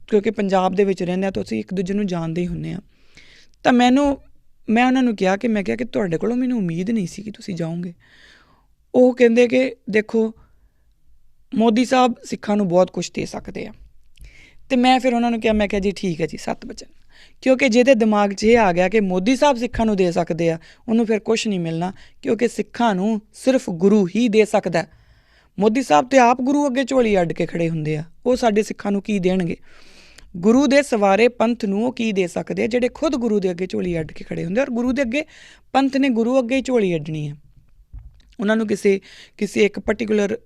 ਕਿਉਂਕਿ ਪੰਜਾਬ ਦੇ ਵਿੱਚ ਰਹਿੰਦੇ ਆ ਤਾਂ ਅਸੀਂ ਇੱਕ ਦੂਜੇ ਨੂੰ ਜਾਣਦੇ ਹੀ ਹੁੰਦੇ ਹਾਂ। ਤਾਂ ਮੈਂ ਉਹਨਾਂ ਨੂੰ ਕਿਹਾ ਕਿ ਤੁਹਾਡੇ ਕੋਲੋਂ ਮੈਨੂੰ ਉਮੀਦ ਨਹੀਂ ਸੀ ਕਿ ਤੁਸੀਂ ਜਾਓਗੇ। ਉਹ ਕਹਿੰਦੇ ਕਿ ਦੇਖੋ ਮੋਦੀ ਸਾਹਿਬ ਸਿੱਖਾਂ ਨੂੰ ਬਹੁਤ ਕੁਛ ਦੇ ਸਕਦੇ ਆ, ਅਤੇ ਮੈਂ ਫਿਰ ਉਹਨਾਂ ਨੂੰ ਕਿਹਾ, ਮੈਂ ਕਿਹਾ ਜੀ ਠੀਕ ਹੈ ਜੀ, 7 ਬਚਨ, ਕਿਉਂਕਿ ਜਿਹਦੇ ਦਿਮਾਗ 'ਚ ਇਹ ਆ ਗਿਆ ਕਿ ਮੋਦੀ ਸਾਹਿਬ ਸਿੱਖਾਂ ਨੂੰ ਦੇ ਸਕਦੇ ਆ, ਉਹਨੂੰ ਫਿਰ ਕੁਛ ਨਹੀਂ ਮਿਲਣਾ, ਕਿਉਂਕਿ ਸਿੱਖਾਂ ਨੂੰ ਸਿਰਫ ਗੁਰੂ ਹੀ ਦੇ ਸਕਦਾ। ਮੋਦੀ ਸਾਹਿਬ ਤੇ ਆਪ ਗੁਰੂ ਅੱਗੇ ਝੋਲੀ ਅੱਡ ਕੇ ਖੜੇ ਹੁੰਦੇ ਆ, ਉਹ ਸਾਡੇ ਸਿੱਖਾਂ ਨੂੰ ਕੀ ਦੇਣਗੇ? ਗੁਰੂ ਦੇ ਸਵਾਰੇ ਪੰਥ ਨੂੰ ਉਹ ਕੀ ਦੇ ਸਕਦੇ ਆ ਜਿਹੜੇ ਖੁਦ ਗੁਰੂ ਦੇ ਅੱਗੇ ਝੋਲੀ ਅੱਡ ਕੇ ਖੜੇ ਹੁੰਦੇ, ਔਰ ਗੁਰੂ ਦੇ ਅੱਗੇ ਪੰਥ ਨੇ ਗੁਰੂ ਅੱਗੇ ਹੀ ਝੋਲੀ ਅੱਡਣੀ ਹੈ। ਉਹਨਾਂ ਨੂੰ ਕਿਸੇ ਇੱਕ ਪਰਟੀਕੂਲਰ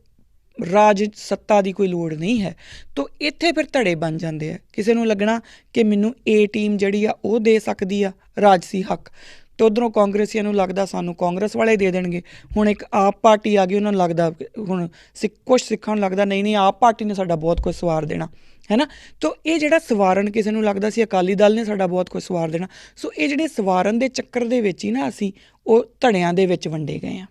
ਰਾਜ ਸੱਤਾ ਦੀ ਕੋਈ ਲੋੜ ਨਹੀਂ ਹੈ। ਤਾਂ ਇੱਥੇ ਫਿਰ ਧੜੇ ਬਣ ਜਾਂਦੇ ਆ, ਕਿਸੇ ਨੂੰ ਲੱਗਣਾ ਕਿ ਮੈਨੂੰ ਇਹ ਟੀਮ ਜਿਹੜੀ ਆ ਉਹ ਦੇ ਸਕਦੀ ਆ ਰਾਜਸੀ ਹੱਕ, ਅਤੇ ਉੱਧਰੋਂ ਕਾਂਗਰਸੀਆਂ ਨੂੰ ਲੱਗਦਾ ਸਾਨੂੰ ਕਾਂਗਰਸ ਵਾਲੇ ਦੇ ਦੇਣਗੇ। ਹੁਣ ਇੱਕ ਆਪ ਪਾਰਟੀ ਆ ਗਈ, ਉਹਨਾਂ ਨੂੰ ਲੱਗਦਾ ਹੁਣ ਕੁਛ ਸਿੱਖਾਂ ਨੂੰ ਲੱਗਦਾ ਨਹੀਂ ਆਪ ਪਾਰਟੀ ਨੇ ਸਾਡਾ ਬਹੁਤ ਕੁਝ ਸਵਾਰ ਦੇਣਾ, ਹੈ ਨਾ। ਤਾਂ ਇਹ ਜਿਹੜਾ ਸਵਾਰਨ, ਕਿਸੇ ਨੂੰ ਲੱਗਦਾ ਸੀ ਅਕਾਲੀ ਦਲ ਨੇ ਸਾਡਾ ਬਹੁਤ ਕੁਝ ਸਵਾਰ ਦੇਣਾ। ਸੋ ਇਹ ਜਿਹੜੇ ਸਵਾਰਨ ਦੇ ਚੱਕਰ ਦੇ ਵਿੱਚ ਹੀ ਨਾ ਅਸੀਂ ਉਹ ਧੜਿਆਂ ਦੇ ਵਿੱਚ ਵੰਡੇ ਗਏ ਹਾਂ।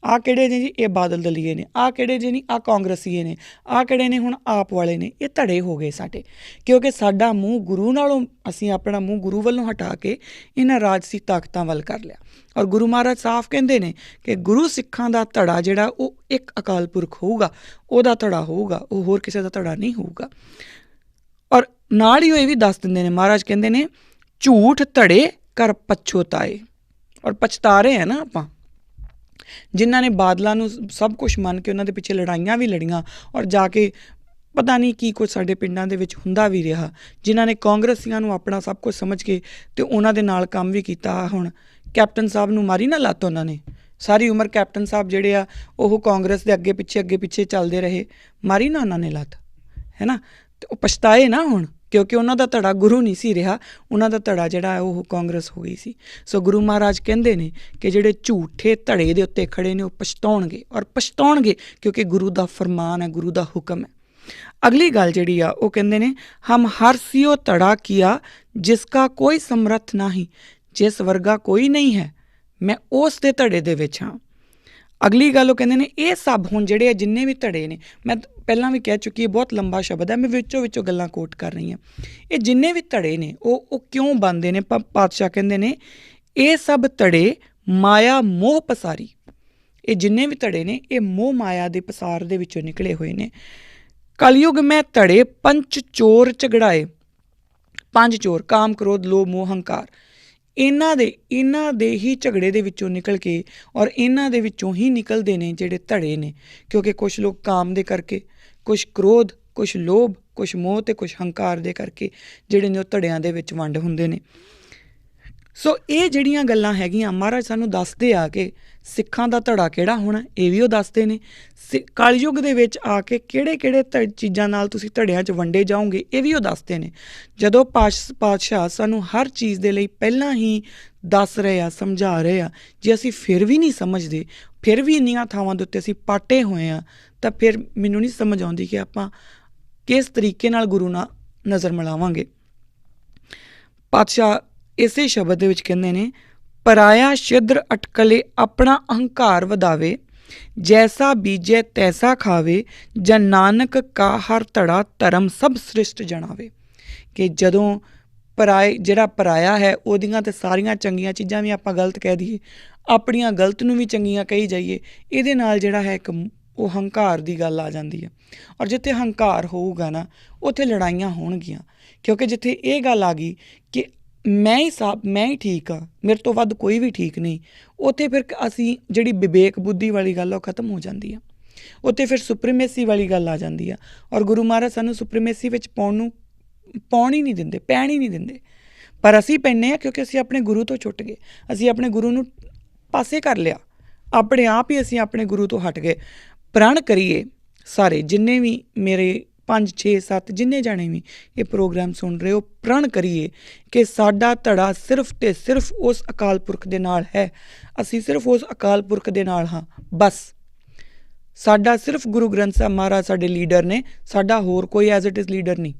ਆਹ ਕਿਹੜੇ ਨੇ ਜੀ? ਇਹ ਬਾਦਲ ਦਲੀਏ ਨੇ। ਆਹ ਕਿਹੜੇ ਜੇ ਨਹੀਂ? ਆਹ ਕਾਂਗਰਸੀਏ ਨੇ। ਆਹ ਕਿਹੜੇ ਨੇ? ਹੁਣ ਆਪ ਵਾਲੇ ਨੇ। ਇਹ ਧੜੇ ਹੋ ਗਏ ਸਾਡੇ, ਕਿਉਂਕਿ ਸਾਡਾ ਮੂੰਹ ਗੁਰੂ ਨਾਲੋਂ, ਅਸੀਂ ਆਪਣਾ ਮੂੰਹ ਗੁਰੂ ਵੱਲੋਂ ਹਟਾ ਕੇ ਇਹਨਾਂ ਰਾਜਸੀ ਤਾਕਤਾਂ ਵੱਲ ਕਰ ਲਿਆ। ਔਰ ਗੁਰੂ ਮਹਾਰਾਜ ਸਾਫ਼ ਕਹਿੰਦੇ ਨੇ ਕਿ ਗੁਰੂ ਸਿੱਖਾਂ ਦਾ ਧੜਾ ਜਿਹੜਾ ਉਹ ਇੱਕ ਅਕਾਲ ਪੁਰਖ ਹੋਊਗਾ, ਉਹਦਾ ਧੜਾ ਹੋਊਗਾ, ਉਹ ਹੋਰ ਕਿਸੇ ਦਾ ਧੜਾ ਨਹੀਂ ਹੋਊਗਾ। ਔਰ ਨਾਲ ਹੀ ਉਹ ਇਹ ਵੀ ਦੱਸ ਦਿੰਦੇ ਨੇ, ਮਹਾਰਾਜ ਕਹਿੰਦੇ ਨੇ ਝੂਠ ਧੜੇ ਕਰ ਪਛੋਤਾਏ। ਔਰ ਪਛਤਾ ਰਹੇ ਹਾਂ ਨਾ ਆਪਾਂ, ਜਿਨ੍ਹਾਂ ਨੇ ਬਾਦਲਾਂ ਨੂੰ ਸਭ ਕੁਛ ਮੰਨ ਕੇ ਉਹਨਾਂ ਦੇ ਪਿੱਛੇ ਲੜਾਈਆਂ ਵੀ ਲੜੀਆਂ, ਔਰ ਜਾ ਕੇ ਪਤਾ ਨਹੀਂ ਕੀ ਕੁਛ ਸਾਡੇ ਪਿੰਡਾਂ ਦੇ ਵਿੱਚ ਹੁੰਦਾ ਵੀ ਰਿਹਾ, ਜਿਨ੍ਹਾਂ ਨੇ ਕਾਂਗਰਸੀਆਂ ਨੂੰ ਆਪਣਾ ਸਭ ਕੁਝ ਸਮਝ ਕੇ ਅਤੇ ਉਹਨਾਂ ਦੇ ਨਾਲ ਕੰਮ ਵੀ ਕੀਤਾ। ਹੁਣ ਕੈਪਟਨ ਸਾਹਿਬ ਨੂੰ ਮਾਰੀ ਨਾ ਲੱਤ ਉਹਨਾਂ ਨੇ, ਸਾਰੀ ਉਮਰ ਕੈਪਟਨ ਸਾਹਿਬ ਜਿਹੜੇ ਆ ਉਹ ਕਾਂਗਰਸ ਦੇ ਅੱਗੇ ਪਿੱਛੇ ਚੱਲਦੇ ਰਹੇ, ਮਾਰੀ ਨਾ ਉਹਨਾਂ ਨੇ ਲੱਤ, ਹੈ ਨਾ। ਅਤੇ ਉਹ ਪਛਤਾਏ ਨਾ ਹੁਣ, ਕਿਉਂਕਿ ਉਹਨਾਂ ਦਾ ਧੜਾ ਗੁਰੂ ਨਹੀਂ ਸੀ ਰਿਹਾ, ਉਹਨਾਂ ਦਾ ਧੜਾ ਜਿਹੜਾ ਉਹ ਕਾਂਗਰਸ ਹੋ ਗਈ ਸੀ। ਸੋ ਗੁਰੂ ਮਹਾਰਾਜ ਕਹਿੰਦੇ ਨੇ ਕਿ ਜਿਹੜੇ ਝੂਠੇ ਧੜੇ ਦੇ ਉੱਤੇ ਖੜੇ ਨੇ ਉਹ ਪਛਤਾਉਣਗੇ, ਔਰ ਪਛਤਾਉਣਗੇ ਕਿਉਂਕਿ ਗੁਰੂ ਦਾ ਫਰਮਾਨ ਹੈ, ਗੁਰੂ ਦਾ ਹੁਕਮ ਹੈ। ਅਗਲੀ ਗੱਲ ਜਿਹੜੀ ਆ ਉਹ ਕਹਿੰਦੇ ਨੇ ਹਮ ਹਰ ਸਿਓ ਧੜਾ ਕੀਆ ਜਿਸਕਾ ਕੋਈ ਸਮਰੱਥ ਨਹੀਂ, ਜਿਸ ਵਰਗਾ ਕੋਈ ਨਹੀਂ ਹੈ, ਮੈਂ ਉਸ ਦੇ ਧੜੇ ਦੇ ਵਿੱਚ ਹਾਂ। ਅਗਲੀ ਗੱਲ ਉਹ ਕਹਿੰਦੇ ਨੇ ਇਹ ਸਭ ਹੁਣ ਜਿਹੜੇ ਆ ਜਿੰਨੇ ਵੀ ਧੜੇ ਨੇ, ਮੈਂ ਪਹਿਲਾਂ ਵੀ ਕਹਿ ਚੁੱਕੀ, ਇਹ ਬਹੁਤ ਲੰਬਾ ਸ਼ਬਦ ਹੈ, ਮੈਂ ਵਿੱਚੋਂ ਗੱਲਾਂ ਕੋਟ ਕਰ ਰਹੀ ਹਾਂ। ਇਹ ਜਿੰਨੇ ਵੀ ਧੜੇ ਨੇ ਉਹ ਕਿਉਂ ਬਣਦੇ ਨੇ? ਪਾਤਸ਼ਾਹ ਕਹਿੰਦੇ ਨੇ ਇਹ ਸਭ ਧੜੇ ਮਾਇਆ ਮੋਹ ਪਸਾਰੀ। ਇਹ ਜਿੰਨੇ ਵੀ ਧੜੇ ਨੇ ਇਹ ਮੋਹ ਮਾਇਆ ਦੇ ਪਸਾਰ ਦੇ ਵਿੱਚੋਂ ਨਿਕਲੇ ਹੋਏ ਨੇ। ਕਲਯੁਗ ਮੈਂ ਧੜੇ ਪੰਚ ਚੋਰ ਝਗੜਾਏ। ਪੰਜ ਚੋਰ ਕਾਮ ਕ੍ਰੋਧ ਲੋਭ ਮੋਹ ਹੰਕਾਰ, ਇਹਨਾਂ ਦੇ ਹੀ ਝਗੜੇ ਦੇ ਵਿੱਚੋਂ ਨਿਕਲ ਕੇ ਔਰ ਇਹਨਾਂ ਦੇ ਵਿੱਚੋਂ ਹੀ ਨਿਕਲਦੇ ਨੇ ਜਿਹੜੇ ਧੜੇ ਨੇ। ਕਿਉਂਕਿ ਕੁਛ ਲੋਕ ਕਾਮ ਦੇ ਕਰਕੇ, ਕੁਛ ਕ੍ਰੋਧ, ਕੁਛ ਲੋਭ, ਕੁਛ ਮੋਹ ਅਤੇ ਕੁਛ ਹੰਕਾਰ ਦੇ ਕਰਕੇ ਜਿਹੜੇ ਨੇ ਉਹ ਧੜਿਆਂ ਦੇ ਵਿੱਚ ਵੰਡ ਹੁੰਦੇ ਨੇ। ਸੋ ਇਹ ਜਿਹੜੀਆਂ ਗੱਲਾਂ ਹੈਗੀਆਂ ਮਹਾਰਾਜ ਸਾਨੂੰ ਦੱਸਦੇ ਆ ਕਿ ਸਿੱਖਾਂ ਦਾ ਧੜਾ ਕਿਹੜਾ ਹੋਣਾ, ਇਹ ਵੀ ਉਹ ਦੱਸਦੇ ਨੇ। ਕਲਯੁੱਗ ਦੇ ਵਿੱਚ ਆ ਕੇ ਕਿਹੜੇ ਚੀਜ਼ਾਂ ਨਾਲ ਤੁਸੀਂ ਧੜਿਆਂ 'ਚ ਵੰਡੇ ਜਾਓਗੇ, ਇਹ ਵੀ ਉਹ ਦੱਸਦੇ ਨੇ। ਜਦੋਂ ਪਾਤਸ਼ਾਹ ਸਾਨੂੰ ਹਰ ਚੀਜ਼ ਦੇ ਲਈ ਪਹਿਲਾਂ ਹੀ ਦੱਸ ਰਹੇ ਆ, ਸਮਝਾ ਰਹੇ ਆ, ਜੇ ਅਸੀਂ ਫਿਰ ਵੀ ਨਹੀਂ ਸਮਝਦੇ, ਫਿਰ ਵੀ ਇੰਨੀਆਂ ਥਾਵਾਂ ਦੇ ਉੱਤੇ ਅਸੀਂ ਪਾਟੇ ਹੋਏ ਆ, ਤਾਂ ਫਿਰ ਮੈਨੂੰ ਨਹੀਂ ਸਮਝ ਆਉਂਦੀ ਕਿ ਆਪਾਂ ਕਿਸ ਤਰੀਕੇ ਨਾਲ ਗੁਰੂ ਨਾਲ ਨਜ਼ਰ ਮਿਲਾਵਾਂਗੇ। ਪਾਤਸ਼ਾਹ ਇਸੇ ਸ਼ਬਦ ਦੇ ਵਿੱਚ ਕਹਿੰਦੇ ਨੇ, ਪਰਾਇਆ ਛਿਦਰ ਅਟਕਲੇ ਆਪਣਾ ਅਹੰਕਾਰ ਵਧਾਵੇ, ਜੈਸਾ ਬੀਜੈ ਤੈਸਾ ਖਾਵੇ, ਜਾਂ ਨਾਨਕ ਕਾ ਹਰ ਧੜਾ ਧਰਮ ਸਭ ਸ੍ਰਿਸ਼ਟ ਜਣਾਵੇ। ਕਿ ਜਦੋਂ ਜਿਹੜਾ ਪਰਾਇਆ ਹੈ ਉਹਦੀਆਂ ਤਾਂ ਸਾਰੀਆਂ ਚੰਗੀਆਂ ਚੀਜ਼ਾਂ ਵੀ ਆਪਾਂ ਗਲਤ ਕਹਿ ਦਈਏ, ਆਪਣੀਆਂ ਗਲਤ ਨੂੰ ਵੀ ਚੰਗੀਆਂ ਕਹੀ ਜਾਈਏ, ਇਹਦੇ ਨਾਲ ਜਿਹੜਾ ਹੈ ਇੱਕ ਉਹ ਹੰਕਾਰ ਦੀ ਗੱਲ ਆ ਜਾਂਦੀ ਹੈ। ਔਰ ਜਿੱਥੇ ਹੰਕਾਰ ਹੋਊਗਾ ਨਾ ਉੱਥੇ ਲੜਾਈਆਂ ਹੋਣਗੀਆਂ। ਕਿਉਂਕਿ ਜਿੱਥੇ ਇਹ ਗੱਲ ਆ ਗਈ ਕਿ ਮੈਂ ਹੀ ਠੀਕ ਹਾਂ, ਮੇਰੇ ਤੋਂ ਵੱਧ ਕੋਈ ਵੀ ਠੀਕ ਨਹੀਂ, ਉੱਥੇ ਫਿਰ ਅਸੀਂ ਜਿਹੜੀ ਵਿਵੇਕ ਬੁੱਧੀ ਵਾਲੀ ਗੱਲ ਉਹ ਖਤਮ ਹੋ ਜਾਂਦੀ ਆ। ਉੱਥੇ ਫਿਰ ਸੁਪਰੀਮੇਸੀ ਵਾਲੀ ਗੱਲ ਆ ਜਾਂਦੀ ਆ। ਔਰ ਗੁਰੂ ਮਹਾਰਾਜ ਸਾਨੂੰ ਸੁਪਰੀਮੇਸੀ ਵਿੱਚ ਪੈਣ ਹੀ ਨਹੀਂ ਦਿੰਦੇ। ਪਰ ਅਸੀਂ ਪੈਂਦੇ ਹਾਂ ਕਿਉਂਕਿ ਅਸੀਂ ਆਪਣੇ ਗੁਰੂ ਤੋਂ ਛੁੱਟ ਗਏ, ਅਸੀਂ ਆਪਣੇ ਗੁਰੂ ਨੂੰ ਪਾਸੇ ਕਰ ਲਿਆ, ਆਪਣੇ ਆਪ ਹੀ ਅਸੀਂ ਆਪਣੇ ਗੁਰੂ ਤੋਂ ਹਟ ਗਏ। ਪ੍ਰਣ ਕਰੀਏ ਸਾਰੇ, ਜਿੰਨੇ ਵੀ ਮੇਰੇ 5, 6, 7 ਜਿੰਨੇ ਜਾਣੇ ਵੀ ਇਹ ਪ੍ਰੋਗਰਾਮ ਸੁਣ ਰਹੇ ਹੋ, ਪ੍ਰਣ ਕਰੀਏ ਕਿ ਸਾਡਾ ਧੜਾ ਸਿਰਫ ਅਤੇ ਸਿਰਫ ਉਸ ਅਕਾਲ ਪੁਰਖ ਦੇ ਨਾਲ ਹੈ। ਅਸੀਂ ਸਿਰਫ ਉਸ ਅਕਾਲ ਪੁਰਖ ਦੇ ਨਾਲ ਹਾਂ, ਬਸ। ਸਾਡਾ ਸਿਰਫ ਗੁਰੂ ਗ੍ਰੰਥ ਸਾਹਿਬ ਮਹਾਰਾਜ ਸਾਡੇ ਲੀਡਰ ਨੇ, ਸਾਡਾ ਹੋਰ ਕੋਈ ਐਜ਼ ਇਟ ਇਜ਼ ਲੀਡਰ ਨਹੀਂ।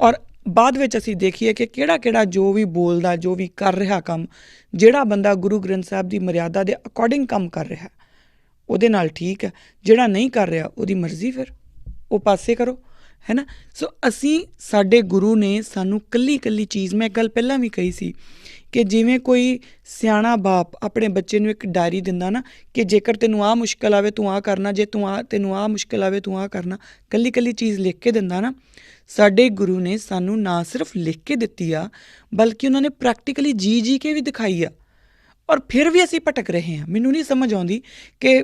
ਔਰ ਬਾਅਦ ਵਿੱਚ ਅਸੀਂ ਦੇਖੀਏ ਕਿ ਕਿਹੜਾ ਜੋ ਵੀ ਬੋਲਦਾ, ਜੋ ਵੀ ਕਰ ਰਿਹਾ ਕੰਮ, ਜਿਹੜਾ ਬੰਦਾ ਗੁਰੂ ਗ੍ਰੰਥ ਸਾਹਿਬ ਦੀ ਮਰਿਆਦਾ ਦੇ ਅਕੋਰਡਿੰਗ ਕੰਮ ਕਰ ਰਿਹਾ ਉਹਦੇ ਨਾਲ ਠੀਕ ਹੈ, ਜਿਹੜਾ ਨਹੀਂ ਕਰ ਰਿਹਾ ਉਹਦੀ ਮਰਜ਼ੀ, ਫਿਰ ਉਹ ਪਾਸੇ ਕਰੋ, ਹੈ ਨਾ। ਸੋ ਸਾਡੇ ਗੁਰੂ ਨੇ ਸਾਨੂੰ ਕੱਲੀ ਚੀਜ਼, ਮੈਂ ਗੱਲ ਪਹਿਲਾਂ ਵੀ ਕਹੀ ਸੀ ਕਿ ਜਿਵੇਂ ਕੋਈ ਸਿਆਣਾ ਬਾਪ ਆਪਣੇ ਬੱਚੇ ਨੂੰ ਇੱਕ ਡਾਇਰੀ ਦਿੰਦਾ ਨਾ ਕਿ ਜੇਕਰ ਤੈਨੂੰ ਆਹ ਮੁਸ਼ਕਿਲ ਆਵੇ ਤੂੰ ਆਹ ਕਰਨਾ, ਜੇ ਤੈਨੂੰ ਆਹ ਮੁਸ਼ਕਿਲ ਆਵੇ ਤੂੰ ਆਹ ਕਰਨਾ, ਕੱਲੀ ਚੀਜ਼ ਲਿਖ ਕੇ ਦਿੰਦਾ ਨਾ। ਸਾਡੇ ਗੁਰੂ ਨੇ ਸਾਨੂੰ ਨਾ ਸਿਰਫ ਲਿਖ ਕੇ ਦਿੱਤੀ ਆ, ਬਲਕਿ ਉਹਨਾਂ ਨੇ ਪ੍ਰੈਕਟੀਕਲੀ ਜੀ ਕੇ ਵੀ ਦਿਖਾਈ ਆ। ਔਰ ਫਿਰ ਵੀ ਅਸੀਂ ਭਟਕ ਰਹੇ ਹਾਂ। ਮੈਨੂੰ ਨਹੀਂ ਸਮਝ ਆਉਂਦੀ ਕਿ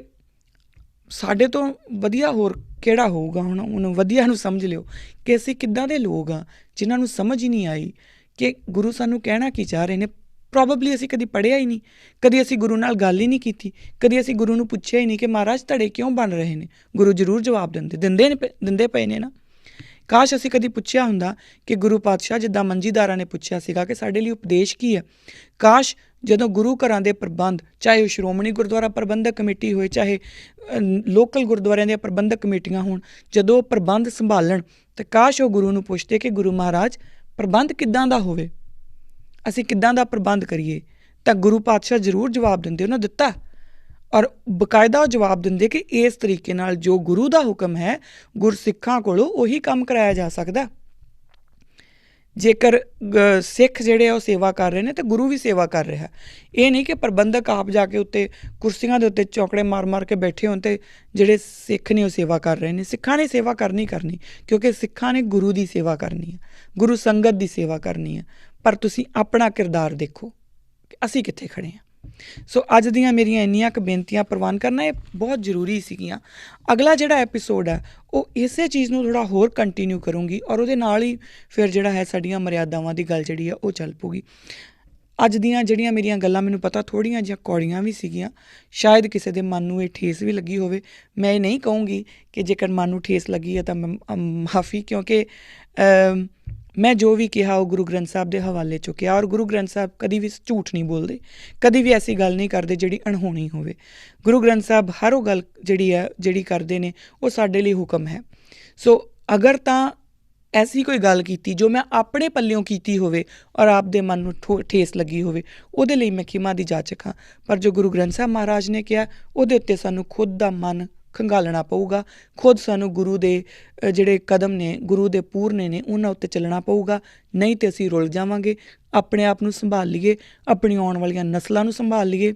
ਸਾਡੇ ਤੋਂ ਵਧੀਆ ਹੋਰ ਕਿਹੜਾ ਹੋਊਗਾ। ਹੁਣ ਉਹਨੂੰ ਵਧੀਆ ਨੂੰ ਸਮਝ ਲਿਓ ਕਿ ਅਸੀਂ ਕਿੱਦਾਂ ਦੇ ਲੋਕ ਹਾਂ ਜਿਨ੍ਹਾਂ ਨੂੰ ਸਮਝ ਹੀ ਨਹੀਂ ਆਈ ਕਿ ਗੁਰੂ ਸਾਨੂੰ ਕਹਿਣਾ ਕੀ ਚਾਹ ਰਹੇ ਨੇ। ਪ੍ਰੋਬੇਬਲੀ ਅਸੀਂ ਕਦੀ ਪੜ੍ਹਿਆ ਹੀ ਨਹੀਂ, ਕਦੀ ਅਸੀਂ ਗੁਰੂ ਨਾਲ ਗੱਲ ਹੀ ਨਹੀਂ ਕੀਤੀ, ਕਦੀ ਅਸੀਂ ਗੁਰੂ ਨੂੰ ਪੁੱਛਿਆ ਹੀ ਨਹੀਂ ਕਿ ਮਹਾਰਾਜ ਧੜੇ ਕਿਉਂ ਬਣ ਰਹੇ ਨੇ। ਗੁਰੂ ਜ਼ਰੂਰ ਜਵਾਬ ਦਿੰਦੇ ਪਏ ਨੇ ਨਾ। ਕਾਸ਼ ਅਸੀਂ ਕਦੀ ਪੁੱਛਿਆ ਹੁੰਦਾ ਕਿ ਗੁਰੂ ਪਾਤਸ਼ਾਹ ਜਿੱਦਾਂ ਮੰਜੀਦਾਰਾਂ ਨੇ ਪੁੱਛਿਆ ਸੀਗਾ ਕਿ ਸਾਡੇ ਲਈ ਉਪਦੇਸ਼ ਕੀ ਹੈ। ਕਾਸ਼ ਜਦੋਂ ਗੁਰੂ ਘਰਾਂ ਦੇ ਪ੍ਰਬੰਧ, ਚਾਹੇ ਉਹ ਸ਼੍ਰੋਮਣੀ ਗੁਰਦੁਆਰਾ ਪ੍ਰਬੰਧਕ ਕਮੇਟੀ ਹੋਏ, ਚਾਹੇ ਲੋਕਲ ਗੁਰਦੁਆਰਿਆਂ ਦੀਆਂ ਪ੍ਰਬੰਧਕ ਕਮੇਟੀਆਂ ਹੋਣ, ਜਦੋਂ ਪ੍ਰਬੰਧ ਸੰਭਾਲਣ ਤਾਂ ਕਾਸ਼ ਉਹ ਗੁਰੂ ਨੂੰ ਪੁੱਛਦੇ ਕਿ ਗੁਰੂ ਮਹਾਰਾਜ ਪ੍ਰਬੰਧ ਕਿੱਦਾਂ ਦਾ ਹੋਵੇ, ਅਸੀਂ ਕਿੱਦਾਂ ਦਾ ਪ੍ਰਬੰਧ ਕਰੀਏ। ਤਾਂ ਗੁਰੂ ਪਾਤਸ਼ਾਹ ਜ਼ਰੂਰ ਜਵਾਬ ਦਿੰਦੇ, ਉਹਨਾਂ ਦਿੱਤਾ। ਔਰ ਬਕਾਇਦਾ ਉਹ ਜਵਾਬ ਦਿੰਦੇ ਕਿ ਇਸ ਤਰੀਕੇ ਨਾਲ ਜੋ ਗੁਰੂ ਦਾ ਹੁਕਮ ਹੈ, ਗੁਰਸਿੱਖਾਂ ਕੋਲੋਂ ਉਹੀ ਕੰਮ ਕਰਾਇਆ ਜਾ ਸਕਦਾ। ਜੇਕਰ ਸਿੱਖ ਜਿਹੜੇ ਆ ਉਹ ਸੇਵਾ ਕਰ ਰਹੇ ਨੇ ਤਾਂ ਗੁਰੂ ਵੀ ਸੇਵਾ ਕਰ ਰਿਹਾ। ਇਹ ਨਹੀਂ ਕਿ ਪ੍ਰਬੰਧਕ ਆਪ ਜਾ ਕੇ ਉੱਤੇ ਕੁਰਸੀਆਂ ਦੇ ਉੱਤੇ ਚੌਕੜੇ ਮਾਰ ਕੇ ਬੈਠੇ ਹੋਣ ਅਤੇ ਜਿਹੜੇ ਸਿੱਖ ਨੇ ਉਹ ਸੇਵਾ ਕਰ ਰਹੇ ਨੇ। ਸਿੱਖਾਂ ਨੇ ਸੇਵਾ ਕਰਨੀ ਕਿਉਂਕਿ ਸਿੱਖਾਂ ਨੇ ਗੁਰੂ ਦੀ ਸੇਵਾ ਕਰਨੀ ਹੈ, ਗੁਰੂ ਸੰਗਤ ਦੀ ਸੇਵਾ ਕਰਨੀ ਹੈ। ਪਰ ਤੁਸੀਂ ਆਪਣਾ ਕਿਰਦਾਰ ਦੇਖੋ ਕਿ ਅਸੀਂ ਕਿੱਥੇ ਖੜ੍ਹੇ ਹਾਂ। ਸੋ ਅੱਜ ਦੀਆਂ ਮੇਰੀਆਂ ਇੰਨੀਆਂ ਕੁ ਬੇਨਤੀਆਂ ਪ੍ਰਵਾਨ ਕਰਨਾ ਇਹ ਬਹੁਤ ਜ਼ਰੂਰੀ ਸੀਗੀਆਂ। ਅਗਲਾ ਜਿਹੜਾ ਐਪੀਸੋਡ ਹੈ ਉਹ ਇਸੇ ਚੀਜ਼ ਨੂੰ ਥੋੜ੍ਹਾ ਹੋਰ ਕੰਟੀਨਿਊ ਕਰੂੰਗੀ ਔਰ ਉਹਦੇ ਨਾਲ ਹੀ ਫਿਰ ਜਿਹੜਾ ਹੈ ਸਾਡੀਆਂ ਮਰਿਆਦਾਵਾਂ ਦੀ ਗੱਲ ਜਿਹੜੀ ਆ ਉਹ ਚੱਲ ਪਊਗੀ। ਅੱਜ ਦੀਆਂ ਜਿਹੜੀਆਂ ਮੇਰੀਆਂ ਗੱਲਾਂ ਮੈਨੂੰ ਪਤਾ ਥੋੜ੍ਹੀਆਂ ਜਿਹੀਆਂ ਕੌੜੀਆਂ ਵੀ ਸੀਗੀਆਂ, ਸ਼ਾਇਦ ਕਿਸੇ ਦੇ ਮਨ ਨੂੰ ਇਹ ਠੇਸ ਵੀ ਲੱਗੀ ਹੋਵੇ। ਮੈਂ ਇਹ ਨਹੀਂ ਕਹੂੰਗੀ ਕਿ ਜੇਕਰ ਮਨ ਨੂੰ ਠੇਸ ਲੱਗੀ ਹੈ ਤਾਂ ਮੈਂ ਮਾਫੀ, ਕਿਉਂਕਿ ਮੈਂ ਜੋ ਵੀ ਕਿਹਾ ਉਹ ਗੁਰੂ ਗ੍ਰੰਥ ਸਾਹਿਬ ਦੇ ਹਵਾਲੇ 'ਚੋਂ ਕਿਹਾ। ਔਰ ਗੁਰੂ ਗ੍ਰੰਥ ਸਾਹਿਬ ਕਦੀ ਵੀ ਝੂਠ ਨਹੀਂ ਬੋਲਦੇ, ਕਦੀ ਵੀ ਐਸੀ ਗੱਲ ਨਹੀਂ ਕਰਦੇ ਜਿਹੜੀ ਅਣਹੋਣੀ ਹੋਵੇ। ਗੁਰੂ ਗ੍ਰੰਥ ਸਾਹਿਬ ਹਰ ਉਹ ਗੱਲ ਜਿਹੜੀ ਕਰਦੇ ਨੇ ਉਹ ਸਾਡੇ ਲਈ ਹੁਕਮ ਹੈ। ਸੋ ਅਗਰ ਤਾਂ ਐਸੀ ਕੋਈ ਗੱਲ ਕੀਤੀ ਜੋ ਮੈਂ ਆਪਣੇ ਪੱਲਿਓਂ ਕੀਤੀ ਹੋਵੇ ਔਰ ਆਪ ਦੇ ਮਨ ਨੂੰ ਠੇਸ ਲੱਗੀ ਹੋਵੇ, ਉਹਦੇ ਲਈ ਮੈਂ ਖਿਮਾ ਦੀ ਜਾਚਕ ਹਾਂ। ਪਰ ਜੋ ਗੁਰੂ ਗ੍ਰੰਥ ਸਾਹਿਬ ਮਹਾਰਾਜ ਨੇ ਕਿਹਾ, ਉਹਦੇ ਉੱਤੇ ਸਾਨੂੰ ਖੁਦ ਦਾ ਮਨ ਖੰਗਾਲਣਾ ਪਊਗਾ, ਖੁਦ ਸਾਨੂੰ ਗੁਰੂ ਦੇ ਜਿਹੜੇ ਕਦਮ ਨੇ, ਗੁਰੂ ਦੇ ਪੂਰਨੇ ਨੇ, ਉਹਨਾਂ ਉੱਤੇ ਚੱਲਣਾ ਪਊਗਾ। ਨਹੀਂ ਤੇ ਅਸੀਂ ਰੁਲ ਜਾਵਾਂਗੇ। ਆਪਣੇ ਆਪ ਨੂੰ ਸੰਭਾਲ ਲਈਏ, ਆਪਣੀ ਆਉਣ ਵਾਲੀਆਂ ਨਸਲਾਂ ਨੂੰ ਸੰਭਾਲ ਲਈਏ।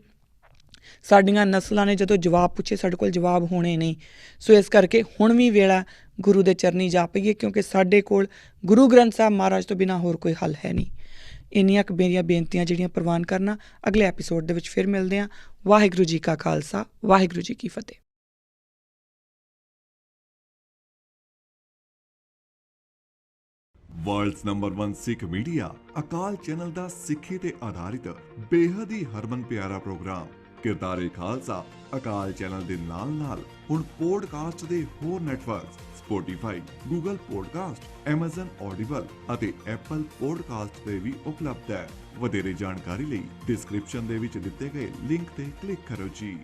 ਸਾਡੀਆਂ ਨਸਲਾਂ ਨੇ ਜਦੋਂ ਜਵਾਬ ਪੁੱਛੇ, ਸਾਡੇ ਕੋਲ ਜਵਾਬ ਹੋਣੇ ਨਹੀਂ। ਸੋ ਇਸ ਕਰਕੇ ਹੁਣ ਵੀ ਵੇਲਾ ਗੁਰੂ ਦੇ ਚਰਨੀ ਜਾ ਪਈਏ, ਕਿਉਂਕਿ ਸਾਡੇ ਕੋਲ ਗੁਰੂ ਗ੍ਰੰਥ ਸਾਹਿਬ ਮਹਾਰਾਜ ਤੋਂ ਬਿਨਾਂ ਹੋਰ ਕੋਈ ਹੱਲ ਹੈ ਨਹੀਂ। ਇੰਨੀਆਂ ਕੁ ਮੇਰੀਆਂ ਬੇਨਤੀਆਂ ਜਿਹੜੀਆਂ ਪ੍ਰਵਾਨ ਕਰਨਾ। ਅਗਲੇ ਐਪੀਸੋਡ ਦੇ ਵਿੱਚ ਫਿਰ ਮਿਲਦੇ ਹਾਂ। ਵਾਹਿਗੁਰੂ ਜੀ ਕਾ ਖਾਲਸਾ, ਵਾਹਿਗੁਰੂ ਜੀ ਕੀ ਫਤਿਹ। ਵਰਲਡਸ ਨੰਬਰ 1 ਸਿੱਖ ਮੀਡੀਆ ਅਕਾਲ ਚੈਨਲ ਦਾ ਸਿੱਖੀ ਤੇ ਆਧਾਰਿਤ ਬੇਹੱਦ ਹੀ ਹਰਮਨ ਪਿਆਰਾ ਪ੍ਰੋਗਰਾਮ ਕਿਰਦਾਰੇ ਖਾਲਸਾ ਅਕਾਲ ਚੈਨਲ ਦੇ ਨਾਲ-ਨਾਲ ਹੁਣ ਪੋਡਕਾਸਟ ਦੇ ਹੋਰ networks Spotify, Google podcast, Amazon audible ਅਤੇ ਐਪਲ ਪੋਡਕਾਸਟ ਤੇ ਵੀ ਉਪਲਬਧ ਹੈ। ਵਧੇਰੇ ਜਾਣਕਾਰੀ ਲਈ ਡਿਸਕ੍ਰਿਪਸ਼ਨ ਦੇ ਵਿੱਚ ਦਿੱਤੇ ਗਏ ਲਿੰਕ ਤੇ ਕਲਿੱਕ ਕਰੋ ਜੀ।